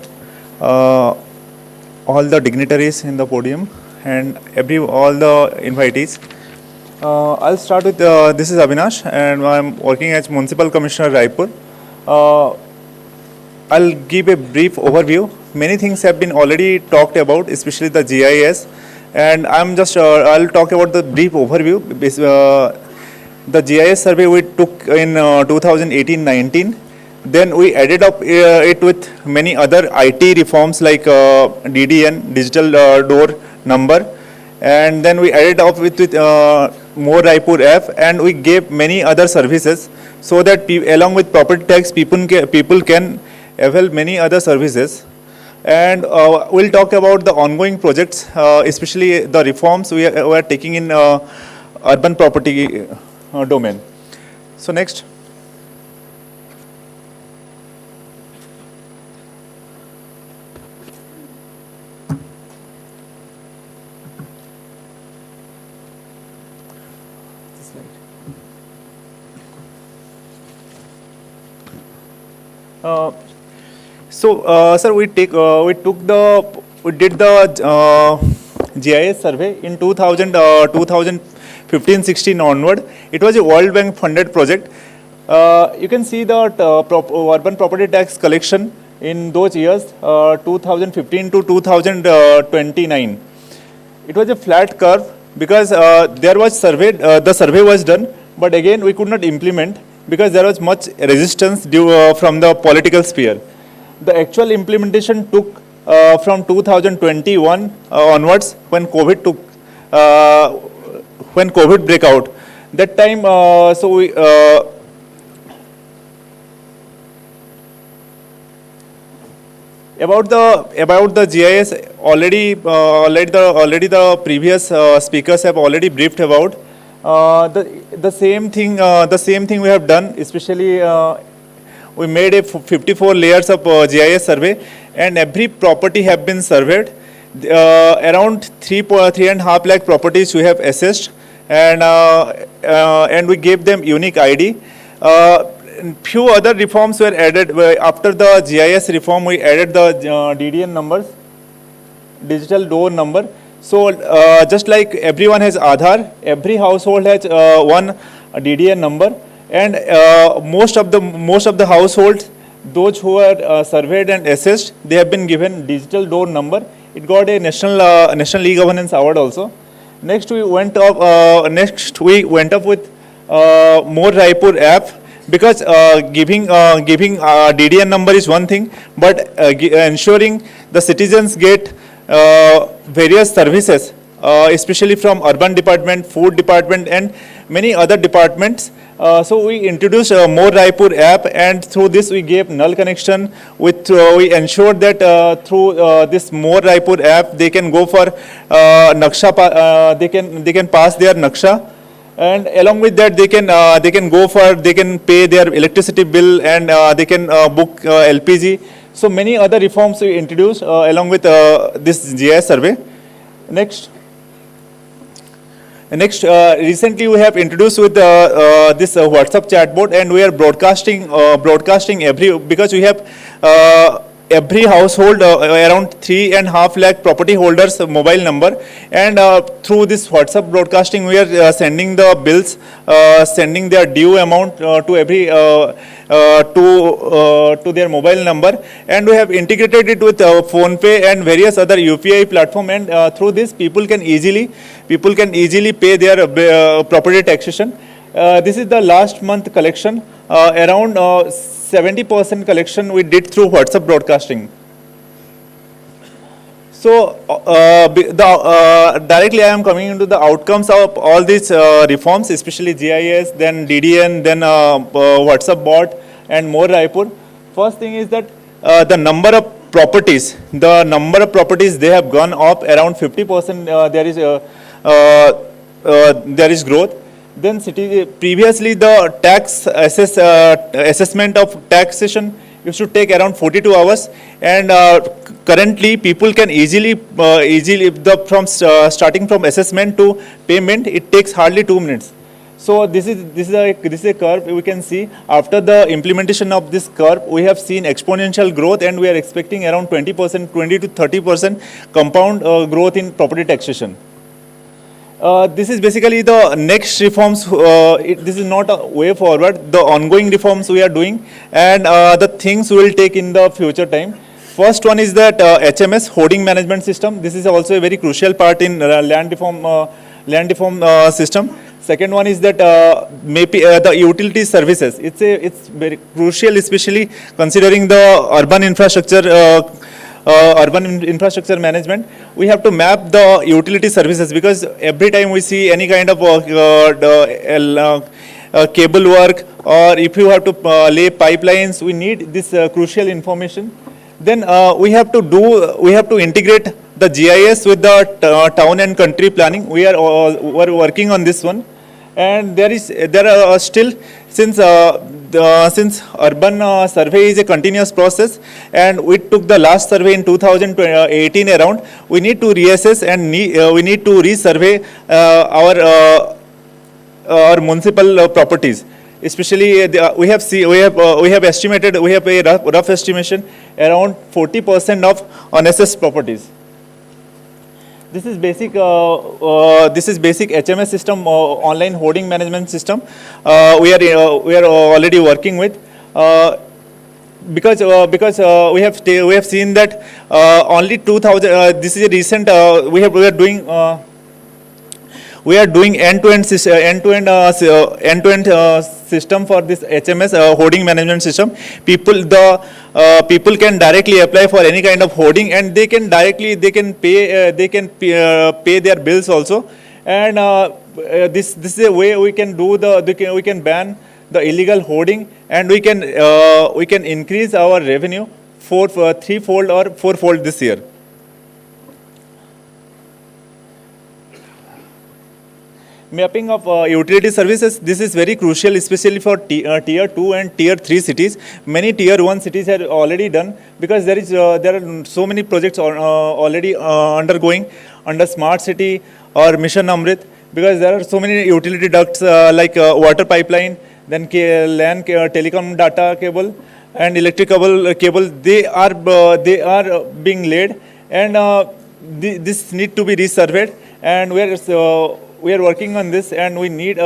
Speaker 20: all the dignitaries in the podium, and all the invitees. I'll start with, this is Avinash, and I'm working as Municipal Commissioner Raipur. I'll give a brief overview. Many things have been already talked about, especially the GIS, and I'll talk about the brief overview. The GIS survey we took in 2018-19. Then we added up it with many other IT reforms like DDN, digital door number, and then we added up with more Raipur app, and we gave many other services so that along with property tax, people can avail many other services. And we'll talk about the ongoing projects, especially the reforms we are taking in urban property domain. So next. Sir, we did the GIS survey in 2015-16 onward. It was a World Bank funded project. You can see the urban property tax collection in those years, 2015 to 2029. It was a flat curve because there was the survey was done, but again we could not implement because there was much resistance from the political sphere. The actual implementation took from 2021 onwards when COVID break out. That time, about the GIS already the previous speakers have already briefed about. The same thing we have done, especially we made a 54 layers of GIS survey, and every property have been surveyed. Around 3.5 lakh properties we have assessed, and we gave them unique ID. Few other reforms were added. After the GIS reform, we added the DDN numbers, digital door number. So just like everyone has Aadhaar, every household has one DDN number, and most of the households those who are surveyed and assessed, they have been given digital door number. It got a national e-governance award also. Next we went up with More Raipur app, because giving DDN number is one thing, but ensuring the citizens get various services, especially from urban department, food department, and many other departments. So we introduced More Raipur app, and through this we gave null connection. We ensured that through this More Raipur app they can go for Naksha. They can pass their Naksha, and along with that they can pay their electricity bill, and they can book LPG. So many other reforms we introduced along with this GIS survey. Next, recently we have introduced with this WhatsApp chatbot, and we are broadcasting because we have every household around 3.5 lakh property holders mobile number, and through this WhatsApp broadcasting we are sending the bills, sending their due amount to every to their mobile number, and we have integrated it with PhonePe and various other UPI platform, and through this people can easily pay their property taxation. This is the last month collection, around 70% collection we did through WhatsApp broadcasting. So directly I am coming into the outcomes of all these reforms, especially GIS, then DDN, then WhatsApp bot, and More Raipur. First thing is that the number of properties, they have gone up around 50%. There is growth. Then previously the tax assessment of taxation used to take around 42 hours, and currently people can easily starting from assessment to payment, it takes hardly 2 minutes. So this is a curve we can see. After the implementation of this curve, we have seen exponential growth, and we are expecting around 20% to 30% compound growth in property taxation. This is basically the next reforms. This is not a way forward. The ongoing reforms we are doing, and the things we will take in the future time. First one is that HMS, hoarding management system. This is also a very crucial part in land reform system. Second one is that the utility services. It's very crucial, especially considering the urban infrastructure management. We have to map the utility services, because every time we see any kind of cable work, or if you have to lay pipelines, we need this crucial information. Then we have to integrate the GIS with the town and country planning. We're working on this one, and there are still, since urban survey is a continuous process, and we took the last survey in 2018 around, we need to reassess, and we need to resurvey our municipal properties. Especially we have a rough estimation around 40% of unassessed properties. This is basic HMS system, online hoarding management system. We are already working with, because we have seen that only 2000. This is a recent. We are doing end-to-end system for this HMS hoarding management system. People can directly apply for any kind of hoarding, and they can pay their bills also. And this is a way we can we can ban the illegal hoarding, and we can increase our revenue threefold or fourfold this year. Mapping of utility services, this is very crucial, especially for tier 2 and tier 3 cities. Many tier 1 cities have already done, because there are so many projects already undergoing under smart city or Mission Amrit, because there are so many utility ducts like water pipeline, then LAN telecom data cable, and electrical cable. They are being laid, and this need to be resurveyed, and we are working on this, and we need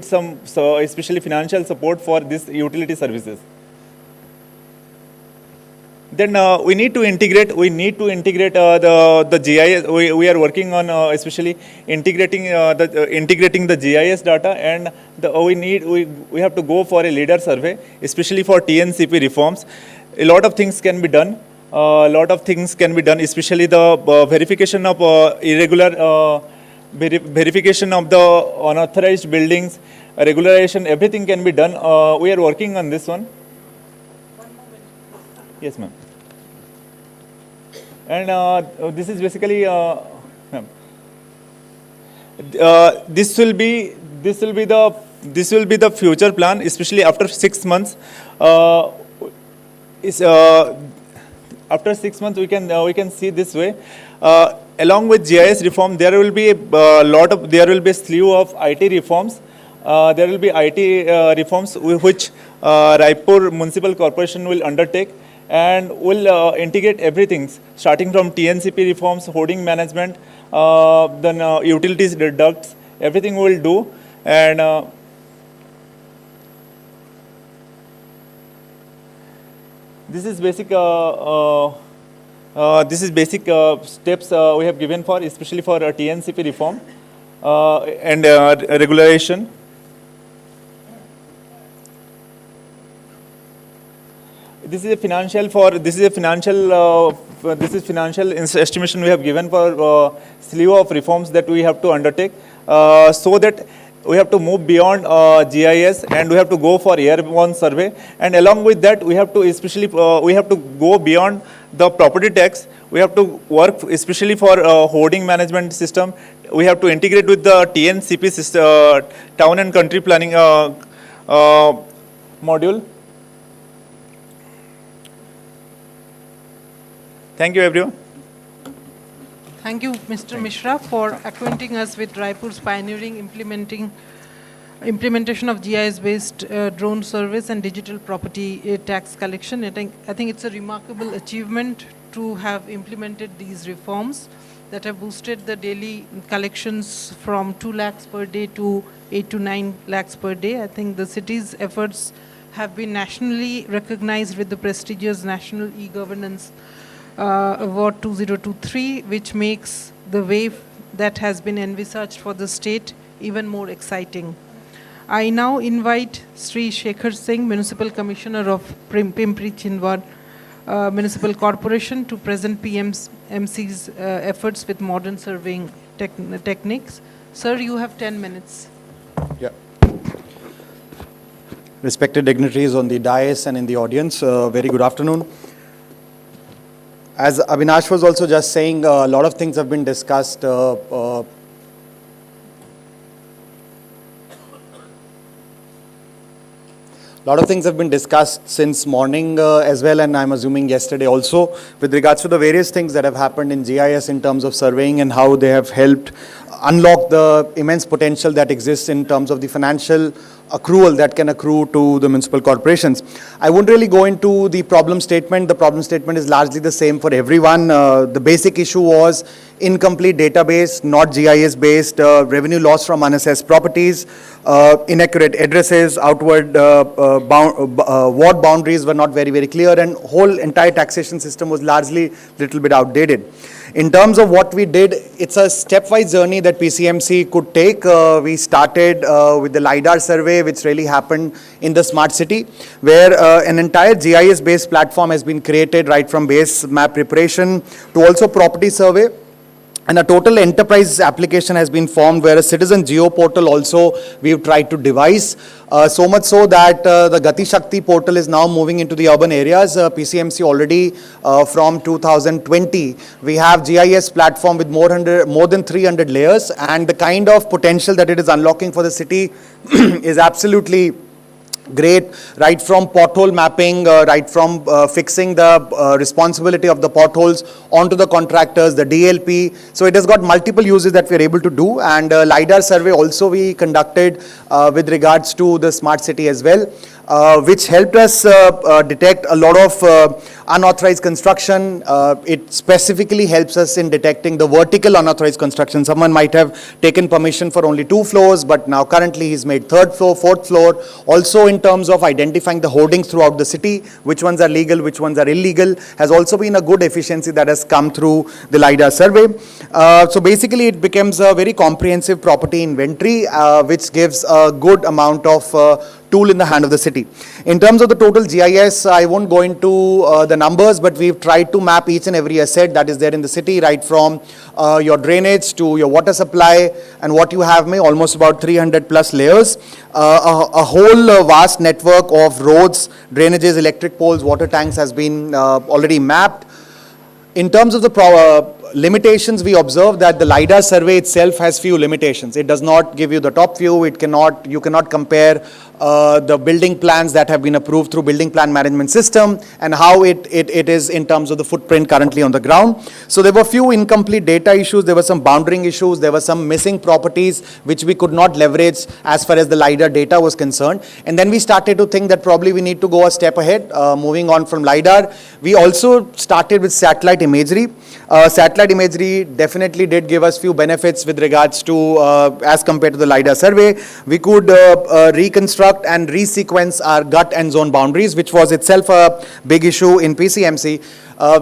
Speaker 20: some especially financial support for these utility services. Then we need to integrate the GIS. We are working on especially integrating the GIS data, and we have to go for a leader survey, especially for TNCP reforms. A lot of things can be done. Especially the verification of verification of the unauthorized buildings, regularization, everything can be done. We are working on this one. Yes, ma'am. And this is basically, ma'am. This will be the future plan, especially after 6 months. After 6 months, we can see this way. Along with GIS reform, there will be a slew of IT reforms. There will be IT reforms which Raipur Municipal Corporation will undertake, and will integrate everything, starting from TNCP reforms, hoarding management, then utilities ducts, everything we will do. And this is basic steps we have given for, especially for TNCP reform and regulation. This is financial estimation we have given for slew of reforms that we have to undertake, so that we have to move beyond GIS, and we have to go for airborne survey. And along with that, we have to go beyond the property tax. We have to work especially for hoarding management system. We have to integrate with the TNCP system, town and country planning module. Thank you, everyone.
Speaker 18: Thank you, Mr. Mishra, for acquainting us with Raipur's pioneering implementation of GIS-based drone service and digital property tax collection. I think it's a remarkable achievement to have implemented these reforms that have boosted the daily collections from 2 lakhs per day to 8 to 9 lakhs per day. I think the city's efforts have been nationally recognized with the prestigious National E-Governance Award 2023, which makes the wave that has been envisaged for the state even more exciting. I now invite Sri Shekhar Singh, Municipal Commissioner of Pimpri Chinwad Municipal Corporation, to present PMC's efforts with modern surveying techniques. Sir, you have 10 minutes.
Speaker 19: Yeah. Respected dignitaries on the dais and in the audience, very good afternoon. As Avinash was also just saying, a lot of things have been discussed. A lot of things have been discussed since morning as well, and I'm assuming yesterday also, with regards to the various things that have happened in GIS in terms of surveying and how they have helped unlock the immense potential that exists in terms of the financial accrual that can accrue to the municipal corporations. I won't really go into the problem statement. The problem statement is largely the same for everyone. The basic issue was incomplete database, not GIS-based, revenue loss from unassessed properties, inaccurate addresses, outward ward boundaries were not very clear, and whole entire taxation system was largely little bit outdated. In terms of what we did, it's a stepwise journey that PCMC could take. We started with the LiDAR survey, which really happened in the smart city, where an entire GIS-based platform has been created, right from base map preparation to also property survey. And a total enterprise application has been formed, where a citizen geo portal also we've tried to devise. So much so that the Gati Shakti portal is now moving into the urban areas. PCMC already from 2020, we have GIS platform with more than 300 layers, and the kind of potential that it is unlocking for the city is absolutely great, right from pothole mapping, right from fixing the responsibility of the potholes onto the contractors, the DLP. So it has got multiple uses that we are able to do, and LiDAR survey also we conducted with regards to the smart city as well. which helped us detect a lot of unauthorized construction. It specifically helps us in detecting the vertical unauthorized construction. Someone might have taken permission for only 2 floors, but now currently he's made 3rd floor, 4th floor. Also in terms of identifying the hoardings throughout the city, which ones are legal, which ones are illegal, has also been a good efficiency that has come through the LiDAR survey. So basically it becomes a very comprehensive property inventory, which gives a good amount of tool in the hand of the city. In terms of the total GIS, I won't go into the numbers, but we've tried to map each and every asset that is there in the city, right from your drainage to your water supply, and what you have may almost about 300 plus layers. A whole vast network of roads, drainages, electric poles, water tanks has been already mapped. In terms of the limitations, we observe that the LiDAR survey itself has few limitations. It does not give you the top view. You cannot compare the building plans that have been approved through building plan management system and how it is in terms of the footprint currently on the ground. So there were few incomplete data issues. There were some bounding issues. There were some missing properties which we could not leverage as far as the LiDAR data was concerned. And then we started to think that probably we need to go a step ahead, moving on from LiDAR. We also started with satellite imagery. Satellite imagery definitely did give us few benefits with regards to as compared to the LiDAR survey. We could reconstruct and resequence our gut and zone boundaries, which was itself a big issue in PCMC.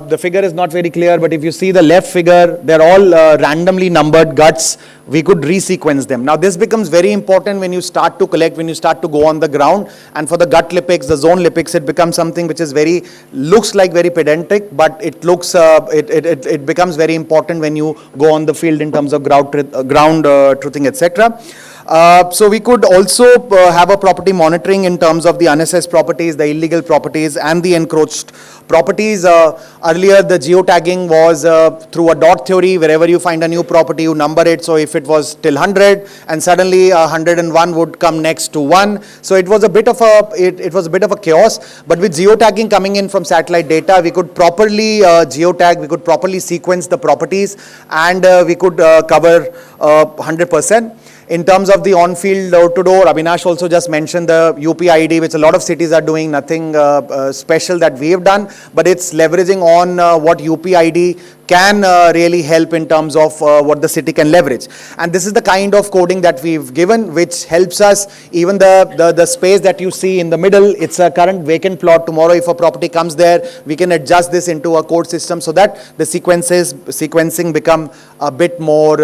Speaker 19: The figure is not very clear, but if you see the left figure, they're all randomly numbered guts. We could resequence them. Now this becomes very important when you start to collect, when you start to go on the ground. And for the gut lipics, the zone lipics, it becomes something which is looks like very pedantic, but it looks, it becomes very important when you go on the field in terms of ground truthing, etc. So we could also have a property monitoring in terms of the unassessed properties, the illegal properties, and the encroached properties. Earlier, the geotagging was through a dot theory. Wherever you find a new property, you number it. So if it was till 100, and suddenly 101 would come next to 1. So it was a bit of a chaos. But with geotagging coming in from satellite data, we could properly geotag. We could properly sequence the properties, and we could cover 100%. In terms of the on-field door-to-door, Avinash also just mentioned the UPID, which a lot of cities are doing, nothing special that we have done, but it's leveraging on what UPID can really help in terms of what the city can leverage. And this is the kind of coding that we've given, which helps us. Even the space that you see in the middle, it's a current vacant plot. Tomorrow, if a property comes there, we can adjust this into a code system so that the sequencing become a bit more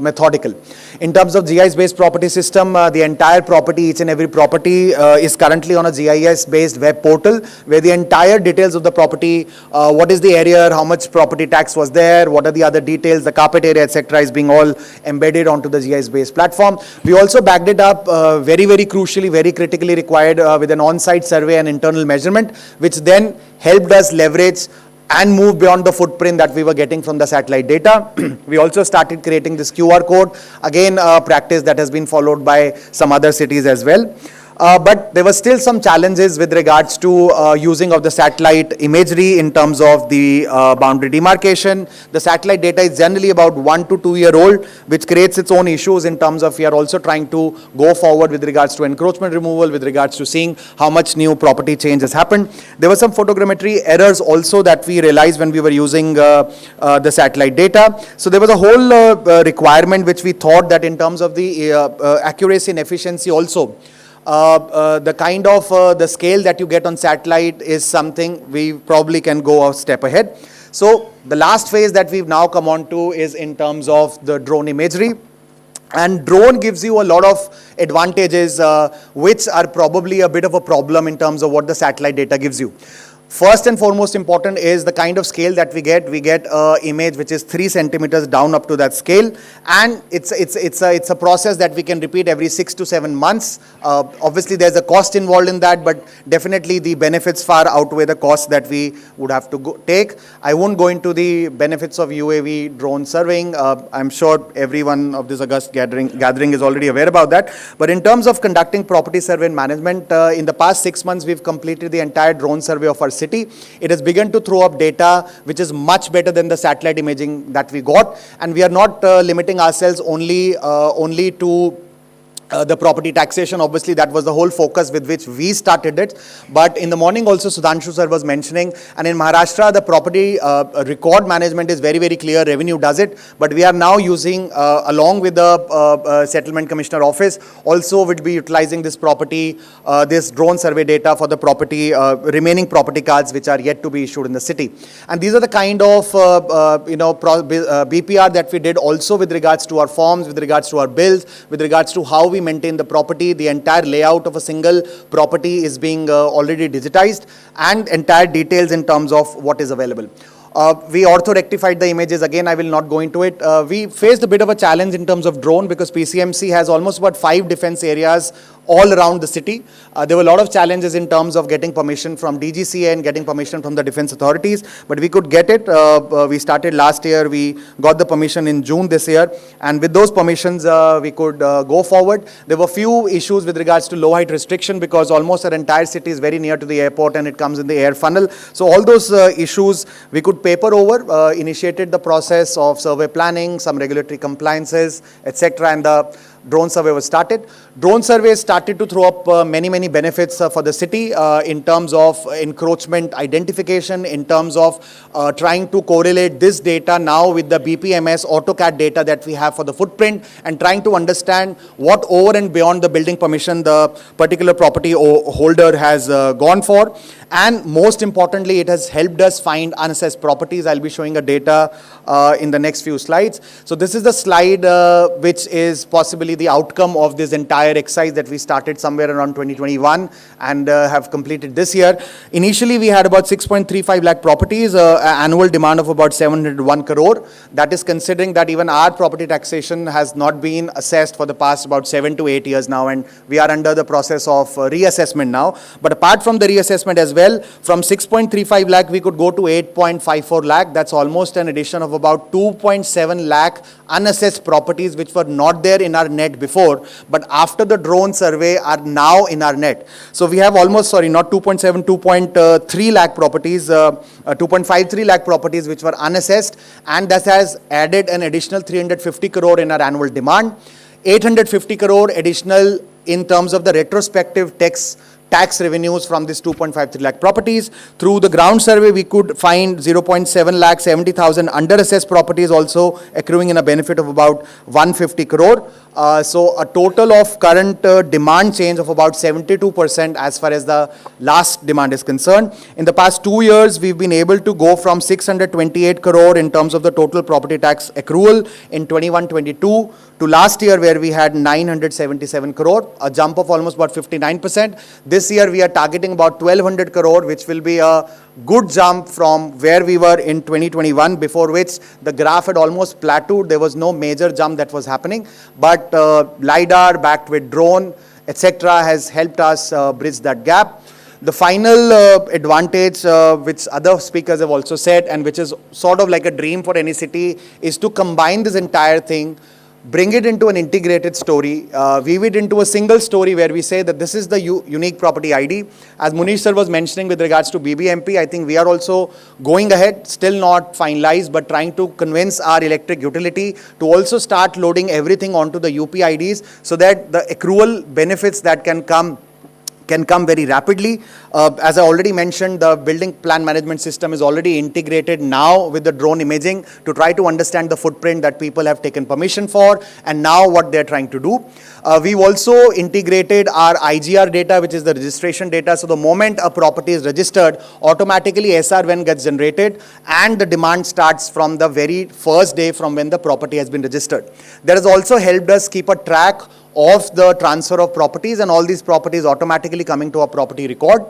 Speaker 19: methodical. In terms of GIS-based property system, the entire property, each and every property is currently on a GIS-based web portal where the entire details of the property, what is the area, how much property tax was there, what are the other details, the carpet area, etc. is being all embedded onto the GIS-based platform. We also backed it up very, very crucially, very critically required with an on-site survey and internal measurement, which then helped us leverage and move beyond the footprint that we were getting from the satellite data. We also started creating this QR code, again a practice that has been followed by some other cities as well. But there were still some challenges with regards to using of the satellite imagery in terms of the boundary demarcation. The satellite data is generally about 1 to 2 year old, which creates its own issues in terms of we are also trying to go forward with regards to encroachment removal, with regards to seeing how much new property change has happened. There were some photogrammetry errors also that we realized when we were using the satellite data. So there was a whole requirement which we thought that in terms of the accuracy and efficiency also, the kind of the scale that you get on satellite is something we probably can go a step ahead. So the last phase that we've now come on to is in terms of the drone imagery. And drone gives you a lot of advantages which are probably a bit of a problem in terms of what the satellite data gives you. First and foremost important is the kind of scale that we get. We get an image which is 3 centimeters down up to that scale, and it's a process that we can repeat every 6 to 7 months. Obviously there's a cost involved in that, but definitely the benefits far outweigh the costs that we would have to take. I won't go into the benefits of UAV drone surveying. I'm sure everyone of this august gathering is already aware about that. But in terms of conducting property survey and management, in the past 6 months we've completed the entire drone survey of our city. It has begun to throw up data which is much better than the satellite imaging that we got, and we are not limiting ourselves only to the property taxation. Obviously, that was the whole focus with which we started it. But in the morning also, Sudhanshu sir was mentioning, and in Maharashtra, the property record management is very, very clear. Revenue does it. But we are now using, along with the Settlement Commissioner Office, also would be utilizing this property, this drone survey data for the property, remaining property cards which are yet to be issued in the city. And these are the kind of, BPR that we did also with regards to our forms, with regards to our bills, with regards to how we maintain the property. The entire layout of a single property is being already digitized, and entire details in terms of what is available. We ortho-rectified the images. Again, I will not go into it. We faced a bit of a challenge in terms of drone because PCMC has almost about 5 defense areas all around the city. There were a lot of challenges in terms of getting permission from DGCA and getting permission from the defense authorities, but we could get it. We started last year, we got the permission in June this year, and with those permissions, we could go forward. There were few issues with regards to low height restriction because almost our entire city is very near to the airport and it comes in the air funnel. So all those issues we could paper over, initiated the process of survey planning, some regulatory compliances, etc., and the drone survey was started. Drone survey started to throw up many benefits for the city in terms of encroachment identification, in terms of trying to correlate this data now with the BPMS AutoCAD data that we have for the footprint, and trying to understand what over and beyond the building permission the particular property holder has gone for. And most importantly, it has helped us find unassessed properties. I'll be showing a data in the next few slides. So this is the slide which is possibly the outcome of this entire exercise that we started somewhere around 2021 and have completed this year. Initially, we had about 6.35 lakh properties, annual demand of about 701 crore. That is considering that even our property taxation has not been assessed for the past about 7 to 8 years now, and we are under the process of reassessment now. But apart from the reassessment as well, from 6.35 lakh, we could go to 8.54 lakh. That's almost an addition of about 2.7 lakh unassessed properties which were not there in our net before, but after the drone survey are now in our net. So we have almost, not 2.7, 2.3 lakh properties, 2.53 lakh properties which were unassessed, and that has added an additional 350 crore in our annual demand, 850 crore additional in terms of the retrospective tax revenues from this 2.53 lakh properties. Through the ground survey, we could find 0.7 lakh 70,000 under-assessed properties also accruing in a benefit of about 150 crore. So a total of current demand change of about 72% as far as the last demand is concerned. In the past 2 years, we've been able to go from 628 crore in terms of the total property tax accrual in 21-22 to last year where we had 977 crore, a jump of almost about 59%. This year we are targeting about 1200 crore, which will be a good jump from where we were in 2021, before which the graph had almost plateaued. There was no major jump that was happening, but LiDAR backed with drone, etc. has helped us bridge that gap. The final advantage, which other speakers have also said, and which is sort of like a dream for any city, is to combine this entire thing, bring it into an integrated story, weave it into a single story where we say that this is the unique property ID. As Munish sir was mentioning with regards to BBMP, I think we are also going ahead, still not finalized, but trying to convince our electric utility to also start loading everything onto the UPIDs so that the accrual benefits that can come very rapidly. As I already mentioned, the building plan management system is already integrated now with the drone imaging to try to understand the footprint that people have taken permission for and now what they're trying to do. We've also integrated our IGR data, which is the registration data. So the moment a property is registered, automatically SR1 gets generated and the demand starts from the very first day from when the property has been registered. That has also helped us keep a track of the transfer of properties, and all these properties automatically coming to a property record.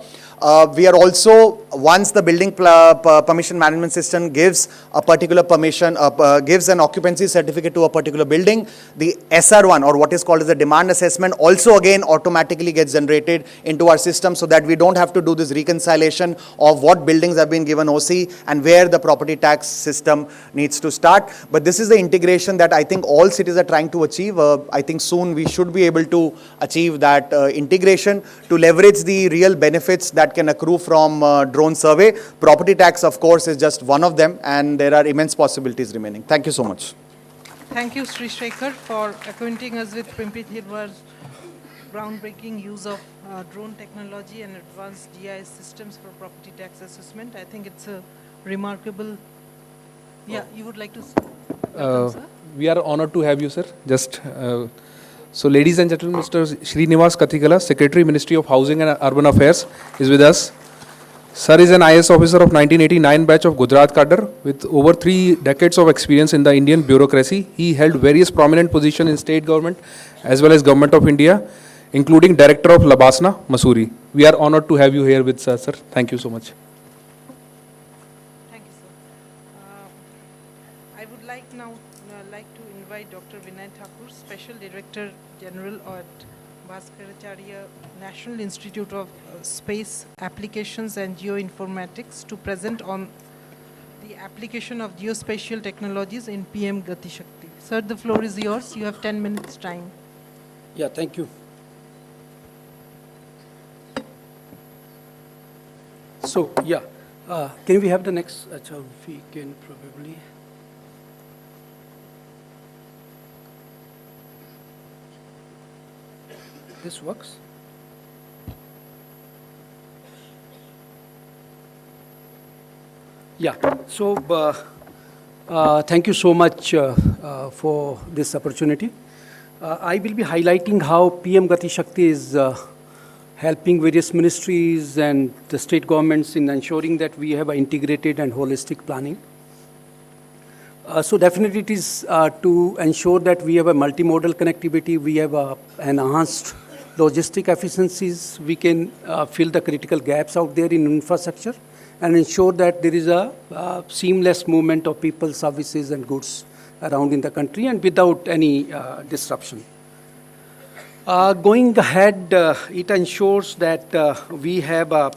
Speaker 19: We are also, once the building permission management system gives a particular permission, gives an occupancy certificate to a particular building, the SR1 or what is called as the demand assessment also again automatically gets generated into our system, so that we don't have to do this reconciliation of what buildings have been given OC and where the property tax system needs to start. But this is the integration that I think all cities are trying to achieve. I think soon we should be able to achieve that integration to leverage the real benefits that can accrue from drone survey. Property tax, of course, is just one of them, and there are immense possibilities remaining. Thank you so much.
Speaker 18: Thank you, Sri Shekhar, for acquainting us with Pimpri Thirwar's groundbreaking use of drone technology and advanced GIS systems for property tax assessment. I think it's a remarkable. Yeah, you would like to. Welcome, sir.
Speaker 2: We are honored to have you, sir. So, ladies and gentlemen, Mr. Srinivas Kathikala, Secretary, Ministry of Housing and Urban Affairs, is with us. Sir is an IS officer of 1989 batch of Gujarat cadre with over 3 decades of experience in the Indian bureaucracy. He held various prominent positions in state government as well as Government of India, including Director of Labasna, Mussoorie. We are honored to have you here with us, sir. Thank you so much.
Speaker 18: Thank you, sir. I would like now to invite Dr. Vinay Thakur, Special Director General at Bhaskaracharya National Institute of Space Applications and Geoinformatics, to present on the application of geospatial technologies in PM Gati Shakti. Sir, the floor is yours. You have 10 minutes time.
Speaker 21: Yeah, thank you. So, yeah, can we have the next? We can probably. This works. Yeah, so thank you so much for this opportunity. I will be highlighting how PM Gati Shakti is helping various ministries and the state governments in ensuring that we have an integrated and holistic planning. So definitely it is to ensure that we have a multimodal connectivity, we have enhanced logistic efficiencies, we can fill the critical gaps out there in infrastructure and ensure that there is a seamless movement of people, services and goods around in the country and without any disruption. Going ahead, it ensures that we have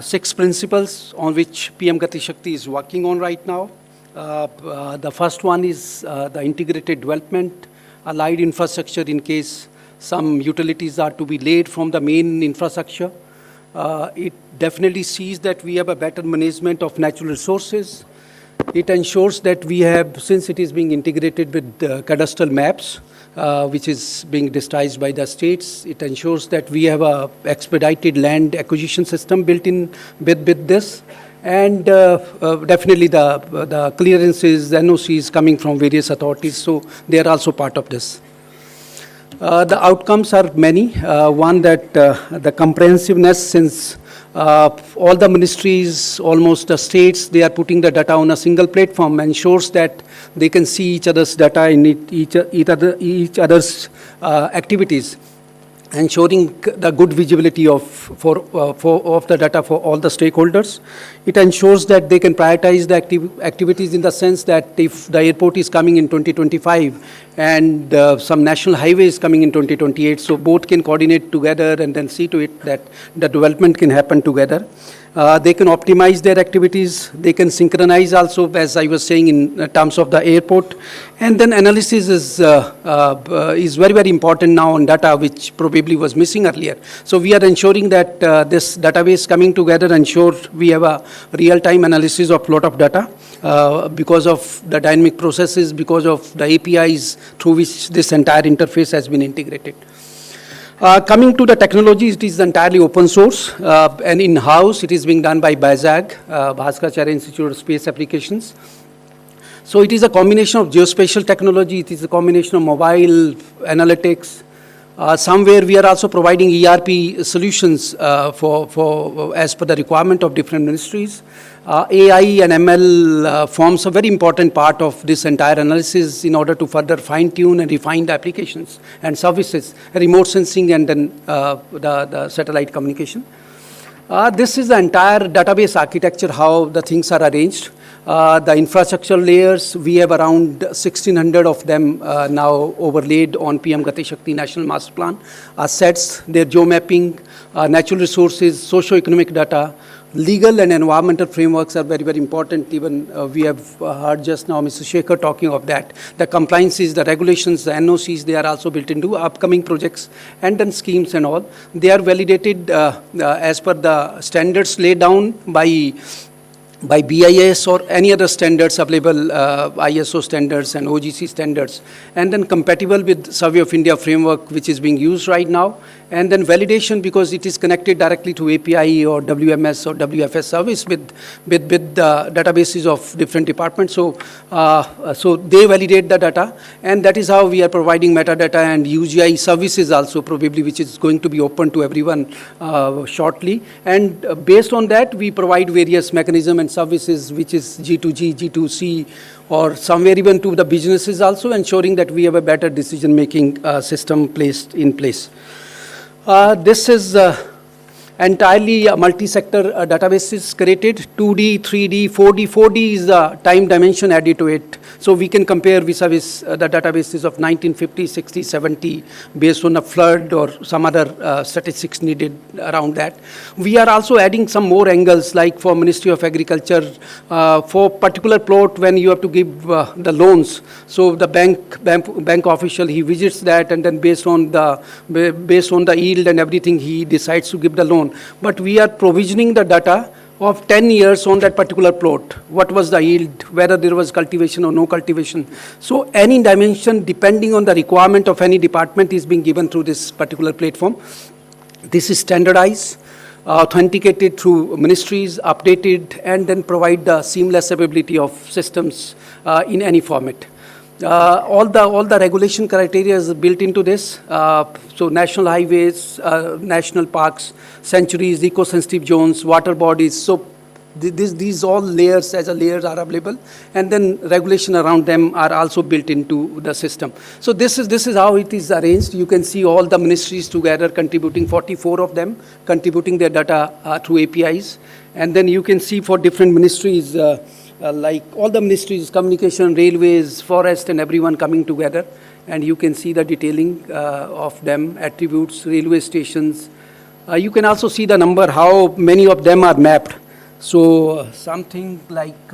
Speaker 21: 6 principles on which PM Gati Shakti is working on right now. The first one is the integrated development, allied infrastructure in case some utilities are to be laid from the main infrastructure. It definitely sees that we have a better management of natural resources. It ensures that we have, since it is being integrated with cadastral maps, which is being digitized by the states, it ensures that we have a expedited land acquisition system built in with this. And definitely the clearances, NOCs coming from various authorities, so they are also part of this. The outcomes are many. One, that the comprehensiveness, since all the ministries, almost the states, they are putting the data on a single platform, ensures that they can see each other's data in each other's activities, ensuring the good visibility of the data for all the stakeholders. It ensures that they can prioritize the activities in the sense that if the airport is coming in 2025 and some national highway is coming in 2028, so both can coordinate together and then see to it that the development can happen together. They can optimize their activities. They can synchronize also, as I was saying, in terms of the airport. And then analysis is very, very important now on data, which probably was missing earlier. So we are ensuring that this database coming together ensure we have a real-time analysis of lot of data because of the dynamic processes, because of the APIs through which this entire interface has been integrated. Coming to the technology, it is entirely open source and in-house. It is being done by BISAG, Bhaskaracharya Institute of Space Applications. So it is a combination of geospatial technology, it is a combination of mobile analytics. Somewhere we are also providing ERP solutions for as per the requirement of different ministries. AI and ML forms a very important part of this entire analysis in order to further fine-tune and refine the applications and services, remote sensing and then the satellite communication. This is the entire database architecture, how the things are arranged. The infrastructure layers, we have around 1,600 of them now overlaid on PM Gati Shakti National Master Plan. Assets, their geomapping, natural resources, socio-economic data, legal and environmental frameworks are very, very important. Even we have heard just now Mr. Shekhar talking of that. The compliances, the regulations, the NOCs, they are also built into upcoming projects and then schemes and all. They are validated as per the standards laid down by by BIS or any other standards available, ISO standards and OGC standards, and then compatible with Survey of India framework, which is being used right now, and then validation because it is connected directly to API or WMS or WFS service with databases of different departments. So, so they validate the data, and that is how we are providing metadata and UGI services also probably, which is going to be open to everyone shortly. And based on that, we provide various mechanisms and services, which is G2G, G2C, or somewhere even to the businesses also, ensuring that we have a better decision-making system placed in place. This is entirely a multi-sector databases created, 2D, 3D, 4D. 4D is the time dimension added to it. So we can compare vis-a-vis the databases of 1950, 60, 70 based on a flood or some other statistics needed around that. We are also adding some more angles, like for Ministry of Agriculture, for particular plot when you have to give the loans. So the bank official, he visits that, and then based on the yield and everything, he decides to give the loan. But we are provisioning the data of 10 years on that particular plot. What was the yield, whether there was cultivation or no cultivation. So any dimension, depending on the requirement of any department, is being given through this particular platform. This is standardized, authenticated through ministries, updated, and then provide the seamless availability of systems in any format. All the regulation criteria is built into this. So national highways, national parks, sanctuaries, eco-sensitive zones, water bodies. So these all layers are available, and then regulation around them are also built into the system. So this is how it is arranged. You can see all the ministries together contributing, 44 of them contributing their data through APIs, and then you can see for different ministries. Like all the ministries, communication, railways, forest, and everyone coming together. And you can see the detailing of them, attributes, railway stations. You can also see the number, how many of them are mapped. So something like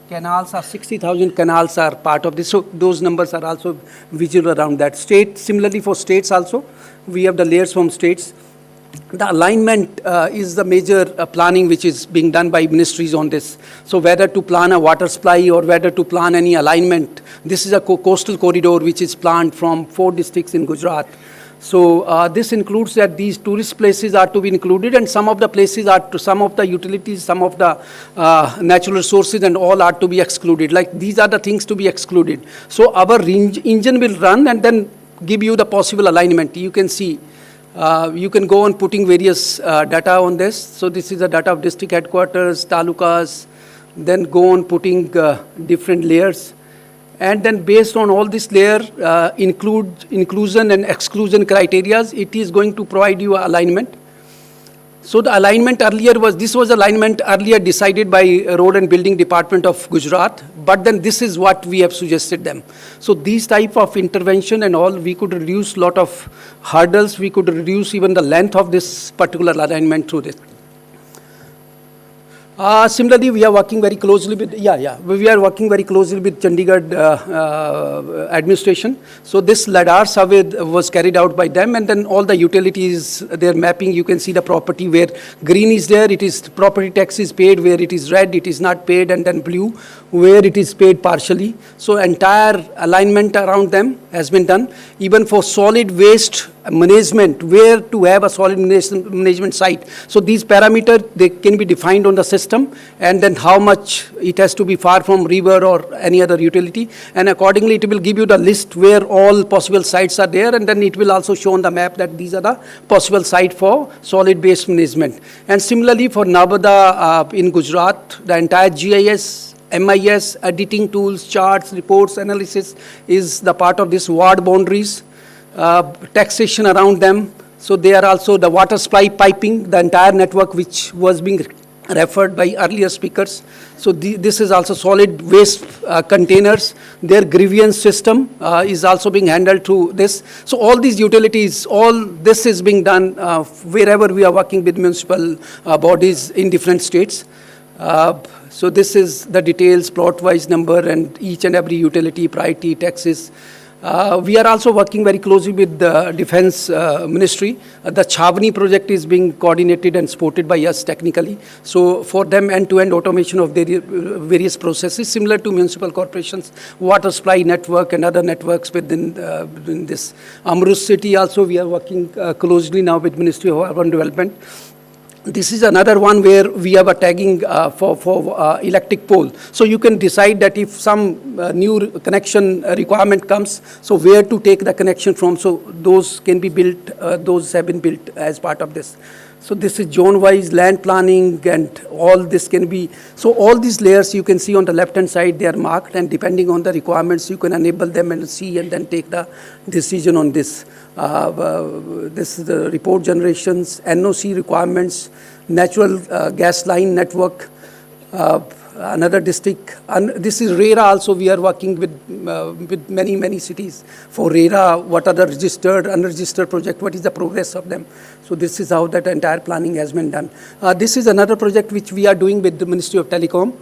Speaker 21: canals, 60,000 canals are part of this. So those numbers are also visual around that. Similarly for states also, we have the layers from states. The alignment is the major planning which is being done by ministries on this. So whether to plan a water supply or whether to plan any alignment, this is a coastal corridor which is planned from 4 districts in Gujarat. So this includes that these tourist places are to be included, and some of the places are to, some of the utilities, some of the natural resources and all are to be excluded. Like these are the things to be excluded. So our engine will run and then give you the possible alignment. You can see. You can go on putting various data on this. So this is the data of district headquarters, talukas, then go on putting different layers. And then based on all this layer, inclusion and exclusion criteria, it is going to provide you alignment. So the alignment earlier was alignment earlier decided by Road and Building Department of Gujarat, but then this is what we have suggested them. So these type of intervention and all, we could reduce lot of hurdles, we could reduce even the length of this particular alignment through this. Similarly, we are working very closely with, we are working very closely with Chandigarh administration. So this LADAR survey was carried out by them, and then all the utilities, their mapping, you can see the property where green is there, it is property tax is paid, where it is red, it is not paid, and then blue, where it is paid partially. So entire alignment around them has been done. Even for solid waste management, where to have a solid management site. So these parameters, they can be defined on the system, and then how much it has to be far from river or any other utility, and accordingly it will give you the list where all possible sites are there, and then it will also show on the map that these are the possible site for solid waste management. And similarly for Nabada in Gujarat, the entire GIS, MIS, editing tools, charts, reports, analysis is the part of this ward boundaries. Taxation around them. So they are also the water supply piping, the entire network which was being referred by earlier speakers. So this is also solid waste containers. Their grievance system is also being handled through this. So all these utilities, all this is being done wherever we are working with municipal bodies in different states. So this is the details, plot-wise number, and each and every utility, priority, taxes. We are also working very closely with the Defense Ministry. The Chavni project is being coordinated and supported by us technically. So for them, end-to-end automation of their various processes, similar to municipal corporations, water supply network and other networks within this. Amrut city also, we are working closely now with Ministry of Urban Development. This is another one where we have a tagging for electric pole. So you can decide that if some new connection requirement comes, so where to take the connection from. So those can be built, those have been built as part of this. So this is zone-wise land planning and all this can be, so all these layers you can see on the left-hand side, they are marked, and depending on the requirements, you can enable them and see and then take the decision on this. This is the report generations, NOC requirements, natural gas line network, another district. And this is RERA also, we are working with many cities. For RERA, what are the registered, unregistered project, what is the progress of them? So this is how that entire planning has been done. This is another project which we are doing with the Ministry of Telecom,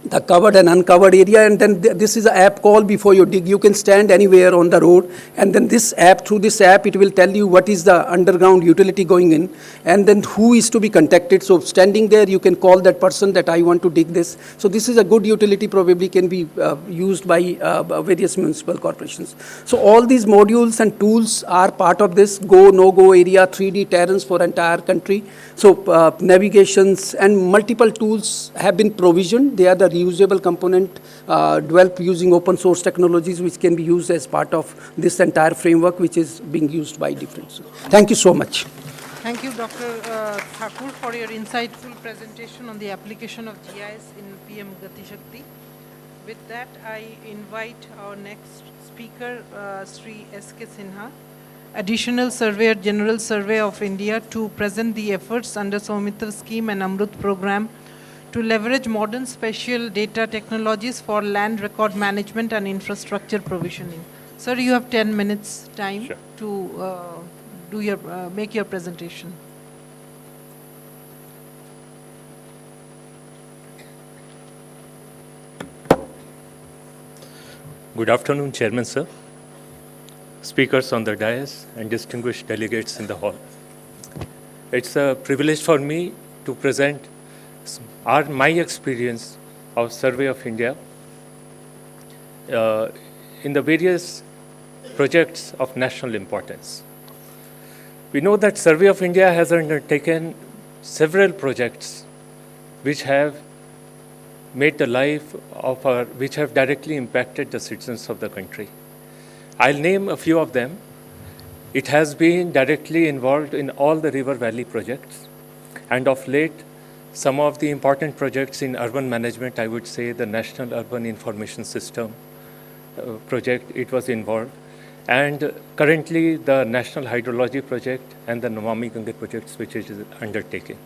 Speaker 21: the covered and uncovered area, and then this is an app called Before You Dig. You can stand anywhere on the road, and then this app, through this app, it will tell you what is the underground utility going in, and then who is to be contacted. So standing there, you can call that person that I want to dig this. So this is a good utility, probably can be used by various municipal corporations. So all these modules and tools are part of this go, no-go area, 3D terrains for entire country. So navigations and multiple tools have been provisioned. They are the reusable component developed using open source technologies which can be used as part of this entire framework which is being used by different. Thank you so much.
Speaker 18: Thank you, Dr. Thakur, for your insightful presentation on the application of GIS in PM Gati Shakti. With that, I invite our next speaker, Sri S.K. Sinha, Additional Surveyor, General Survey of India, to present the efforts under Saumitra scheme and Amrut program to leverage modern spatial data technologies for land record management and infrastructure provisioning. Sir, you have 10 minutes time to make your presentation.
Speaker 4: Good afternoon, Chairman, sir, speakers on the dais, and distinguished delegates in the hall. It's a privilege for me to present my experience of Survey of India in the various projects of national importance. We know that Survey of India has undertaken several projects which have made the life of which have directly impacted the citizens of the country. I'll name a few of them. It has been directly involved in all the river valley projects, and of late, some of the important projects in urban management, I would say the National Urban Information System project, it was involved. And currently, the National Hydrology Project and the Namami Gange projects, which is undertaking.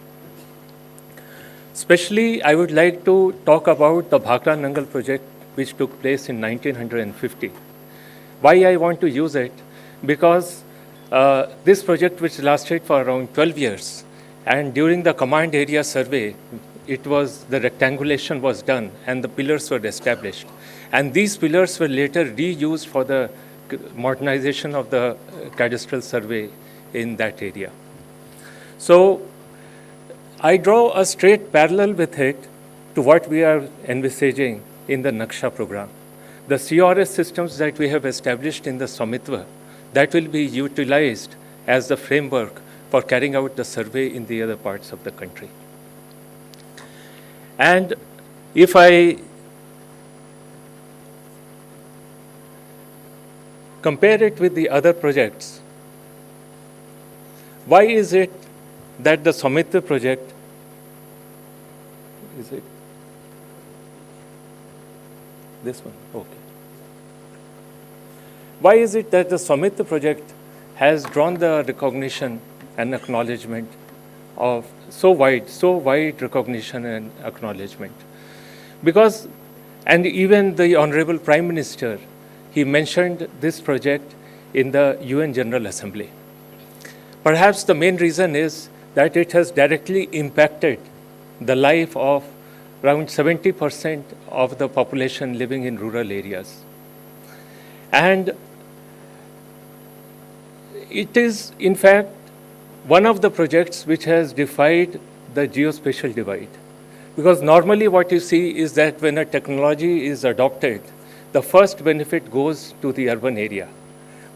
Speaker 4: Especially, I would like to talk about the Bhakra Nangal project, which took place in 1950. Why I want to use it? Because this project, which lasted for around 12 years, and during the command area survey, the rectangulation was done and the pillars were established. And these pillars were later reused for the modernization of the cadastral survey in that area. So I draw a straight parallel with it to what we are envisaging in the Naksha program. The CRS systems that we have established in the Samitva, that will be utilized as the framework for carrying out the survey in the other parts of the country. And if I compare it with the other projects, why is it that the Saumitra project, is it this one? Okay. Why is it that the Saumitra project has drawn the recognition and acknowledgement of so wide recognition and acknowledgement? Because, and even the Honorable Prime Minister, he mentioned this project in the UN General Assembly. Perhaps the main reason is that it has directly impacted the life of around 70% of the population living in rural areas. And it is, in fact, one of the projects which has defied the geospatial divide. Because normally what you see is that when a technology is adopted, the first benefit goes to the urban area.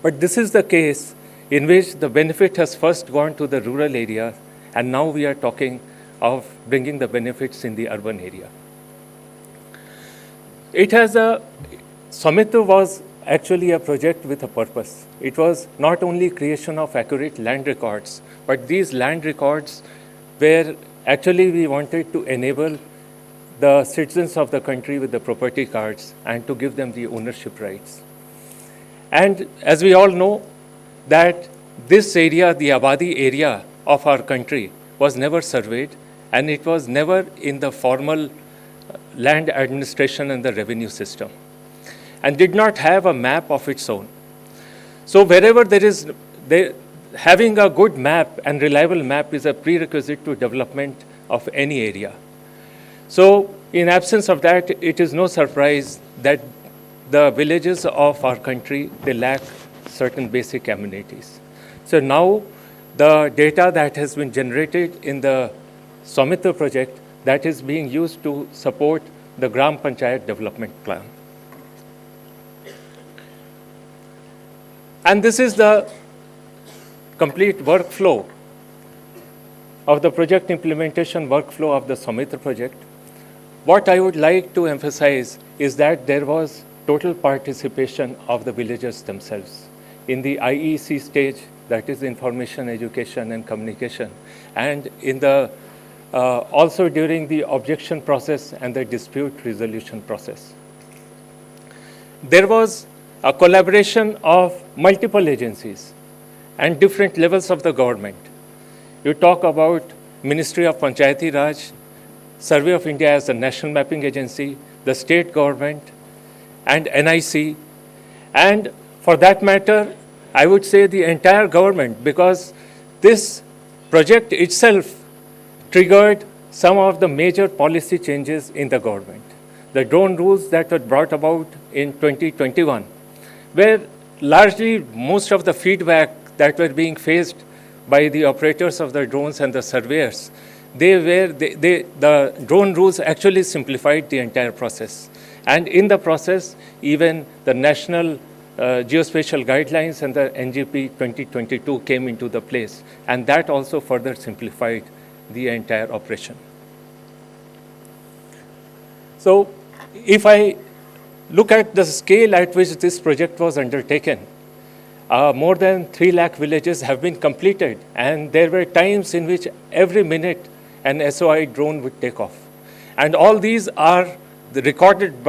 Speaker 4: But this is the case in which the benefit has first gone to the rural area, and now we are talking of bringing the benefits in the urban area. Saumitra was actually a project with a purpose. It was not only creation of accurate land records, but these land records where actually we wanted to enable the citizens of the country with the property cards and to give them the ownership rights. And as we all know, that this area, the Abadi area of our country, was never surveyed, and it was never in the formal land administration and the revenue system, and did not have a map of its own. So wherever having a good map and reliable map is a prerequisite to development of any area. So in absence of that, it is no surprise that the villages of our country, they lack certain basic amenities. So now the data that has been generated in the Saumitra project, that is being used to support the Gram Panchayat development plan. And this is the complete workflow of the project implementation workflow of the Saumitra project. What I would like to emphasize is that there was total participation of the villagers themselves in the IEC stage, that is information, education, and communication, and in the also during the objection process and the dispute resolution process. There was a collaboration of multiple agencies and different levels of the government. You talk about Ministry of Panchayati Raj, Survey of India as the national mapping agency, the state government, and NIC, and for that matter, I would say the entire government, because this project itself triggered some of the major policy changes in the government. The drone rules that were brought about in 2021, where largely most of the feedback that were being faced by the operators of the drones and the surveyors, the drone rules actually simplified the entire process. And in the process, even the national geospatial guidelines and the NGP 2022 came into the place, and that also further simplified the entire operation. So if I look at the scale at which this project was undertaken, more than 3 lakh villages have been completed, and there were times in which every minute an SOI drone would take off. And all these are recorded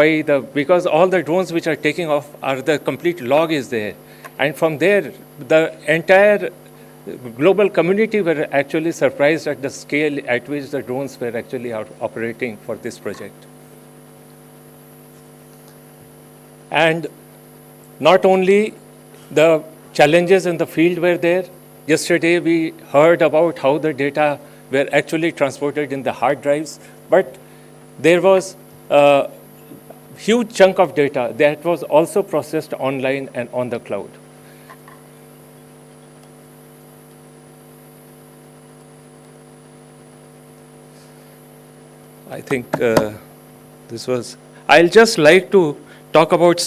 Speaker 4: because all the drones which are taking off the complete log is there. And from there, the entire global community were actually surprised at the scale at which the drones were actually operating for this project. And not only the challenges in the field were there. Yesterday we heard about how the data were actually transported in the hard drives, but there was a huge chunk of data that was also processed online and on the cloud. I think I'll just like to talk about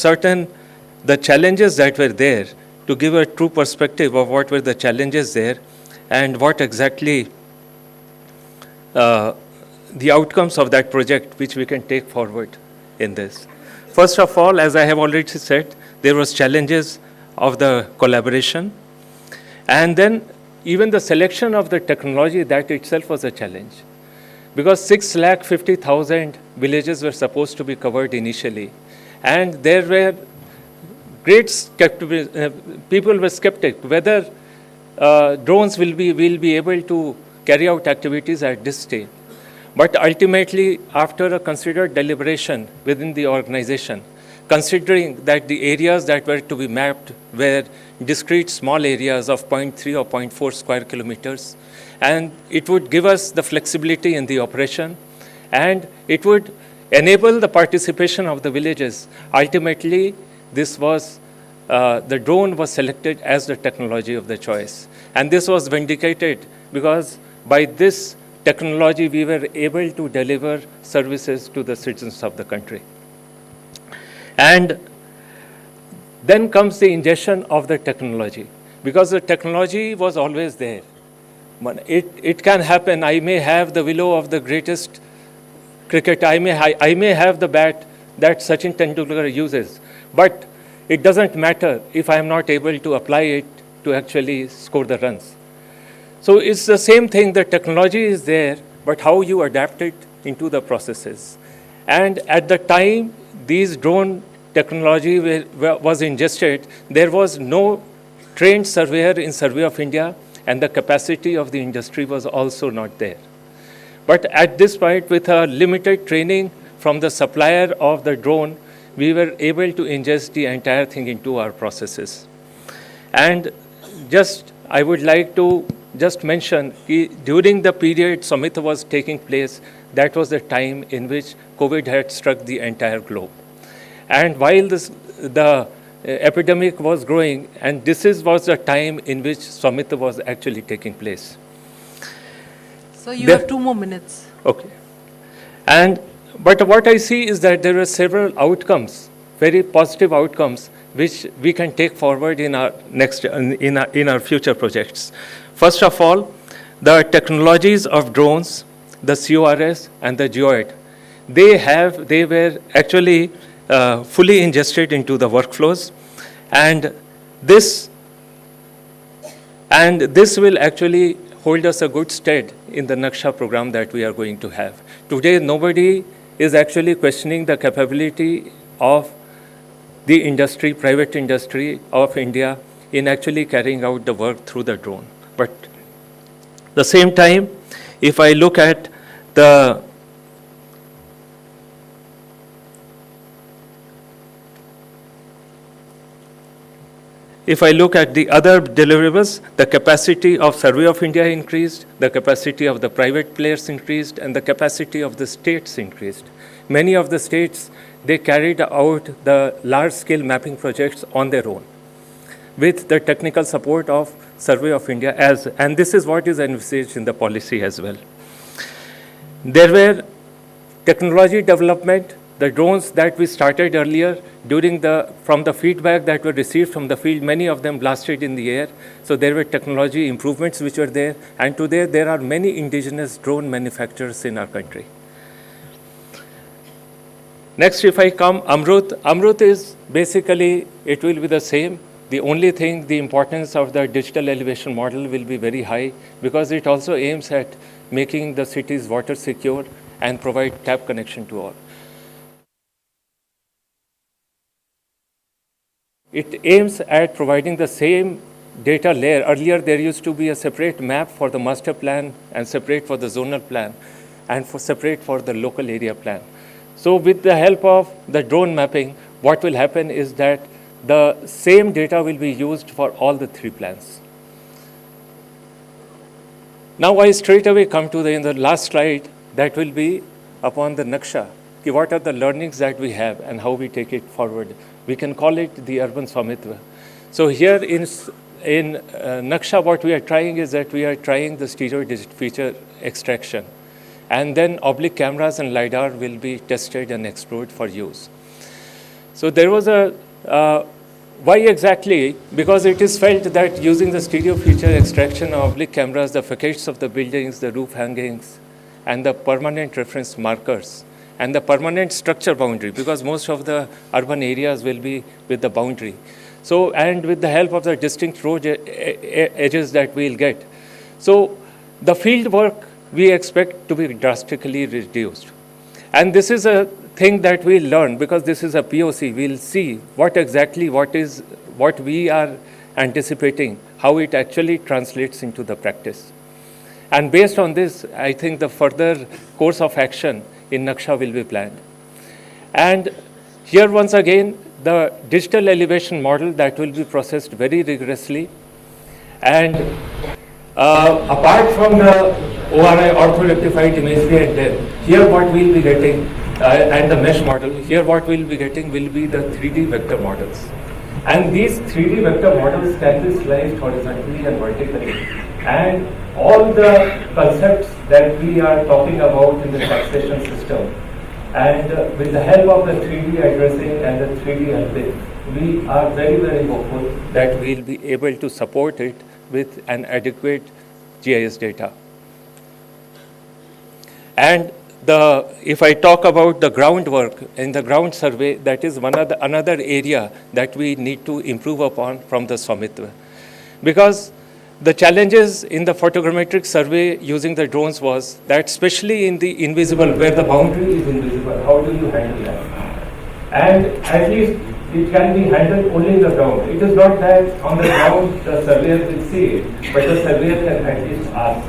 Speaker 4: the challenges that were there, to give a true perspective of what were the challenges there and what exactly the outcomes of that project which we can take forward in this. First of all, as I have already said, there was challenges of the collaboration, and then even the selection of the technology, that itself was a challenge. Because 650,000 villages were supposed to be covered initially, and there were great skepticism. People were skeptic whether drones will be able to carry out activities at this stage. But ultimately, after a considered deliberation within the organization, considering that the areas that were to be mapped were discrete small areas of 0.3 or 0.4 square kilometers, and it would give us the flexibility in the operation, and it would enable the participation of the villages. Ultimately, this was the drone was selected as the technology of the choice. And this was vindicated because by this technology, we were able to deliver services to the citizens of the country. And then comes the ingestion of the technology, because the technology was always there. It can happen. I may have the willow of the greatest cricket. I may have the bat that Sachin Tendulkar uses, but it doesn't matter if I am not able to apply it to actually score the runs. So it's the same thing. The technology is there, but how you adapt it into the processes. And at the time these drone technology was ingested, there was no trained surveyor in Survey of India, and the capacity of the industry was also not there. But at this point, with a limited training from the supplier of the drone, we were able to ingest the entire thing into our processes. And I would like to just mention, during the period Samita was taking place, that was the time in which COVID had struck the entire globe. And while the epidemic was growing, and was the time in which Samita was actually taking place.
Speaker 18: So you have 2 more minutes.
Speaker 4: Okay. But what I see is that there are several outcomes, very positive outcomes, which we can take forward in our in our future projects. First of all, the technologies of drones, the CORS and the GEOID, they were actually fully ingested into the workflows, and this will actually hold us a good stead in the Naksha program that we are going to have. Today, nobody is actually questioning the capability of the industry, private industry of India, in actually carrying out the work through the drone. But at the same time, if I look at the other deliverables, the capacity of Survey of India increased, the capacity of the private players increased, and the capacity of the states increased. Many of the states, they carried out the large-scale mapping projects on their own, with the technical support of Survey of India, and this is what is envisaged in the policy as well. There were technology development, the drones that we started earlier, from the feedback that were received from the field, many of them blasted in the air. So there were technology improvements which were there, and today there are many indigenous drone manufacturers in our country. Next, if I come, Amrut is basically, it will be the same. The only thing, the importance of the digital elevation model will be very high, because it also aims at making the cities water secure and provide tap connection to all. It aims at providing the same data layer. Earlier, there used to be a separate map for the master plan and separate for the zonal plan and separate for the local area plan. So with the help of the drone mapping, what will happen is that the same data will be used for all the 3 plans. Now I straight away come to in the last slide, that will be upon the Naksha. What are the learnings that we have and how we take it forward? We can call it the urban Swamitva. So here in Naksha, what we are trying is that we are trying the stereo digit feature extraction. And then oblique cameras and LiDAR will be tested and explored for use. So there was why exactly? Because it is felt that using the stereo feature extraction of oblique cameras, the facades of the buildings, the roof hangings, and the permanent reference markers, and the permanent structure boundary, because most of the urban areas will be with the boundary. So, and with the help of the distinct road edges that we'll get. So the field work we expect to be drastically reduced. And this is a thing that we'll learn, because this is a POC. We'll see what we are anticipating, how it actually translates into the practice. And based on this, I think the further course of action in Naksha will be planned. And here once again, the digital elevation model that will be processed very rigorously. And apart from the ORI, ortho-rectified imagery and depth, here what we'll be getting, and the mesh model, here what we'll be getting will be the 3D vector models. And these 3D vector models can be sliced horizontally and vertically. And all the concepts that we are talking about in the taxation system, and with the help of the 3D addressing and the 3D helping, we are very, very hopeful that we'll be able to support it with an adequate GIS data. And if I talk about the groundwork in the ground survey, that is another area that we need to improve upon from the Swamitva. Because the challenges in the photogrammetric survey using the drones was that, especially in the invisible, where the boundary is invisible, how do you handle that? And at least it can be handled only in the ground. It is not that on the ground the surveyor will see it, but the surveyor can at least ask.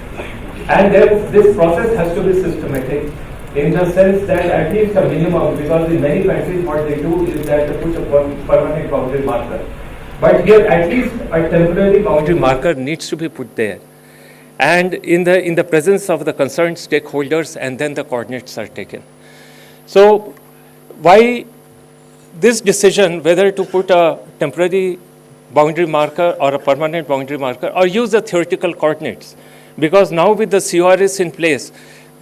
Speaker 4: And this process has to be systematic in the sense that at least a minimum, because in many countries what they do is that they put a permanent boundary marker. But here at least a temporary boundary marker needs to be put there. And in the presence of the concerned stakeholders, and then the coordinates are taken. So why this decision whether to put a temporary boundary marker or a permanent boundary marker or use the theoretical coordinates? Because now with the CORS in place,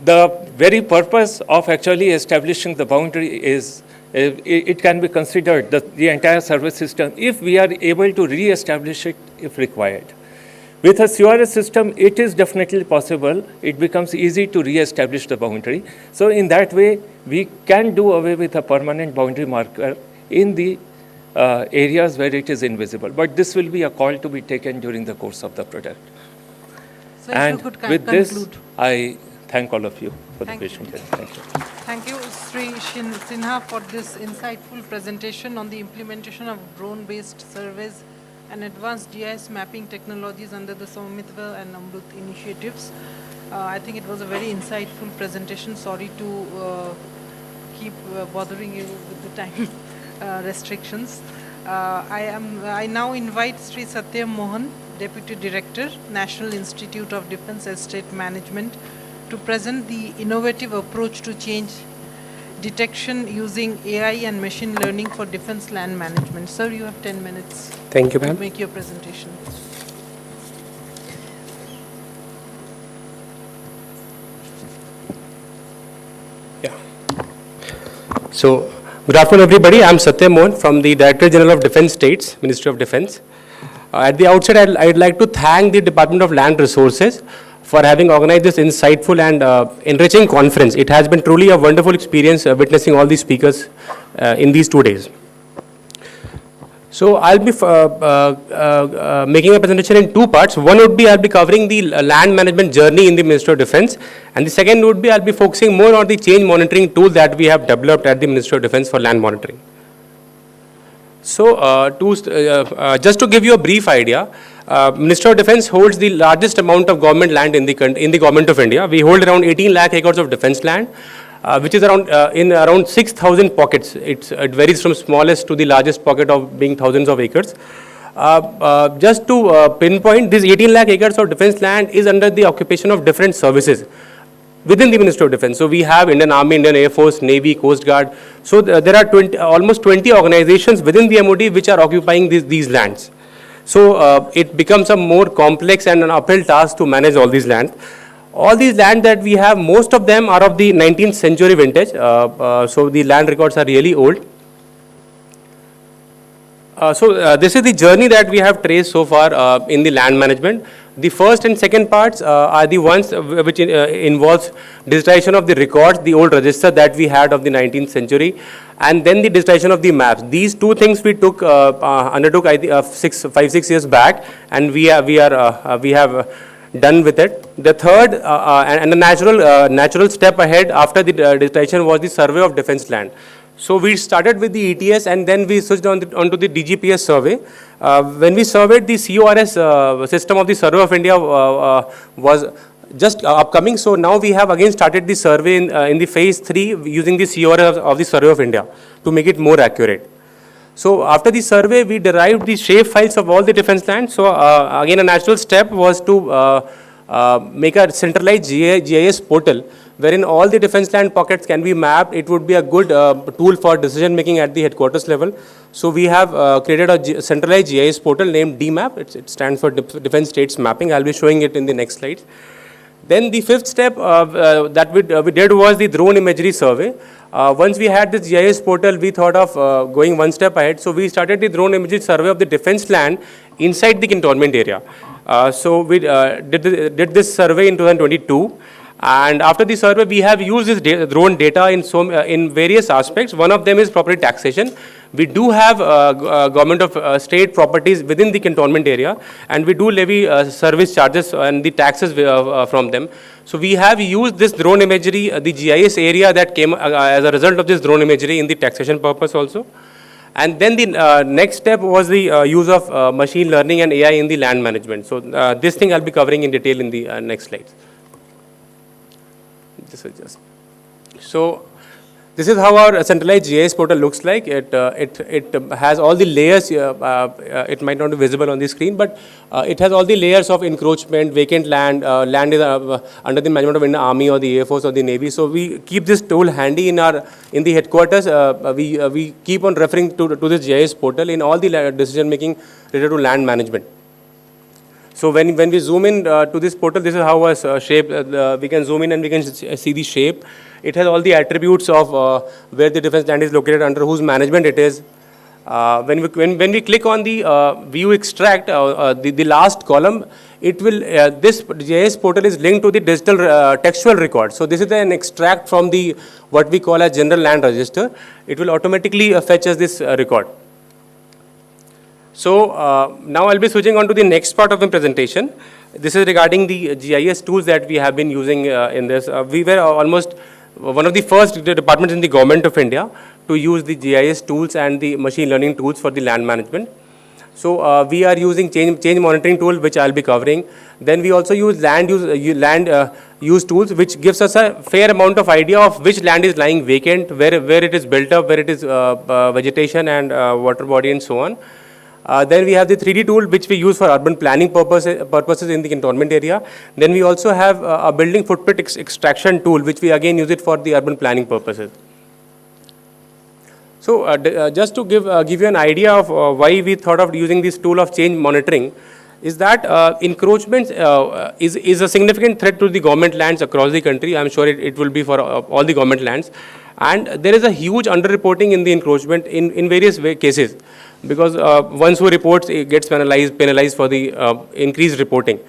Speaker 4: the very purpose of actually establishing the boundary is, it can be considered the entire survey system if we are able to re-establish it if required. With a CORS system, it is definitely possible. It becomes easy to re-establish the boundary. So in that way, we can do away with a permanent boundary marker in the areas where it is invisible. But this will be a call to be taken during the course of the project.
Speaker 18: So
Speaker 4: and
Speaker 18: if you could
Speaker 4: with
Speaker 18: conclude.
Speaker 4: this, I thank all of you for the patient hearing. Thank you.
Speaker 18: Thank you, Sri Sinha, for this insightful presentation on the implementation of drone-based surveys and advanced GIS mapping technologies under the Swamitva and Amrut initiatives. I think it was a very insightful presentation. Sorry to keep bothering you with the time restrictions. I now invite Sri Satyam Mohan, Deputy Director, National Institute of Defence Estate Management, to present the innovative approach to change detection using AI and machine learning for defence land management. Sir, you have 10 minutes.
Speaker 7: Thank you, ma'am.
Speaker 18: To make your presentation.
Speaker 7: Yeah. So, good afternoon, everybody. I'm Satyam Mohan from the Director General of Defence States, Ministry of Defence. At the outset, I'd like to thank the Department of Land Resources for having organized this insightful and enriching conference. It has been truly a wonderful experience witnessing all these speakers in these 2 days. So I'll be making a presentation in 2 parts. One would be I'll be covering the land management journey in the Ministry of Defence, and the second would be I'll be focusing more on the change monitoring tool that we have developed at the Ministry of Defence for land monitoring. So just to give you a brief idea, Ministry of Defence holds the largest amount of government land in the Government of India. We hold around 18 lakh acres of defence land, which is around 6,000 pockets. It varies from smallest to the largest pocket of being thousands of acres. Just to pinpoint, this 18 lakh acres of defence land is under the occupation of different services within the Ministry of Defence. So we have Indian Army, Indian Air Force, Navy, Coast Guard. So there are almost 20 organizations within the MOD which are occupying these lands. So it becomes a more complex and an uphill task to manage all these lands. All these land that we have, most of them are of the 19th century vintage. So the land records are really old. So this is the journey that we have traced so far in the land management. The first and second parts are the ones which involves digitization of the records, the old register that we had of the 19th century, and then the digitization of the maps. These 2 things we undertook 5-6 years back, and we have done with it. The third and the natural step ahead after the digitization was the survey of defence land. So we started with the ETS and then we switched onto the DGPS survey. When we surveyed, the CORS system of the Survey of India was just upcoming. So now we have again started the survey in the phase 3 using the CORS of the Survey of India to make it more accurate. So after the survey, we derived the shape files of all the defence land. So again, a natural step was to make a centralized GIS portal wherein all the defense land pockets can be mapped. It would be a good tool for decision making at the headquarters level. So we have created a centralized GIS portal named DMAP. It stands for Defense States Mapping. I'll be showing it in the next slide. Then the fifth step that we did was the drone imagery survey. Once we had this GIS portal, we thought of going one step ahead. So we started the drone imagery survey of the defense land inside the cantonment area. So we did this survey in 2022. And after the survey, we have used this drone data in various aspects. One of them is property taxation. We do have government of state properties within the cantonment area, and we do levy service charges and the taxes from them. So we have used this drone imagery, the GIS area that came as a result of this drone imagery in the taxation purpose also. And then the next step was the use of machine learning and AI in the land management. So this thing I'll be covering in detail in the next slides. This is how our centralized GIS portal looks like. It has all the layers. It might not be visible on the screen, but it has all the layers of encroachment, vacant land, land is under the management of Indian Army or the Air Force or the Navy. So we keep this tool handy in the headquarters. We keep on referring to this GIS portal in all the decision making related to land management. So when we zoom in to this portal, this is how a shape, we can zoom in and we can see the shape. It has all the attributes of where the defense land is located, under whose management it is. When we click on the view extract, the last column, it will, this GIS portal is linked to the digital textual record. So this is an extract from the, what we call a general land register. It will automatically fetch us this record. So now I'll be switching on to the next part of the presentation. This is regarding the GIS tools that we have been using in this. We were almost one of the first departments in the government of India to use the GIS tools and the machine learning tools for the land management. So we are using change monitoring tool, which I'll be covering. Then we also use land use tools, which gives us a fair amount of idea of which land is lying vacant, where it is built up, where it is vegetation and water body and so on. Then we have the 3D tool, which we use for urban planning purposes in the cantonment area. Then we also have a building footprint extraction tool, which we again use it for the urban planning purposes. So just to give you an idea of why we thought of using this tool of change monitoring, is that encroachment is a significant threat to the government lands across the country. I'm sure it will be for all the government lands. And there is a huge underreporting in the encroachment in various cases, because once who reports gets penalized for the increased reporting.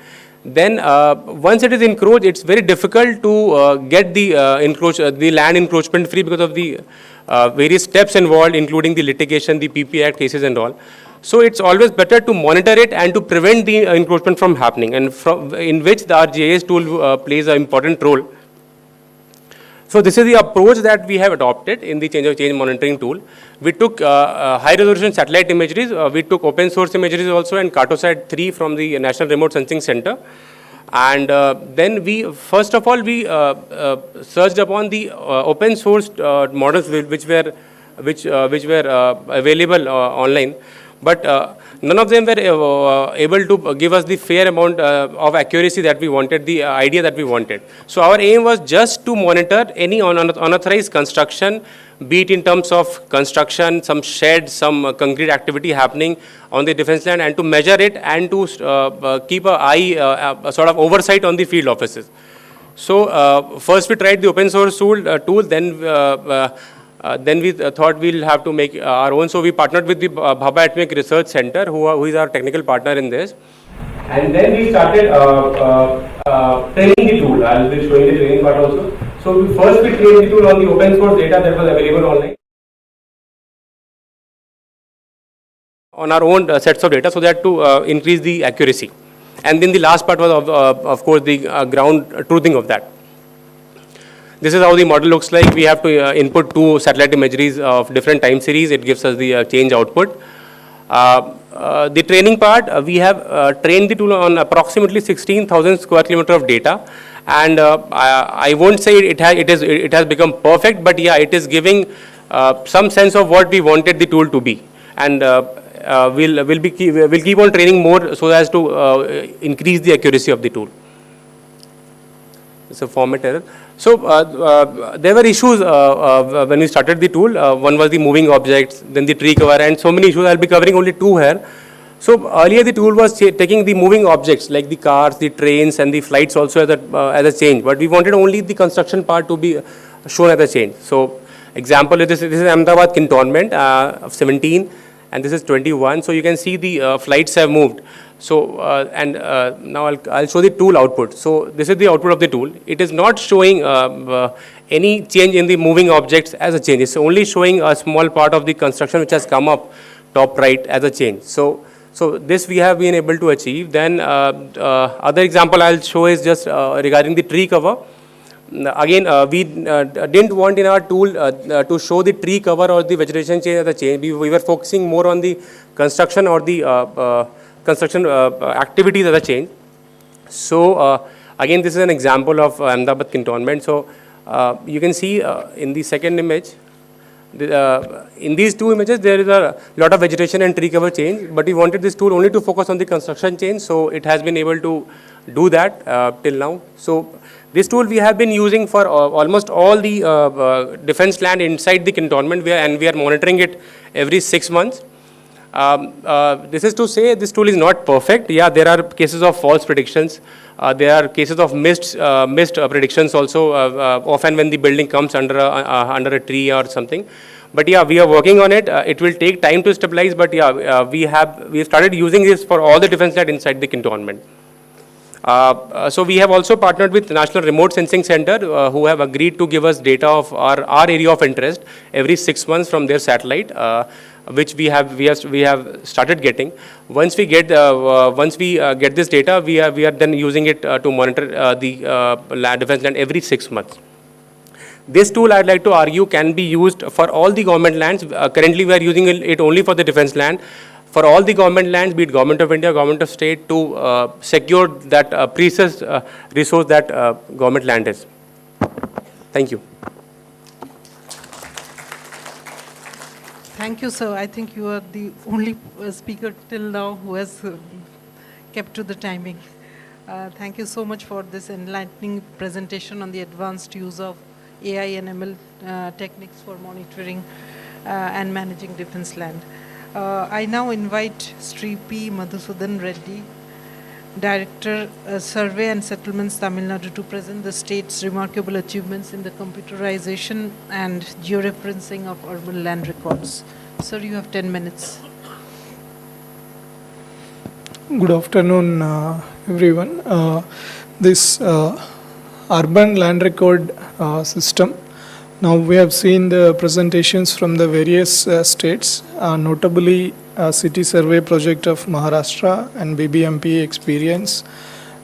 Speaker 7: Then once it is encroached, it's very difficult to get the land encroachment free because of the various steps involved, including the litigation, the PP Act cases and all. So it's always better to monitor it and to prevent the encroachment from happening, and in which our GIS tool plays an important role. So this is the approach that we have adopted in the change monitoring tool. We took high resolution satellite imageries, we took open source imageries also, and Cartosat 3 from the National Remote Sensing Center. And then we, first of all, we searched upon the open source models which were available online. But none of them were able to give us the fair amount of accuracy that we wanted, the idea that we wanted. So our aim was just to monitor any unauthorized construction, be it in terms of construction, some shed, some concrete activity happening on the defense land, and to measure it and to keep an eye, sort of oversight on the field offices. So first we tried the open source tool, then we thought we'll have to make our own. So we partnered with the Bhabha Atomic Research Center, who is our technical partner in this. And then we started training the tool. I'll be showing the training part also. So first we trained the tool on the open source data that was available online, on our own sets of data, so that to increase the accuracy. And then the last part was of course the ground truthing of that. This is how the model looks like. We have to input 2 satellite imageries of different time series. It gives us the change output. The training part, we have trained the tool on approximately 16,000 square kilometer of data. And I won't say it has become perfect, but yeah, it is giving some sense of what we wanted the tool to be. And we'll keep on training more so as to increase the accuracy of the tool. It's a format error. So there were issues when we started the tool. One was the moving objects, then the tree cover, and so many issues. I'll be covering only two here. So earlier the tool was taking the moving objects like the cars, the trains, and the flights also as a change. But we wanted only the construction part to be shown as a change. So example, this is Ahmedabad cantonment of 17, and this is 21. So you can see the flights have moved. So now I'll show the tool output. So this is the output of the tool. It is not showing any change in the moving objects as a change. It's only showing a small part of the construction which has come up top right as a change. So this we have been able to achieve. Then other example I'll show is just regarding the tree cover. Again, we didn't want in our tool to show the tree cover or the vegetation change as a change. We were focusing more on the construction or the construction activities as a change. So again, this is an example of Ahmedabad cantonment. So you can see in the second image, in these two images, there is a lot of vegetation and tree cover change, but we wanted this tool only to focus on the construction change, so it has been able to do that till now. So this tool we have been using for almost all the defense land inside the cantonment, and we are monitoring it every 6 months. This is to say this tool is not perfect. Yeah, there are cases of false predictions. There are cases of missed predictions also, often when the building comes under a tree or something. But yeah, we are working on it. It will take time to stabilize, but yeah, we have started using this for all the defense land inside the cantonment. So we have also partnered with National Remote Sensing Center, who have agreed to give us data of our area of interest every 6 months from their satellite, which we have started getting. Once we get this data, we are then using it to monitor the defense land every 6 months. This tool, I'd like to argue, can be used for all the government lands. Currently, we are using it only for the defense land. For all the government lands, be it Government of India, Government of State, to secure that precious resource that government land is. Thank you.
Speaker 18: Thank you, sir. I think you are the only speaker till now who has kept to the timing. Thank you so much for this enlightening presentation on the advanced use of AI and ML techniques for monitoring and managing defense land. I now invite Sri P. Madhusudan Reddy, Director, Survey and Settlements, Tamil Nadu, to present the state's remarkable achievements in the computerization and georeferencing of urban land records. Sir, you have 10 minutes.
Speaker 8: Good afternoon, everyone. This urban land record system. Now we have seen the presentations from the various states, notably City Survey Project of Maharashtra and BBMP experience,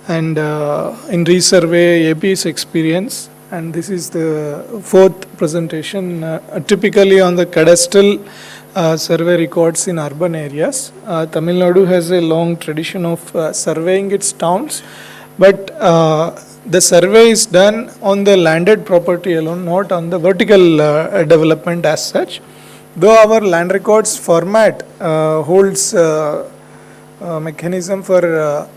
Speaker 8: and in Resurvey AP's experience, and this is the fourth presentation, typically on the cadastral survey records in urban areas. Tamil Nadu has a long tradition of surveying its towns, but the survey is done on the landed property alone, not on the vertical development as such. Though our land records format holds mechanism for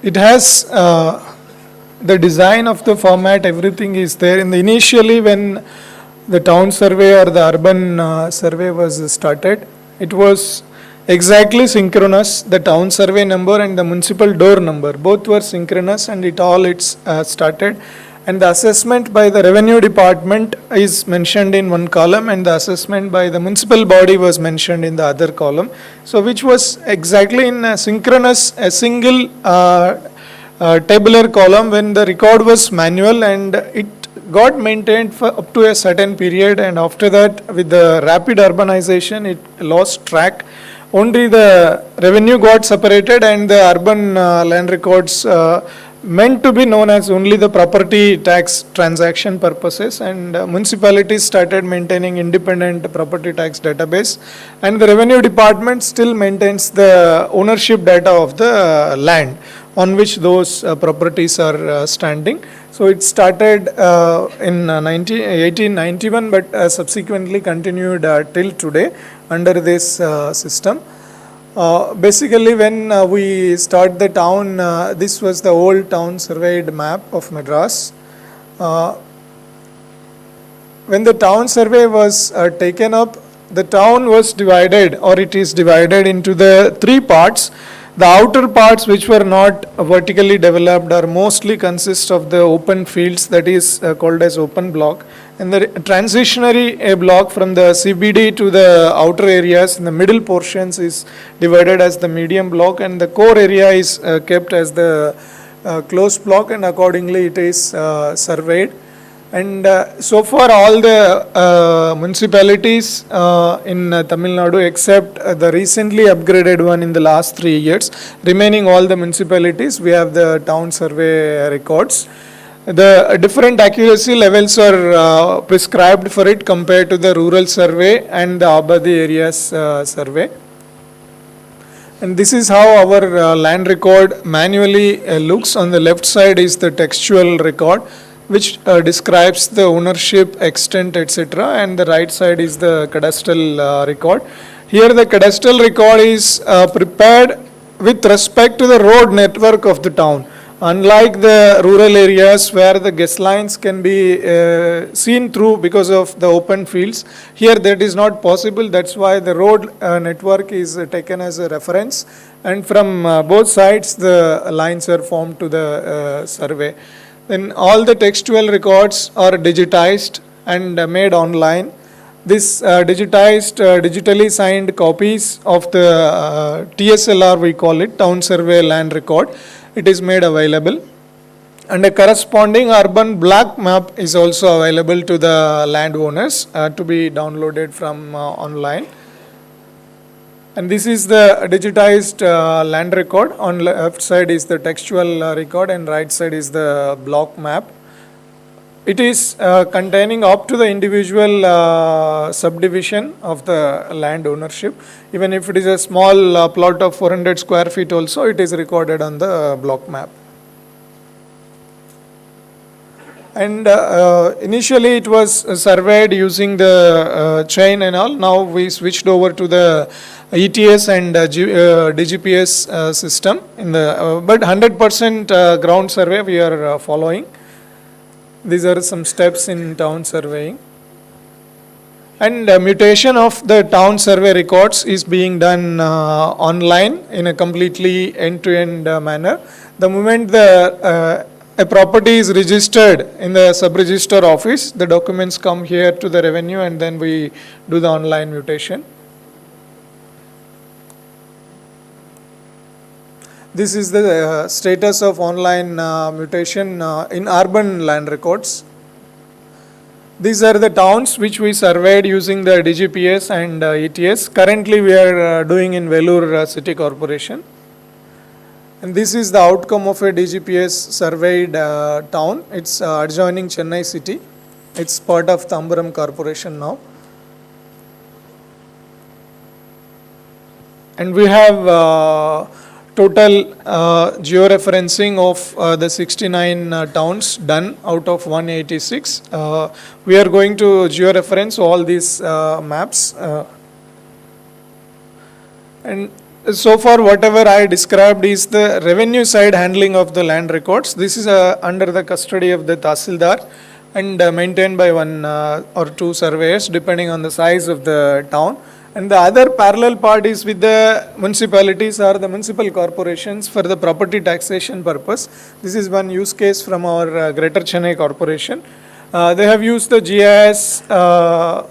Speaker 8: it has the design of the format, everything is there. In the initially when the town survey or the urban survey was started, it was exactly synchronous. The town survey number and the municipal door number, both were synchronous, and it's started. And the assessment by the revenue department is mentioned in one column, and the assessment by the municipal body was mentioned in the other column. So which was exactly in a synchronous, a single tabular column when the record was manual, and it got maintained for up to a certain period, and after that with the rapid urbanization it lost track. Only the revenue got separated, and the urban land records meant to be known as only the property tax transaction purposes, and municipalities started maintaining independent property tax database, and the revenue department still maintains the ownership data of the land on which those properties are standing. So it started in 1891, but subsequently continued till today under this system. Basically, when we start the town, this was the old town surveyed map of Madras. When the town survey was taken up, the town was divided, or it is divided into the three parts. The outer parts, which were not vertically developed, are mostly consist of the open fields, that is called as open block. And the transitionary block from the CBD to the outer areas in the middle portions is divided as the medium block, and the core area is kept as the closed block, and accordingly it is surveyed. And so far all the municipalities in Tamil Nadu, except the recently upgraded one in the last 3 years, remaining all the municipalities, we have the town survey records. The different accuracy levels are prescribed for it compared to the rural survey and the Abadi areas survey. And this is how our land record manually looks. On the left side is the textual record, which describes the ownership, extent, etc., and the right side is the cadastral record. Here the cadastral record is prepared with respect to the road network of the town. Unlike the rural areas where the gas lines can be seen through because of the open fields, here that is not possible. That's why the road network is taken as a reference, and from both sides the lines are formed to the survey. Then all the textual records are digitized and made online. This digitally signed copies of the TSLR, we call it, Town Survey Land Record, it is made available. And a corresponding urban black map is also available to the landowners to be downloaded from online. And this is the digitized land record. On left side is the textual record, and right side is the block map. It is containing up to the individual subdivision of the land ownership. Even if it is a small plot of 400 square feet also, it is recorded on the block map. And initially it was surveyed using the chain and all. Now we switched over to the ETS and DGPS system. But 100% ground survey we are following. These are some steps in town surveying. And mutation of the town survey records is being done online in a completely end-to-end manner. The moment a property is registered in the sub-register office, the documents come here to the revenue, and then we do the online mutation. This is the status of online mutation in urban land records. These are the towns which we surveyed using the DGPS and ETS. Currently we are doing in Vellore City Corporation. And this is the outcome of a DGPS surveyed town. It's adjoining Chennai city. It's part of Tambaram Corporation now. And we have total georeferencing of the 69 towns done out of 186. We are going to georeference all these maps. And so far whatever I described is the revenue side handling of the land records. This is under the custody of the Tahsildar and maintained by one or two surveyors depending on the size of the town. And the other parallel part is with the municipalities or the municipal corporations for the property taxation purpose. This is one use case from our Greater Chennai Corporation. They have used the GIS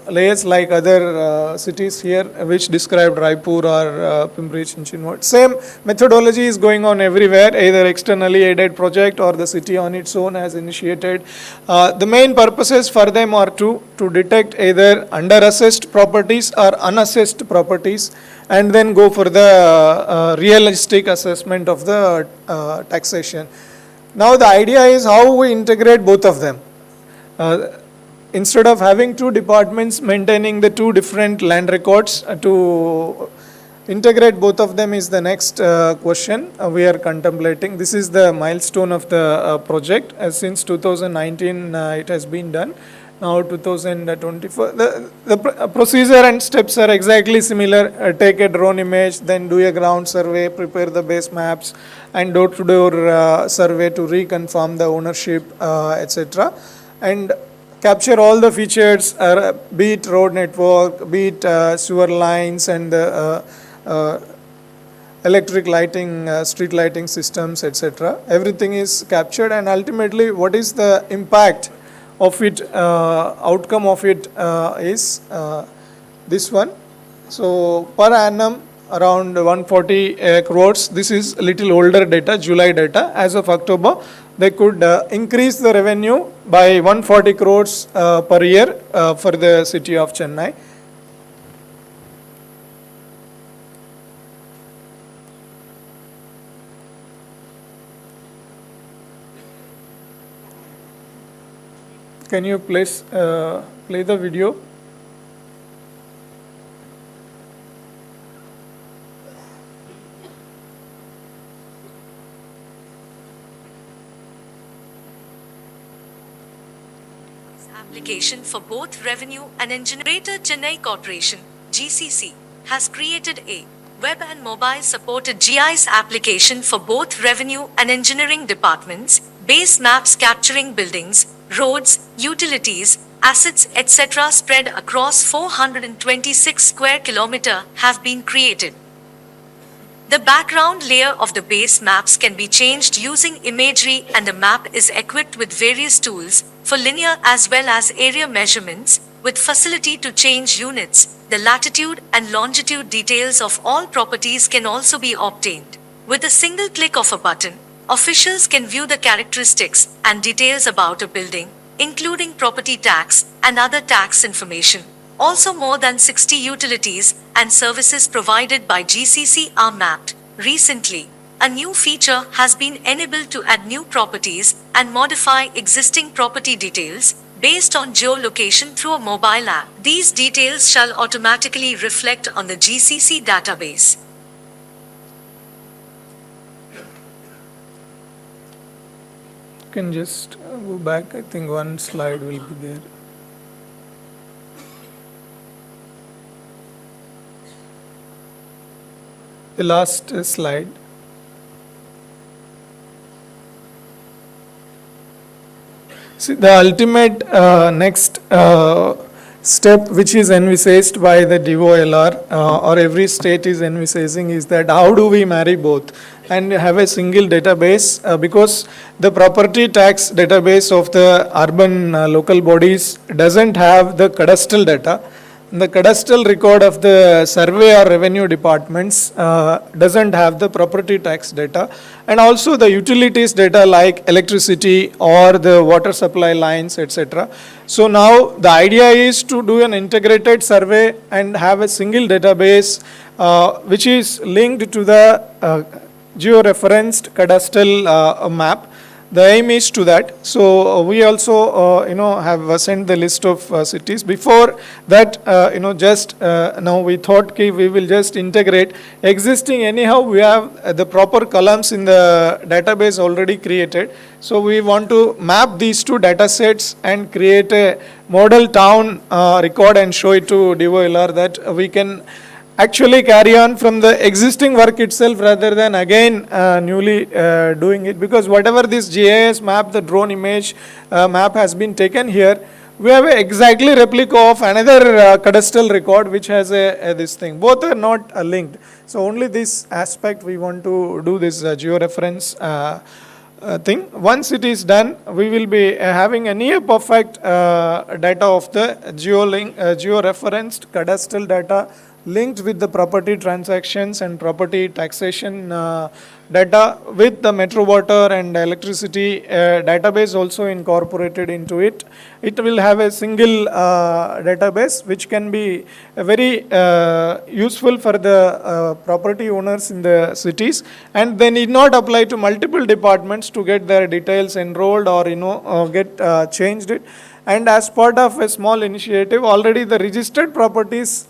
Speaker 8: layers like other cities here, which described Raipur or Pimpri-Chinchwad. Same methodology is going on everywhere, either externally aided project or the city on its own has initiated. The main purposes for them are to detect either under-assessed properties or unassessed properties, and then go for the realistic assessment of the taxation. Now the idea is how we integrate both of them. Instead of having two departments maintaining the two different land records to integrate both of them is the next question we are contemplating. This is the milestone of the project. Since 2019 it has been done. Now 2024, the procedure and steps are exactly similar. Take a drone image, then do a ground survey, prepare the base maps, and door-to-door survey to reconfirm the ownership, etc. And capture all the features, be it road network, be it sewer lines and electric lighting, street lighting systems, etc. Everything is captured, and ultimately what is the impact of it, outcome of it is this one. So per annum around 140 crores. This is little older data, July data. As of October, they could increase the revenue by 140 crores per year for the city of Chennai. Can you please play the video?
Speaker 11: Application for both revenue and Greater Chennai Corporation, GCC, has created a web and mobile supported GIS application for both revenue and engineering departments. Base maps capturing buildings, roads, utilities, assets, etc. spread across 426 square kilometers have been created. The background layer of the base maps can be changed using imagery, and the map is equipped with various tools for linear as well as area measurements, with facility to change units. The latitude and longitude details of all properties can also be obtained. With a single click of a button, officials can view the characteristics and details about a building, including property tax and other tax information. Also, more than 60 utilities and services provided by GCC are mapped. Recently, a new feature has been enabled to add new properties and modify existing property details based on geolocation through a mobile app. These details shall automatically reflect on the GCC database.
Speaker 8: You can just go back. I think one slide will be there. The last slide. See, the ultimate next step which is envisaged by the DOLR or every state is envisaging is that how do we marry both and have a single database, because the property tax database of the urban local bodies doesn't have the cadastral data. The cadastral record of the survey or revenue departments doesn't have the property tax data, and also the utilities data like electricity or the water supply lines, etc. So now the idea is to do an integrated survey and have a single database which is linked to the geo-referenced cadastral map. The aim is to that. So we also, have sent the list of cities. Before that, now we thought we will just integrate existing. Anyhow, we have the proper columns in the database already created. So we want to map these two data sets and create a model town record and show it to DOLR that we can actually carry on from the existing work itself rather than again newly doing it, because whatever this GIS map, the drone image map has been taken here, we have a exactly replica of another cadastral record which has this thing. Both are not linked. So only this aspect we want to do this geo-reference thing. Once it is done, we will be having a near perfect data of the geo-referenced cadastral data linked with the property transactions and property taxation data with the metro water and electricity database also incorporated into it. It will have a single database which can be very useful for the property owners in the cities, and they need not apply to multiple departments to get their details enrolled or get changed it. And as part of a small initiative, already the registered properties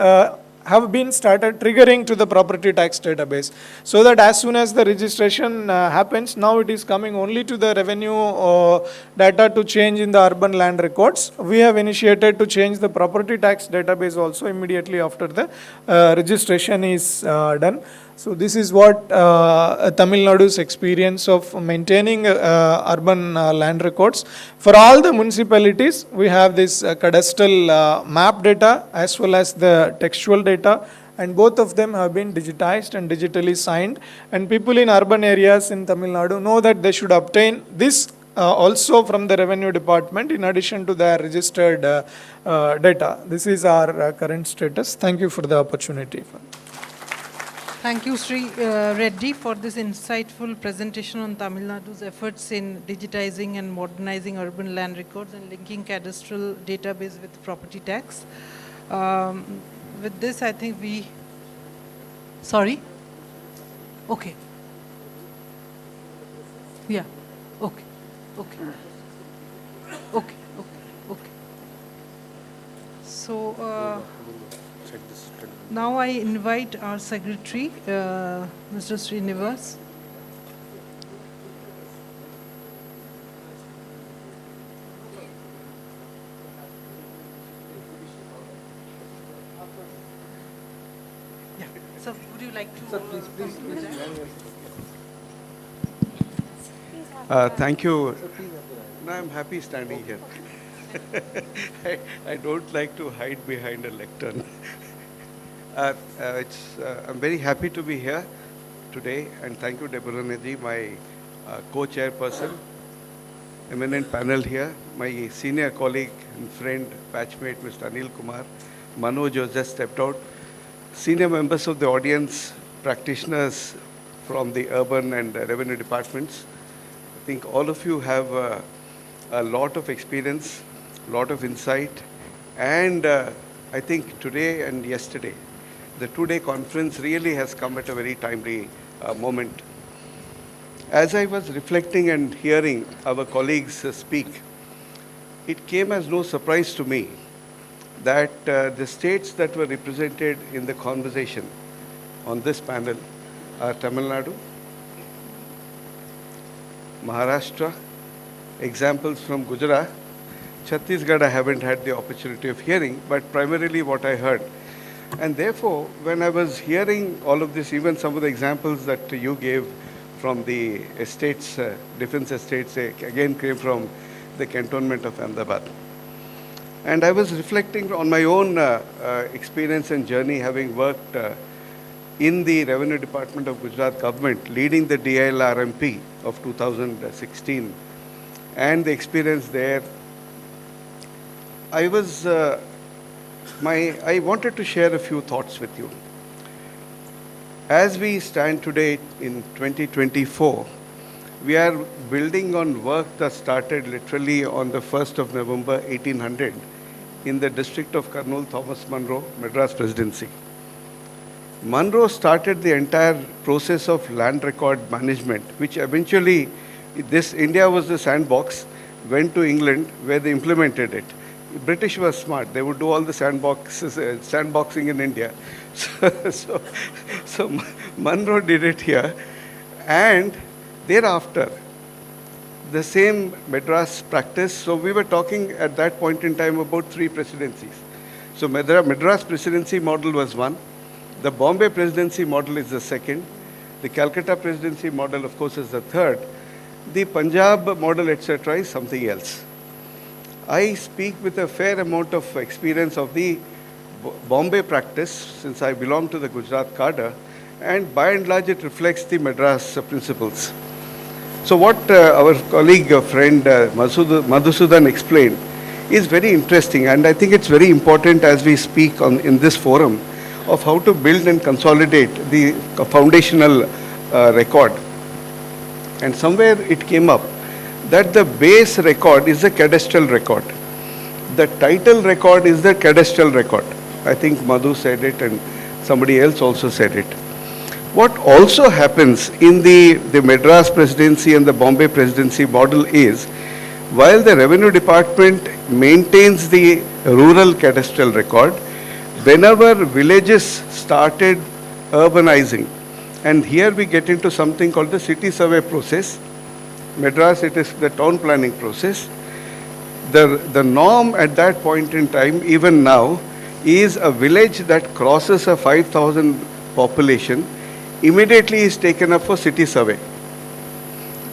Speaker 8: have been started triggering to the property tax database, so that as soon as the registration happens, now it is coming only to the revenue data to change in the urban land records. We have initiated to change the property tax database also immediately after the registration is done. So this is what Tamil Nadu's experience of maintaining urban land records. For all the municipalities, we have this cadastral map data as well as the textual data, and both of them have been digitized and digitally signed. And people in urban areas in Tamil Nadu know that they should obtain this also from the revenue department in addition to their registered data. This is our current status. Thank you for the opportunity.
Speaker 18: Thank you, Sri Reddy, for this insightful presentation on Tamil Nadu's efforts in digitizing and modernizing urban land records and linking cadastral database with property tax. With this, I think we... Sorry? Okay. Yeah. Okay. Okay. Okay. Okay. Okay. So... now I invite our secretary, Mr. Srinivas. Yeah. So would you like to... Sir, please.
Speaker 12: Thank you. No, I'm happy standing here. I don't like to hide behind a lectern. I'm very happy to be here today, and thank you, Deborah Nedi, my co-chairperson, eminent panel here, my senior colleague and friend, batchmate, Mr. Anil Kumar, Manoj, who just stepped out, senior members of the audience, practitioners from the urban and revenue departments. I think all of you have a lot of experience, a lot of insight, and I think today and yesterday, the two-day conference really has come at a very timely moment. As I was reflecting and hearing our colleagues speak, it came as no surprise to me that the states that were represented in the conversation on this panel are Tamil Nadu, Maharashtra, examples from Gujarat, Chhattisgarh I haven't had the opportunity of hearing, but primarily what I heard. And therefore, when I was hearing all of this, even some of the examples that you gave from the estates, defense estates, again came from the cantonment of Ahmedabad. And I was reflecting on my own experience and journey, having worked in the Revenue Department of Gujarat government, leading the DIL RMP of 2016, and the experience there. I wanted to share a few thoughts with you. As we stand today in 2024, we are building on work that started literally on the 1st of November 1800 in the district of Kurnool, Thomas Munro, Madras Presidency. Munro started the entire process of land record management, which eventually, India was the sandbox, went to England where they implemented it. British was smart. They would do all the sandboxing in India. So Munro did it here. And thereafter, the same Madras practice. So we were talking at that point in time about 3 presidencies. So Madras presidency model was one. The Bombay presidency model is the second. The Calcutta presidency model, of course, is the third. The Punjab model, etc., is something else. I speak with a fair amount of experience of the Bombay practice, since I belong to the Gujarat cadre, and by and large it reflects the Madras principles. So what our colleague, friend Madhusudan explained is very interesting, and I think it's very important as we speak in this forum of how to build and consolidate the foundational record. And somewhere it came up that the base record is the cadastral record. The title record is the cadastral record. I think Madhu said it and somebody else also said it. What also happens in the Madras presidency and the Bombay presidency model is, while the revenue department maintains the rural cadastral record, whenever villages started urbanizing, and here we get into something called the city survey process. Madras, it is the town planning process. The norm at that point in time, even now, is a village that crosses a 5,000 population, immediately is taken up for city survey.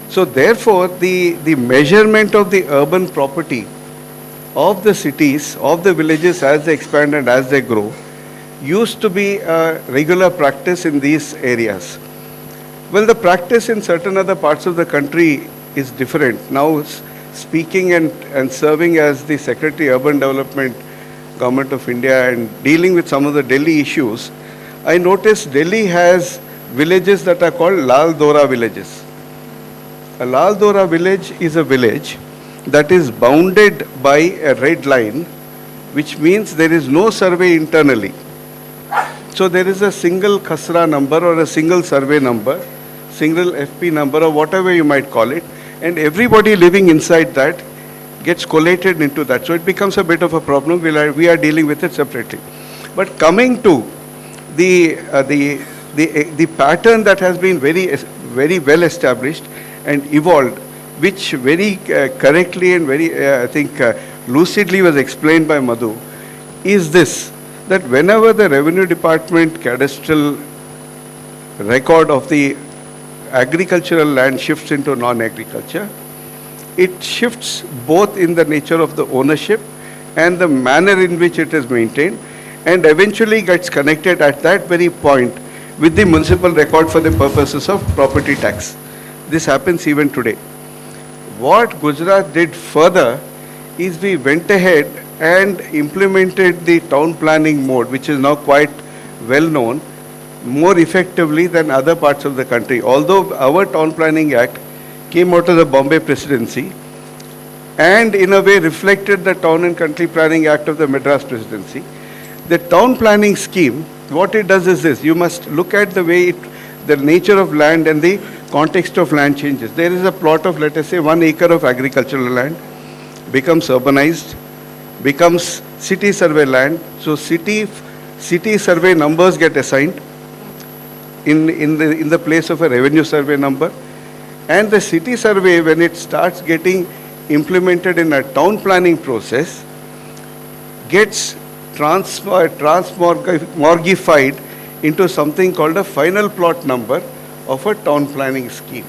Speaker 12: So therefore, the measurement of the urban property of the cities, of the villages as they expand and as they grow, used to be a regular practice in these areas. Well, the practice in certain other parts of the country is different. Now, speaking and serving as the Secretary Urban Development, Government of India, and dealing with some of the Delhi issues, I noticed Delhi has villages that are called Lal Dora villages. A Lal Dora village is a village that is bounded by a red line, which means there is no survey internally. So there is a single Khasra number or a single survey number, single FP number or whatever you might call it, and everybody living inside that gets collated into that. So it becomes a bit of a problem. We are dealing with it separately. But coming to the pattern that has been very well established and evolved, which very correctly and very, I think, lucidly was explained by Madhu, is this, that whenever the Revenue Department cadastral record of the agricultural land shifts into non-agriculture, it shifts both in the nature of the ownership and the manner in which it is maintained, and eventually gets connected at that very point with the municipal record for the purposes of property tax. This happens even today. What Gujarat did further is we went ahead and implemented the town planning mode, which is now quite well known, more effectively than other parts of the country. Although our Town Planning Act came out of the Bombay Presidency and in a way reflected the Town and Country Planning Act of the Madras Presidency, the town planning scheme, what it does is this: you must look at the way the nature of land and the context of land changes. There is a plot of, let us say, 1 acre of agricultural land, becomes urbanized, becomes city survey land. So city survey numbers get assigned in the place of a revenue survey number, and the city survey, when it starts getting implemented in a town planning process, gets transmorgified into something called a final plot number of a town planning scheme.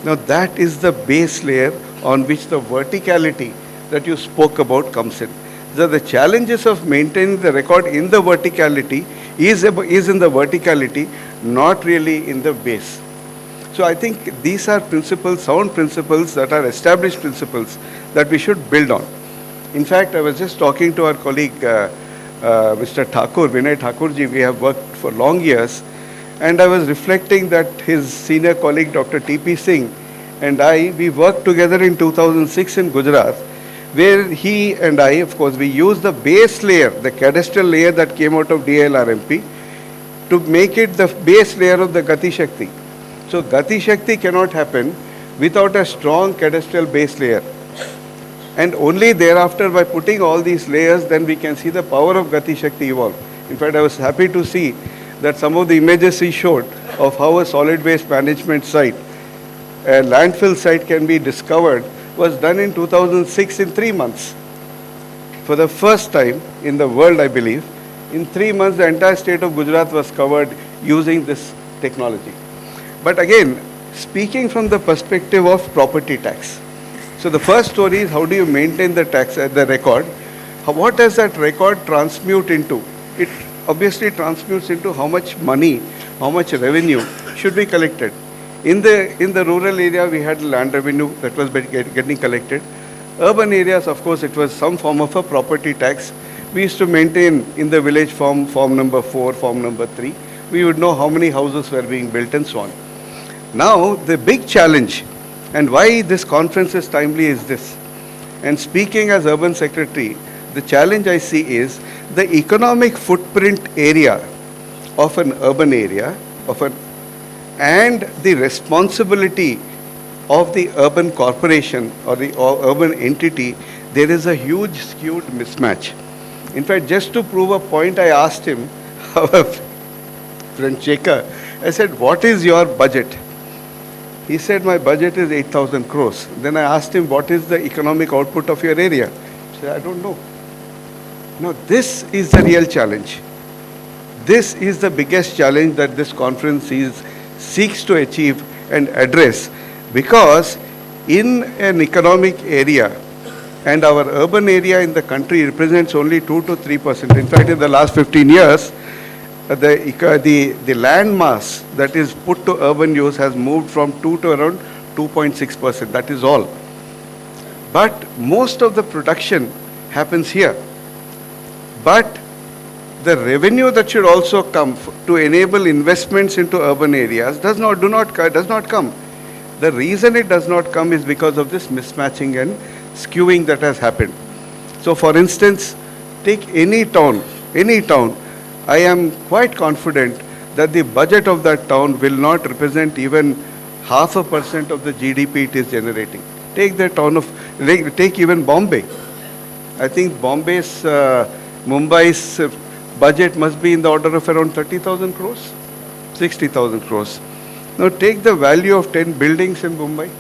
Speaker 12: Now that is the base layer on which the verticality that you spoke about comes in. So the challenges of maintaining the record in the verticality is in the verticality, not really in the base. So I think these are principles, sound principles that are established principles that we should build on. In fact, I was just talking to our colleague, Mr. Thakur, Vinay Thakurji. We have worked for long years, and I was reflecting that his senior colleague, Dr. T.P. Singh, and we worked together in 2006 in Gujarat, where he and I, of course, we used the base layer, the cadastral layer that came out of DLRMP, to make it the base layer of the Gati Shakti. So Gati Shakti cannot happen without a strong cadastral base layer. And only thereafter, by putting all these layers, then we can see the power of Gati Shakti evolve. In fact, I was happy to see that some of the images he showed of how a solid waste management site, a landfill site, can be discovered was done in 2006 in 3 months. For the first time in the world, I believe, in 3 months, the entire state of Gujarat was covered using this technology. But again, speaking from the perspective of property tax. So the first story is, how do you maintain the tax, the record? What does that record transmute into? It obviously transmutes into how much money, how much revenue should be collected. In the rural area, we had land revenue that was getting collected. Urban areas, of course, it was some form of a property tax. We used to maintain in the village form number 4, form number 3. We would know how many houses were being built and so on. Now, the big challenge, and why this conference is timely, is this. And speaking as Urban Secretary, the challenge I see is the economic footprint area of an urban area, and the responsibility of the urban corporation or the urban entity. There is a huge skewed mismatch. In fact, just to prove a point, I asked him, our friend Shekhar, I said, what is your budget? He said, my budget is 8,000 crores. Then I asked him, what is the economic output of your area? He said, I don't know. Now, this is the real challenge. This is the biggest challenge that this conference seeks to achieve and address, because in an economic area, and our urban area in the country represents only 2 to 3%. In fact, in the last 15 years, the land mass that is put to urban use has moved from 2 to around 2.6%. That is all. But most of the production happens here. But the revenue that should also come to enable investments into urban areas does not come. The reason it does not come is because of this mismatching and skewing that has happened. So for instance, take any town, I am quite confident that the budget of that town will not represent even 0.5% of the GDP it is generating. Take the town of, take even Bombay. I think Mumbai's budget must be in the order of around 30,000 crores, 60,000 crores. Now take the value of 10 buildings in Mumbai.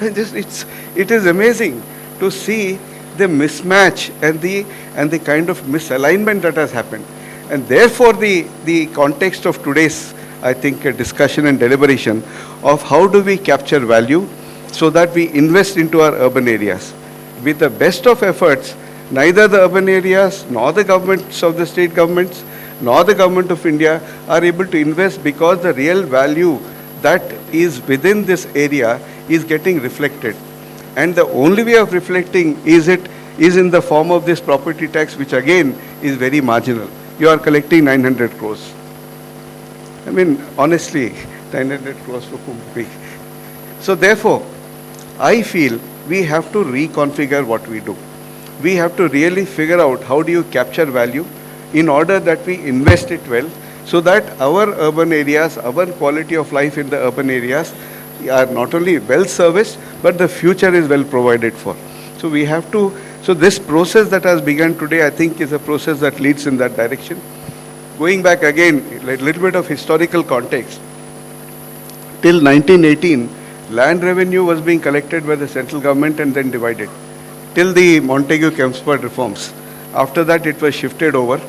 Speaker 12: It is amazing to see the mismatch and the kind of misalignment that has happened. And therefore the context of today's, I think, discussion and deliberation of how do we capture value so that we invest into our urban areas. With the best of efforts, neither the urban areas nor the governments of the state governments nor the government of India are able to invest, because the real value that is within this area is getting reflected. And the only way of reflecting is in the form of this property tax, which again is very marginal. You are collecting 900 crores. I mean, honestly, 900 crores for Kumpi. So therefore, I feel we have to reconfigure what we do. We have to really figure out how do you capture value in order that we invest it well, so that our urban areas, our quality of life in the urban areas are not only well serviced, but the future is well provided for. So we have to, so this process that has begun today, I think, is a process that leads in that direction. Going back again, a little bit of historical context. Till 1918, land revenue was being collected by the central government and then divided, till the Montagu-Kempsford reforms. After that, it was shifted over.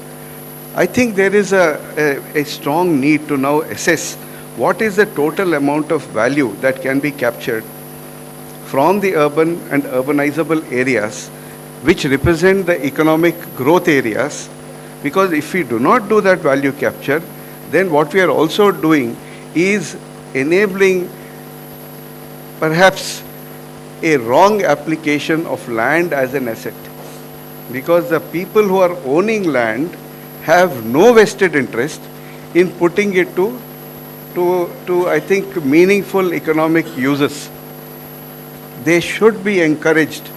Speaker 12: I think there is a strong need to now assess what is the total amount of value that can be captured from the urban and urbanizable areas, which represent the economic growth areas. Because if we do not do that value capture, then what we are also doing is enabling perhaps a wrong application of land as an asset. Because the people who are owning land have no vested interest in putting it to I think, meaningful economic uses. They should be encouraged.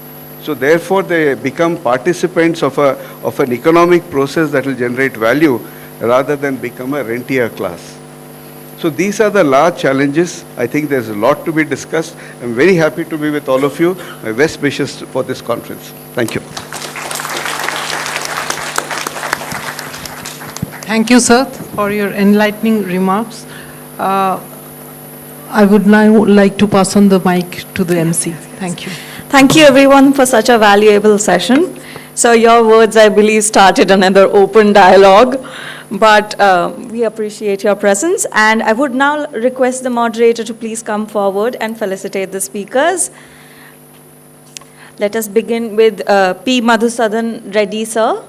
Speaker 12: So therefore, they become participants of an economic process that will generate value rather than become a rentier class. So these are the large challenges. I think there's a lot to be discussed. I'm very happy to be with all of you. My best wishes for this conference. Thank you.
Speaker 18: Thank you, sir, for your enlightening remarks. I would now like to pass on the mic to the MC. Thank you.
Speaker 1: Thank you everyone for such a valuable session. So your words, I believe, started another open dialogue, but we appreciate your presence. And I would now request the moderator to please come forward and felicitate the speakers. Let us begin with P. Madhusudan Reddy, sir.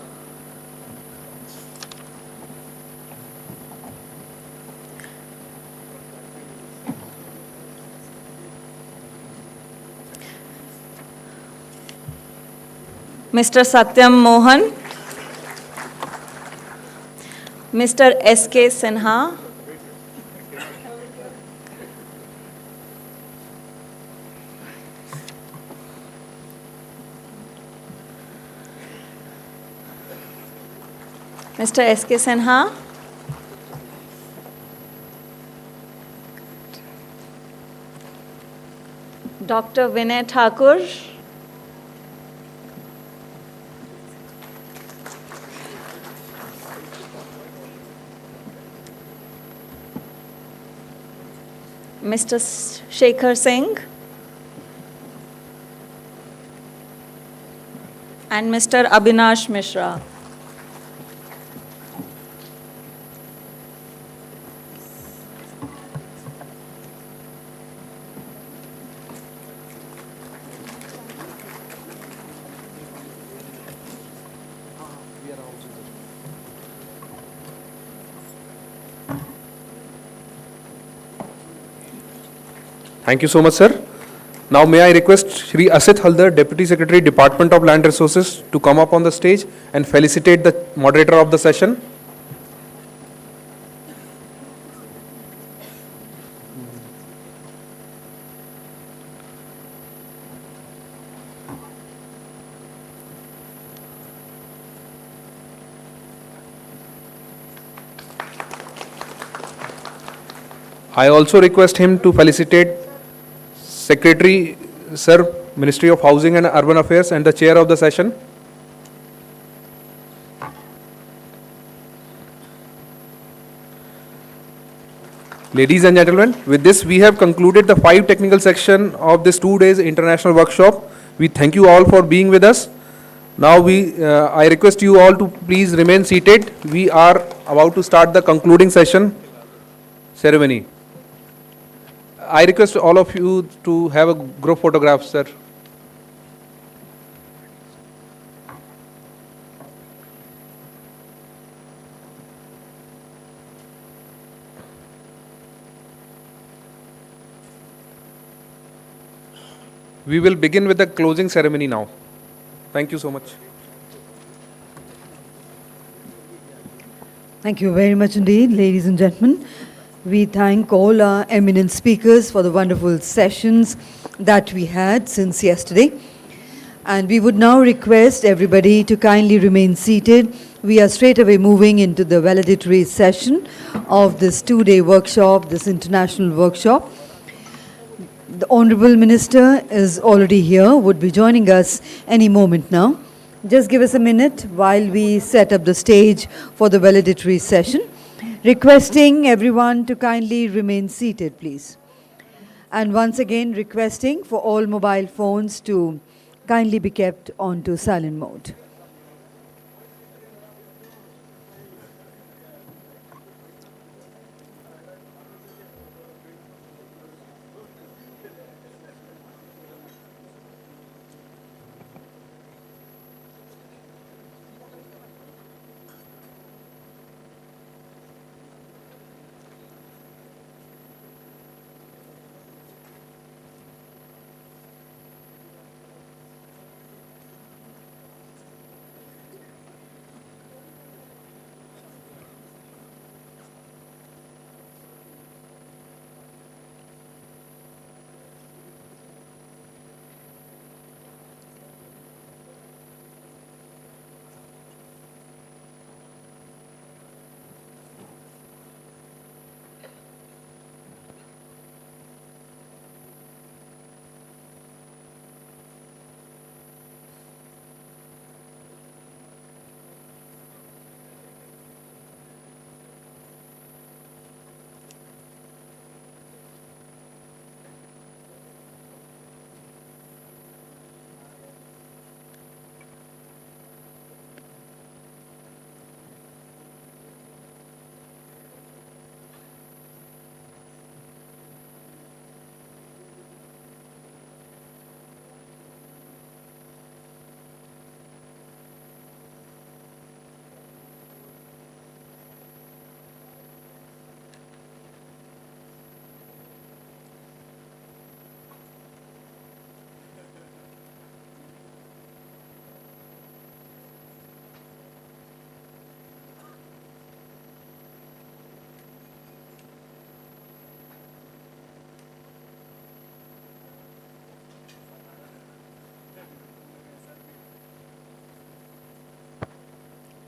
Speaker 1: Mr. Satyam Mohan, Mr. S.K. Sinha, Mr. S.K. Sinha, Dr. Vinay Thakur, Mr. Shekhar Singh, and Mr. Abhinash Mishra.
Speaker 2: Thank you so much, sir. Now may I request Shri Asit Haldar, Deputy Secretary, Department of Land Resources, to come up on the stage and felicitate the moderator of the session. I also request him to felicitate Secretary, Sir, Ministry of Housing and Urban Affairs, and the chair of the session. Ladies and gentlemen, with this we have concluded the 5 technical section of this 2 days international workshop. We thank you all for being with us. Now I request you all to please remain seated. We are about to start the concluding session ceremony. I request all of you to have a group photograph, sir. We will begin with the closing ceremony now. Thank you so much.
Speaker 5: Thank you very much indeed, ladies and gentlemen. We thank all our eminent speakers for the wonderful sessions that we had since yesterday. And we would now request everybody to kindly remain seated. We are straight away moving into the valedictory session of this 2-day workshop, this international workshop. The Honorable Minister is already here, would be joining us any moment now. Just give us a minute while we set up the stage for the valedictory session. Requesting everyone to kindly remain seated, please. And once again, requesting for all mobile phones to kindly be kept onto silent mode.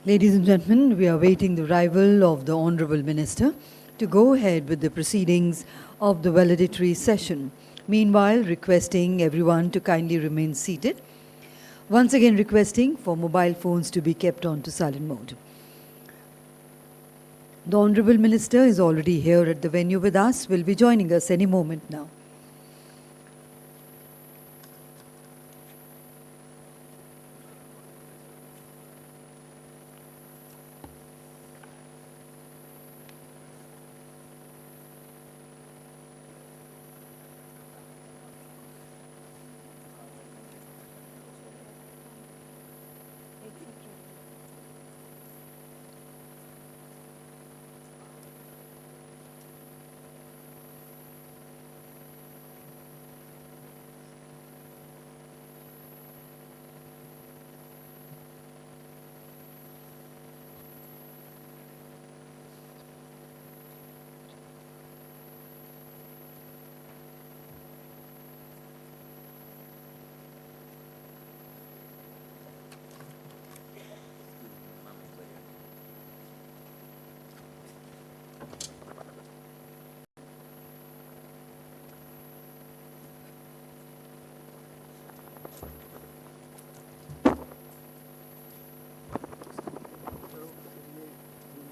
Speaker 5: Ladies and gentlemen, we are waiting the arrival of the Honorable Minister to go ahead with the proceedings of the valedictory session. Meanwhile, requesting everyone to kindly remain seated. Once again, requesting for mobile phones to be kept on to silent mode. The Honorable Minister is already here at the venue with us, will be joining us any moment now.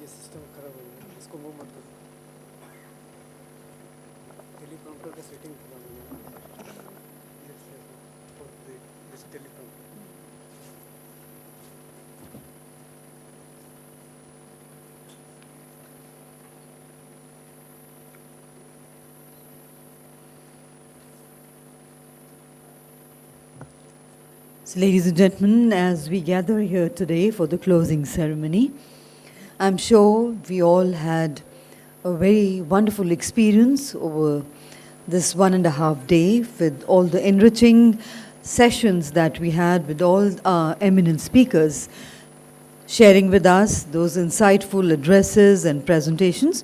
Speaker 15: System खराब हो गया, इसको move मत करो। Teleprompter का setting खराब हो गया। This teleprompter.
Speaker 5: So, ladies and gentlemen, as we gather here today for the closing ceremony, I'm sure we all had a very wonderful experience over this 1.5 day with all the enriching sessions that we had with all our eminent speakers sharing with us those insightful addresses and presentations.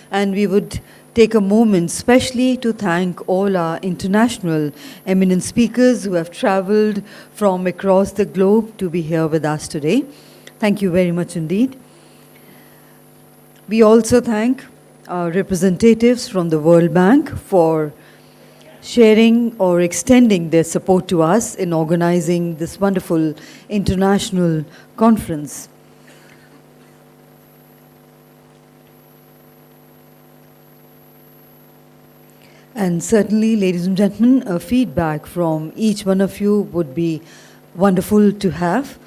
Speaker 5: And we would take a moment especially to thank all our international eminent speakers who have traveled from across the globe to be here with us today. Thank you very much indeed. We also thank our representatives from the World Bank for sharing or extending their support to us in organizing this wonderful international conference. And certainly, ladies and gentlemen, a feedback from each one of you would be wonderful to have.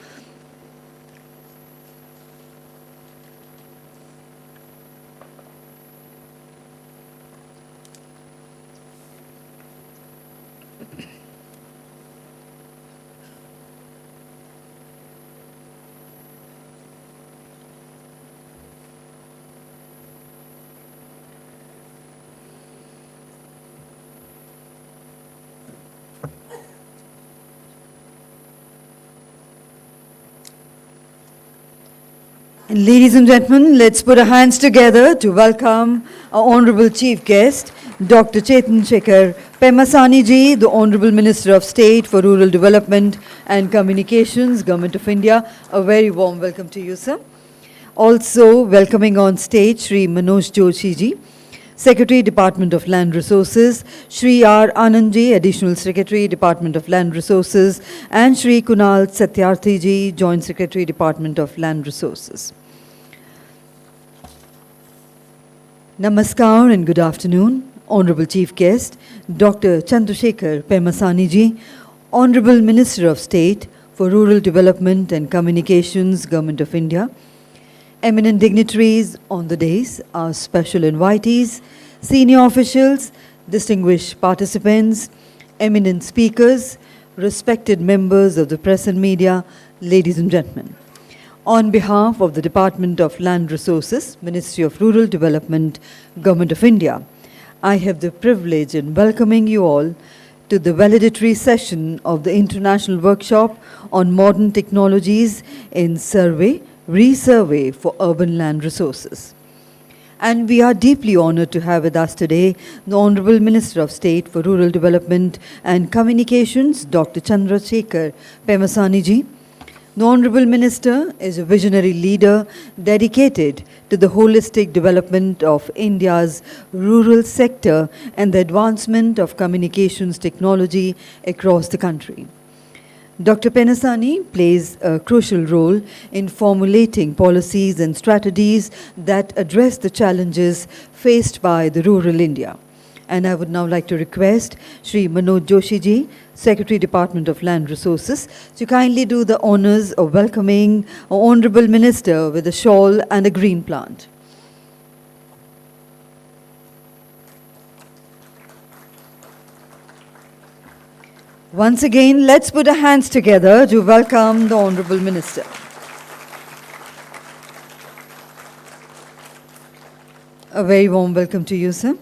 Speaker 5: And ladies and gentlemen, let's put our hands together to welcome our Honorable Chief Guest, Dr. Shekhar Pemasani ji, the Honorable Minister of State for Rural Development and Communications, Government of India. A very warm welcome to you, sir. Also welcoming on stage Shri Manoj Joshi ji, Secretary, Department of Land Resources, Shri R. Anand ji, Additional Secretary, Department of Land Resources, and Shri Kunal Satyarthi ji, Joint Secretary, Department of Land Resources. Namaskar and good afternoon, Honorable Chief Guest, Dr. Shekhar Pemasani ji, Honorable Minister of State for Rural Development and Communications, Government of India, eminent dignitaries on the days, our special invitees, senior officials, distinguished participants, eminent speakers, respected members of the press and media, ladies and gentlemen. On behalf of the Department of Land Resources, Ministry of Rural Development, Government of India, I have the privilege in welcoming you all to the valedictory session of the International Workshop on Modern Technologies in Survey-Resurvey for Urban Land Resources. And we are deeply honored to have with us today the Honorable Minister of State for Rural Development and Communications, Dr. Shekhar Pemasani ji. The Honorable Minister is a visionary leader dedicated to the holistic development of India's rural sector and the advancement of communications technology across the country. Dr. Penasani plays a crucial role in formulating policies and strategies that address the challenges faced by the rural India. And I would now like to request Shri Manoj Joshi ji, Secretary, Department of Land Resources, to kindly do the honors of welcoming our Honorable Minister with a shawl and a green plant. Once again, let's put our hands together to welcome the Honorable Minister. A very warm welcome to you, sir.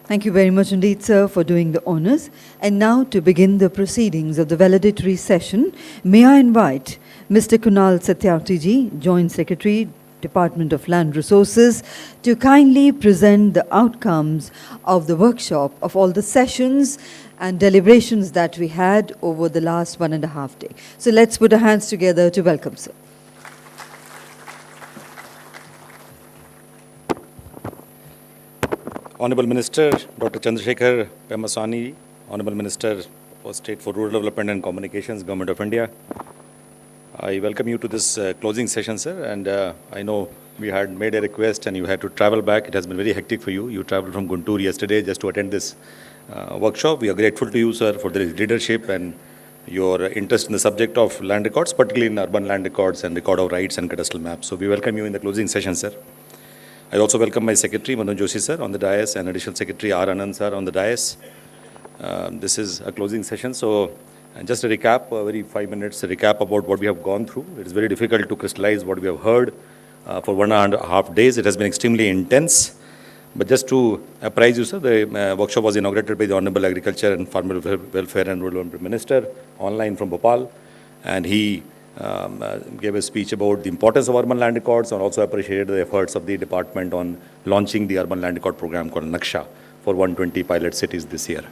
Speaker 5: Thank you very much indeed, sir, for doing the honors. And now, to begin the proceedings of the valedictory session, may I invite Mr. Kunal Satyarthi ji, Joint Secretary, Department of Land Resources, to kindly present the outcomes of the workshop of all the sessions and deliberations that we had over the last 1.5 days. So let's put our hands together to welcome sir.
Speaker 13: Honorable Minister Dr. Chandrasekhar Pemaswamy, Honorable Minister for State for Rural Development and Communications, Government of India. I welcome you to this closing session, sir, and I know we had made a request and you had to travel back. It has been very hectic for you. You traveled from Guntur yesterday just to attend this workshop. We are grateful to you, sir, for the leadership and your interest in the subject of land records, particularly in urban land records and record of rights and cadastral maps. So we welcome you in the closing session, sir. I also welcome my Secretary, Manoj Joshi, sir, on the dais, and Additional Secretary R. Anand, sir, on the dais. This is a closing session, so just a recap, a very 5 minutes recap about what we have gone through. It is very difficult to crystallize what we have heard for 1.5 days. It has been extremely intense. But just to apprise you, sir, the workshop was inaugurated by the Honorable Agriculture and Farmer Welfare and Rural Minister online from Bhopal, and he gave a speech about the importance of urban land records and also appreciated the efforts of the department on launching the urban land record program called Naksha for 120 pilot cities this year.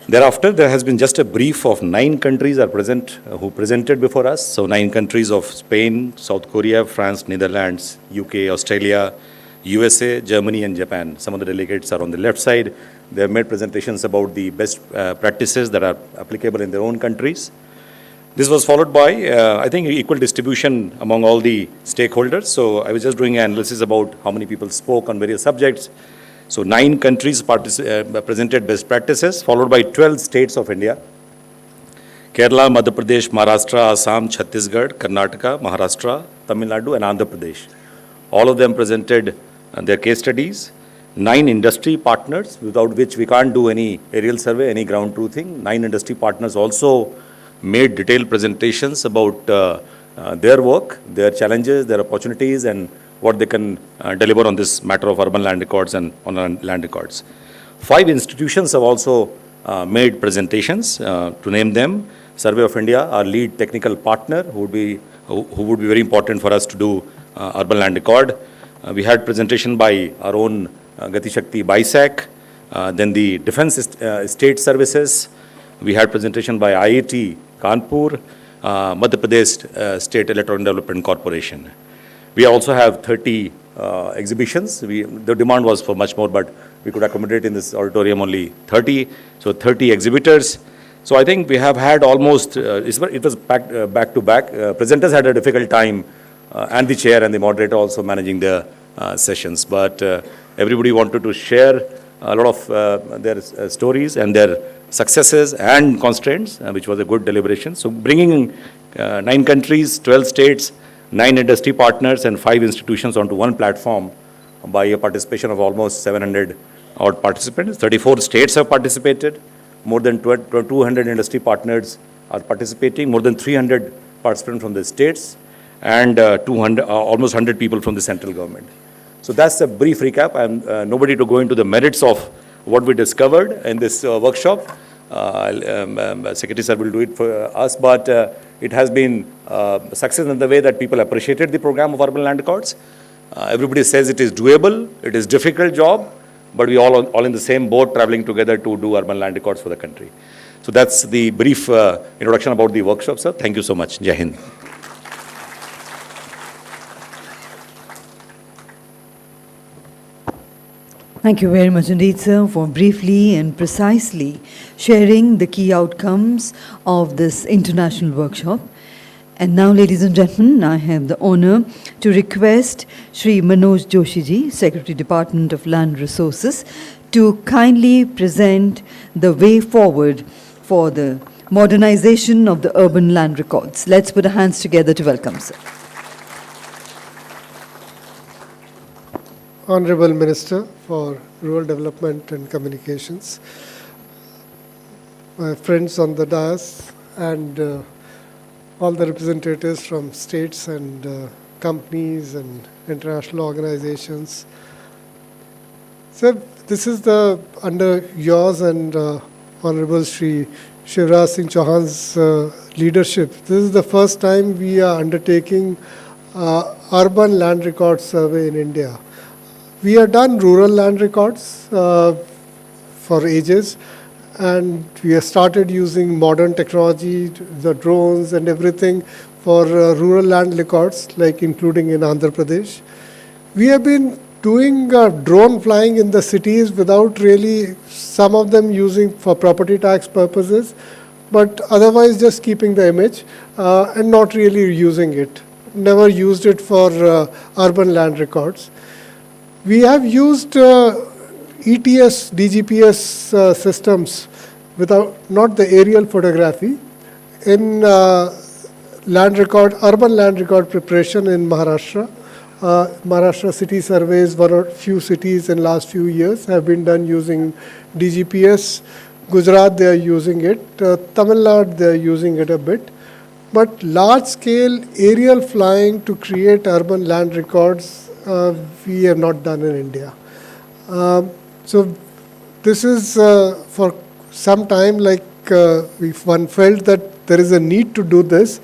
Speaker 13: Thereafter, there has been just a brief of 9 countries are present who presented before us. So 9 countries of Spain, South Korea, France, Netherlands, UK, Australia, USA, Germany, and Japan. Some of the delegates are on the left side. They have made presentations about the best practices that are applicable in their own countries. This was followed by, I think, equal distribution among all the stakeholders. So I was just doing an analysis about how many people spoke on various subjects. So 9 countries presented best practices, followed by 12 states of India. Kerala, Madhya Pradesh, Maharashtra, Assam, Chhattisgarh, Karnataka, Maharashtra, Tamil Nadu, and Andhra Pradesh. All of them presented their case studies. 9 industry partners, without which we can't do any aerial survey, any ground truthing. 9 industry partners also made detailed presentations about their work, their challenges, their opportunities, and what they can deliver on this matter of urban land records and on land records. 5 institutions have also made presentations. To name them, Survey of India, our lead technical partner, who would be very important for us to do urban land record. We had presentation by our own Gati Shakti BISAC, then the Defense State Services. We had presentation by IIT Kanpur, Madhya Pradesh State Electronic Development Corporation. We also have 30 exhibitions. The demand was for much more, but we could accommodate in this auditorium only 30. So 30 exhibitors. So I think we have had almost, it was back to back. Presenters had a difficult time, and the chair and the moderator also managing the sessions. But everybody wanted to share a lot of their stories and their successes and constraints, which was a good deliberation. So bringing 9 countries, 12 states, 9 industry partners and 5 institutions onto one platform by a participation of almost 700 odd participants. 34 states have participated. More than 200 industry partners are participating. More than 300 participants from the states and almost 100 people from the central government. So that's a brief recap. I'm nobody to go into the merits of what we discovered in this workshop. Secretary sir will do it for us, but it has been success in the way that people appreciated the program of urban land records. Everybody says it is doable, it is difficult job, but we all in the same boat traveling together to do urban land records for the country. So that's the brief introduction about the workshop, sir. Thank you so much. Jai Hind.
Speaker 5: Thank you very much indeed, sir, for briefly and precisely sharing the key outcomes of this international workshop. And now, ladies and gentlemen, I have the honor to request Shri Manoj Joshi ji, Secretary, Department of Land Resources, to kindly present the way forward for the modernization of the urban land records. Let's put our hands together to welcome sir.
Speaker 6: Honorable Minister for Rural Development and Communications, my friends on the dais, and all the representatives from states and companies and international organizations. So this is under yours and Honorable Shri Shivraj Singh Chauhan's leadership. This is the first time we are undertaking urban land record survey in India. We have done rural land records for ages, and we have started using modern technology, the drones and everything for rural land records, like including in Andhra Pradesh. We have been doing drone flying in the cities without really, some of them using for property tax purposes, but otherwise just keeping the image and not really using it. Never used it for urban land records. We have used ETS, DGPS systems without, not the aerial photography, in urban land record preparation in Maharashtra. Maharashtra city surveys, one or few cities in last few years have been done using DGPS. Gujarat, they are using it. Tamil Nadu, they are using it a bit. But large-scale aerial flying to create urban land records, we have not done in India. So this is for some time, like one felt that there is a need to do this,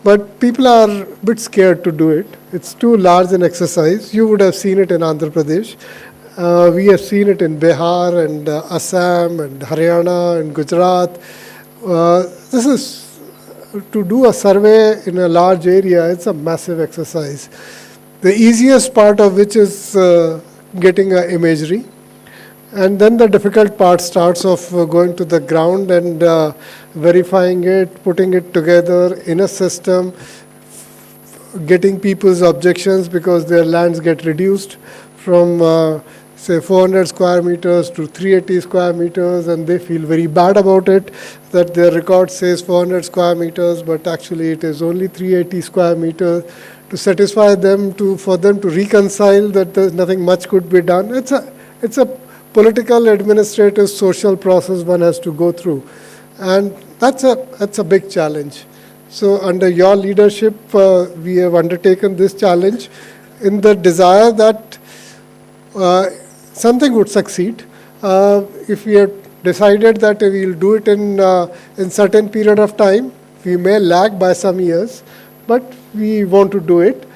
Speaker 6: but people are a bit scared to do it. It's too large an exercise. You would have seen it in Andhra Pradesh. We have seen it in Bihar and Assam and Haryana and Gujarat. This is to do a survey in a large area. It's a massive exercise. The easiest part of which is getting imagery. And then the difficult part starts of going to the ground and verifying it, putting it together in a system, getting people's objections because their lands get reduced from say 400 square meters to 380 square meters, and they feel very bad about it, that their record says 400 square meters, but actually it is only 380 square meters. To satisfy them, for them to reconcile that there's nothing much could be done. It's a political, administrative, social process one has to go through, and that's a big challenge. So under your leadership, we have undertaken this challenge in the desire that something would succeed. If we had decided that we will do it in certain period of time, we may lag by some years, but we want to do it,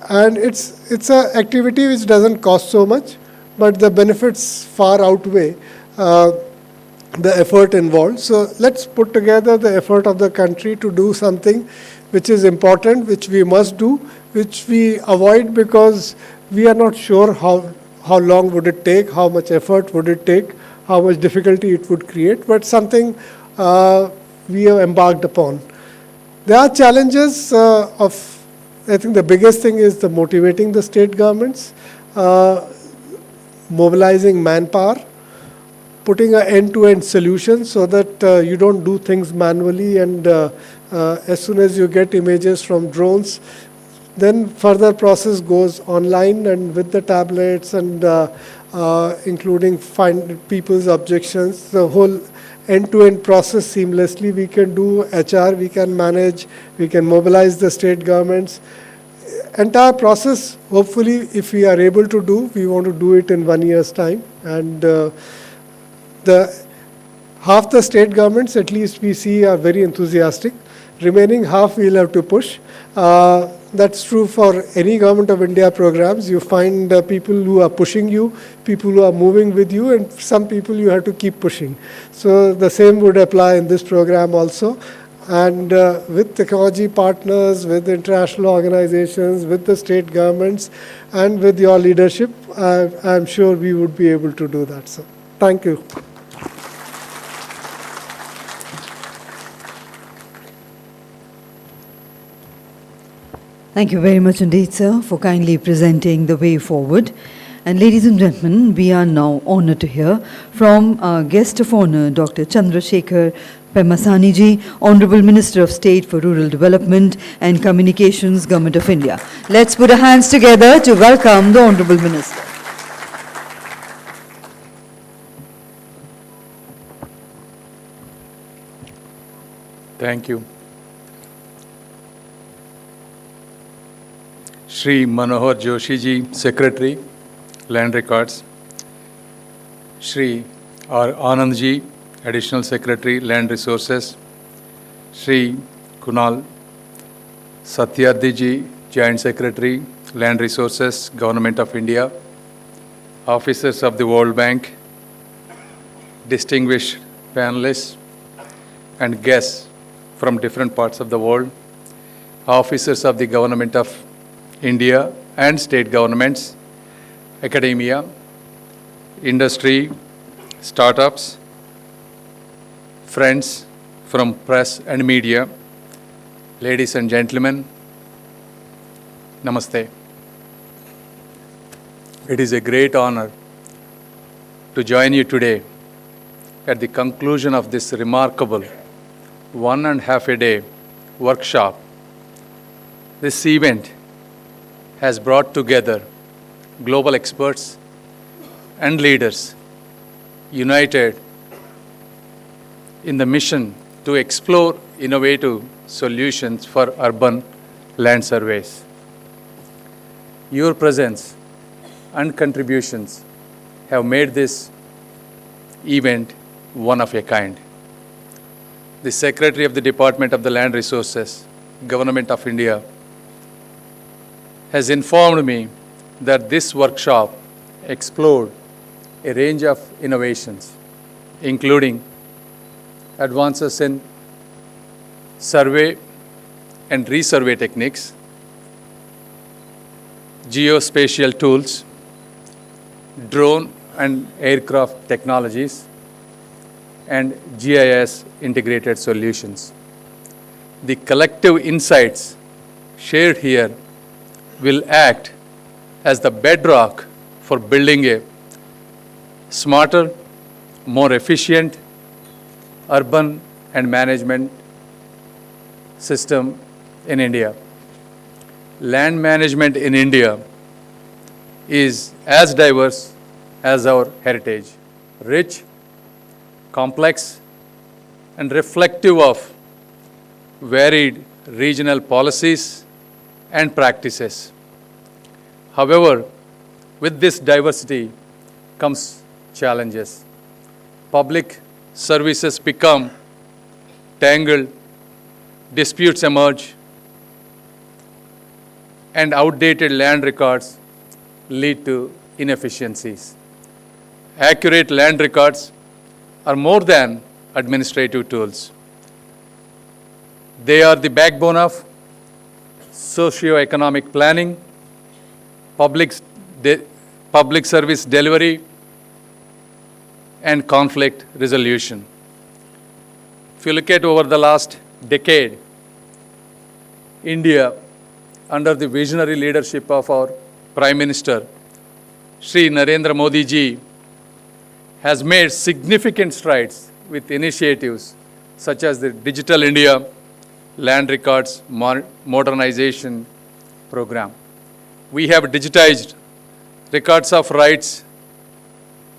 Speaker 6: and it's an activity which doesn't cost so much, but the benefits far outweigh the effort involved. So let's put together the effort of the country to do something which is important, which we must do, which we avoid because we are not sure how long would it take, how much effort would it take, how much difficulty it would create, but something we have embarked upon. There are challenges I think the biggest thing is motivating the state governments, mobilizing manpower, putting an end-to-end solution so that you don't do things manually, and as soon as you get images from drones, then further process goes online and with the tablets and including people's objections, the whole end-to-end process seamlessly. We can do HR, we can manage, we can mobilize the state governments. Entire process, hopefully, if we are able to do, we want to do it in 1 year's time. And half the state governments, at least we see, are very enthusiastic. Remaining half we'll have to push. That's true for any Government of India programs. You find people who are pushing you, people who are moving with you, and some people you have to keep pushing. So the same would apply in this program also. And with technology partners, with international organizations, with the state governments, and with your leadership, I'm sure we would be able to do that, sir. Thank you.
Speaker 5: Thank you very much indeed, sir, for kindly presenting the way forward. And ladies and gentlemen, we are now honored to hear from our guest of honor, Dr. Chandrasekhar Pemasani ji, Honorable Minister of State for Rural Development and Communications, Government of India. Let's put our hands together to welcome the Honorable Minister.
Speaker 10: Thank you. Shri Manohar Joshi ji, Secretary, Land Records. Shri R. Anand ji, Additional Secretary, Land Resources. Shri Kunal Satyarthi ji, Joint Secretary, Land Resources, Government of India. Officers of the World Bank, distinguished panelists and guests from different parts of the world, officers of the Government of India and state governments, academia, industry, startups, friends from press and media, ladies and gentlemen, namaste. It is a great honor to join you today at the conclusion of this remarkable 1.5 day workshop. This event has brought together global experts and leaders united in the mission to explore innovative solutions for urban land surveys. Your presence and contributions have made this event one of a kind. The Secretary of the Department of the Land Resources, Government of India, has informed me that this workshop explored a range of innovations, including advances in survey and resurvey techniques, geospatial tools, drone and aircraft technologies, and GIS integrated solutions. The collective insights shared here will act as the bedrock for building a smarter, more efficient urban and management system in India. Land management in India is as diverse as our heritage, rich, complex, and reflective of varied regional policies and practices. However, with this diversity comes challenges. Public services become tangled, disputes emerge, and outdated land records lead to inefficiencies. Accurate land records are more than administrative tools. They are the backbone of socio-economic planning, public service delivery, and conflict resolution. If you look at over the last decade, India, under the visionary leadership of our Prime Minister, Shri Narendra Modi ji, has made significant strides with initiatives such as the Digital India Land Records Modernization Program. We have digitized records of rights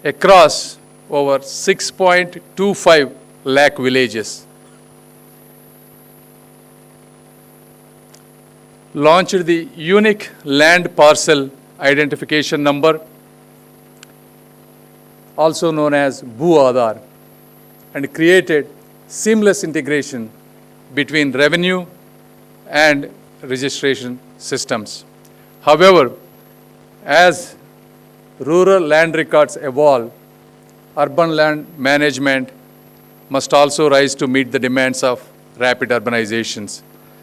Speaker 10: across over 6.25 lakh villages. Launched the unique land parcel identification number, also known as Bhu Aadhaar, and created seamless integration between revenue and registration systems. However, as rural land records evolve, urban land management must also rise to meet the demands of rapid urbanizations.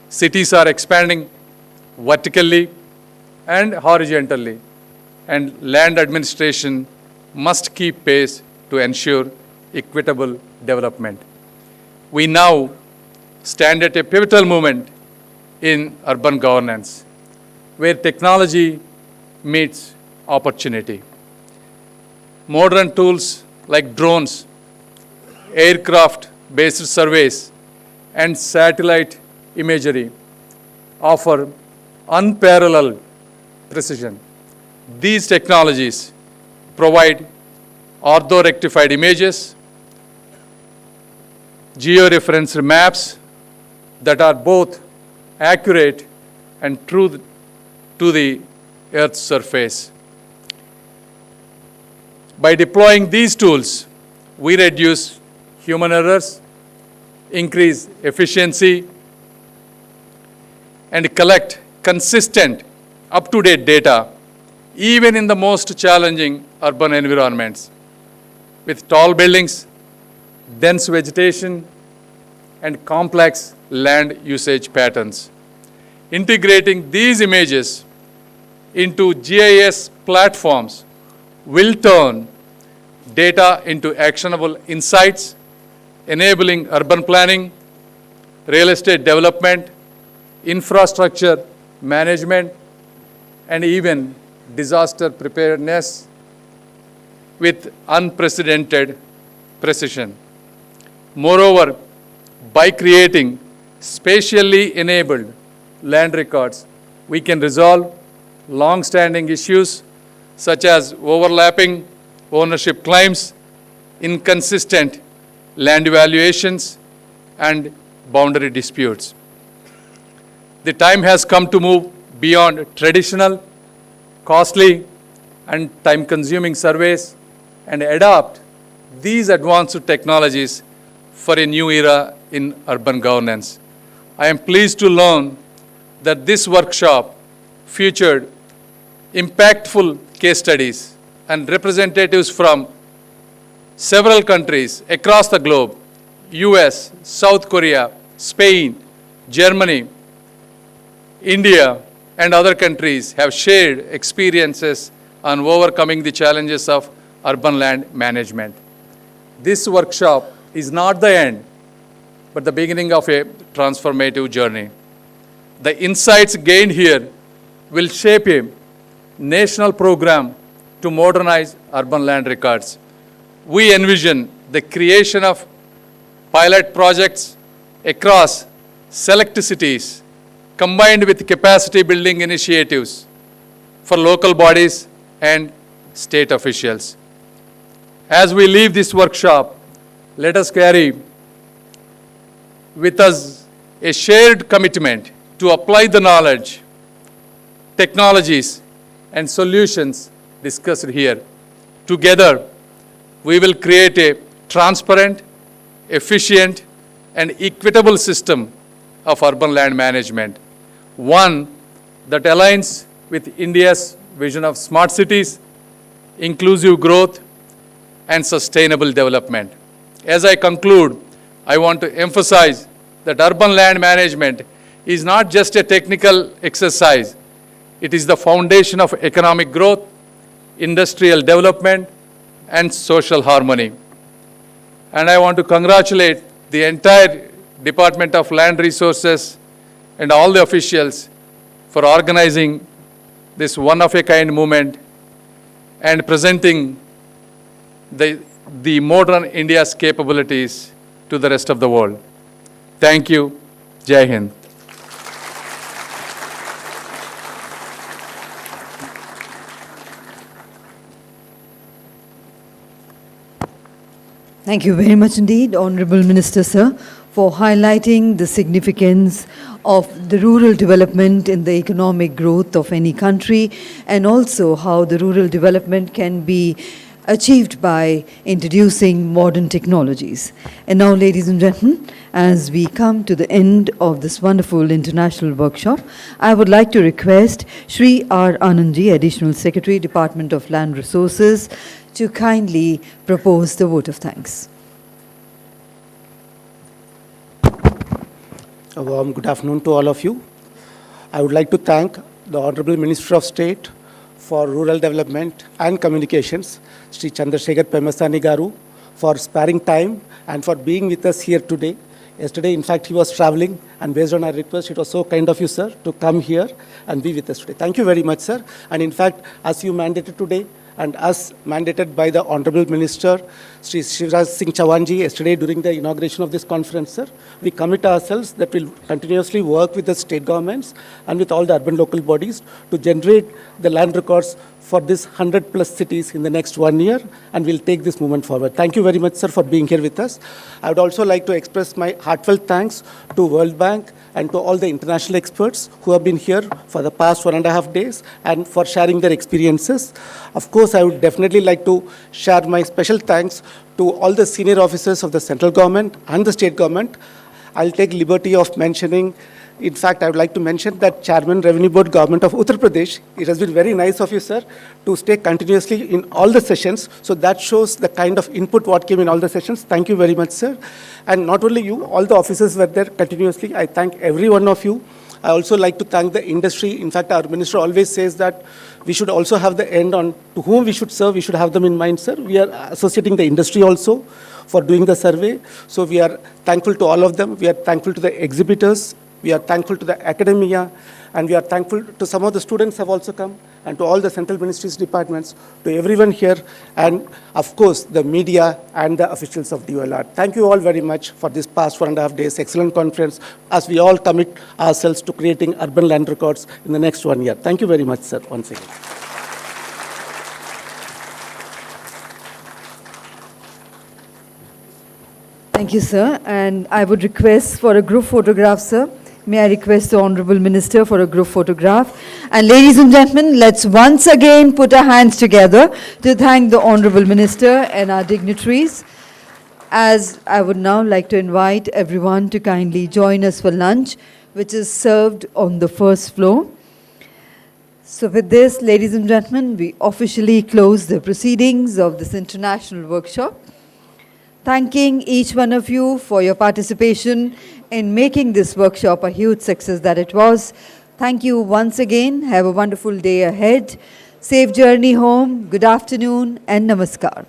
Speaker 10: Cities are expanding vertically and horizontally, and land administration must keep pace to ensure equitable development. We now stand at a pivotal moment in urban governance, where technology meets opportunity. Modern tools like drones, aircraft-based surveys, and satellite imagery offer unparalleled precision. These technologies provide ortho-rectified images, georeferenced maps that are both accurate and true to the Earth's surface. By deploying these tools, we reduce human errors, increase efficiency, and collect consistent, up-to-date data, even in the most challenging urban environments. With tall buildings, dense vegetation, and complex land usage patterns. Integrating these images into GIS platforms will turn data into actionable insights, enabling urban planning, real estate development, infrastructure management, and even disaster preparedness with unprecedented precision. Moreover, by creating spatially enabled land records, we can resolve long-standing issues such as overlapping ownership claims, inconsistent land evaluations, and boundary disputes. The time has come to move beyond traditional, costly, and time-consuming surveys and adopt these advanced technologies for a new era in urban governance. I am pleased to learn that this workshop featured impactful case studies and representatives from several countries across the globe, US, South Korea, Spain, Germany, India, and other countries have shared experiences on overcoming the challenges of urban land management. This workshop is not the end, but the beginning of a transformative journey. The insights gained here will shape a national program to modernize urban land records. We envision the creation of pilot projects across select cities, combined with capacity building initiatives for local bodies and state officials. As we leave this workshop, let us carry with us a shared commitment to apply the knowledge, technologies, and solutions discussed here. Together, we will create a transparent, efficient, and equitable system of urban land management, one that aligns with India's vision of smart cities, inclusive growth, and sustainable development. As I conclude, I want to emphasize that urban land management is not just a technical exercise. It is the foundation of economic growth, industrial development, and social harmony. And I want to congratulate the entire Department of Land Resources and all the officials for organizing this one-of-a-kind movement and presenting the modern India's capabilities to the rest of the world. Thank you. Jai Hind.
Speaker 5: Thank you very much indeed, Honorable Minister, sir, for highlighting the significance of the rural development in the economic growth of any country, and also how the rural development can be achieved by introducing modern technologies. And now, ladies and gentlemen, as we come to the end of this wonderful international workshop, I would like to request Shri R. Anandji, Additional Secretary, Department of Land Resources, to kindly propose the vote of thanks.
Speaker 21: A warm good afternoon to all of you. I would like to thank the Honorable Minister of State for Rural Development and Communications, Sri Chandrasekhar Pemasani Garu, for sparing time and for being with us here today. Yesterday, in fact, he was traveling, and based on our request, it was so kind of you, sir, to come here and be with us today. Thank you very much, sir. And in fact, as you mandated today, and as mandated by the Honorable Minister, Sri Shivraj Singh Chauhanji, yesterday during the inauguration of this conference, sir, we commit ourselves that we'll continuously work with the state governments and with all the urban local bodies to generate the land records for this 100 plus cities in the next 1 year, and we'll take this movement forward. Thank you very much, sir, for being here with us. I would also like to express my heartfelt thanks to World Bank and to all the international experts who have been here for the past 1.5 days and for sharing their experiences. Of course, I would definitely like to share my special thanks to all the senior officers of the central government and the state government. I'll take liberty of mentioning, in fact, I would like to mention that Chairman Revenue Board Government of Uttar Pradesh, it has been very nice of you, sir, to stay continuously in all the sessions. So that shows the kind of input what came in all the sessions. Thank you very much, sir. And not only you, all the officers were there continuously. I thank every one of you. I also like to thank the industry. In fact, our minister always says that we should also have the end on to whom we should serve. We should have them in mind, sir. We are associating the industry also for doing the survey. So we are thankful to all of them. We are thankful to the exhibitors. We are thankful to the academia, and we are thankful to some of the students have also come, and to all the central ministries departments, to everyone here, and of course the media and the officials of DOLR. Thank you all very much for this past 1.5 days excellent conference, as we all commit ourselves to creating urban land records in the next 1 year. Thank you very much, sir, once again.
Speaker 5: Thank you, sir. And I would request for a group photograph, sir. May I request the Honorable Minister for a group photograph. And ladies and gentlemen, let's once again put our hands together to thank the Honorable Minister and our dignitaries. As I would now like to invite everyone to kindly join us for lunch, which is served on the first floor. So with this, ladies and gentlemen, we officially close the proceedings of this international workshop. Thanking each one of you for your participation in making this workshop a huge success that it was. Thank you once again. Have a wonderful day ahead. Safe journey home. Good afternoon and namaskar.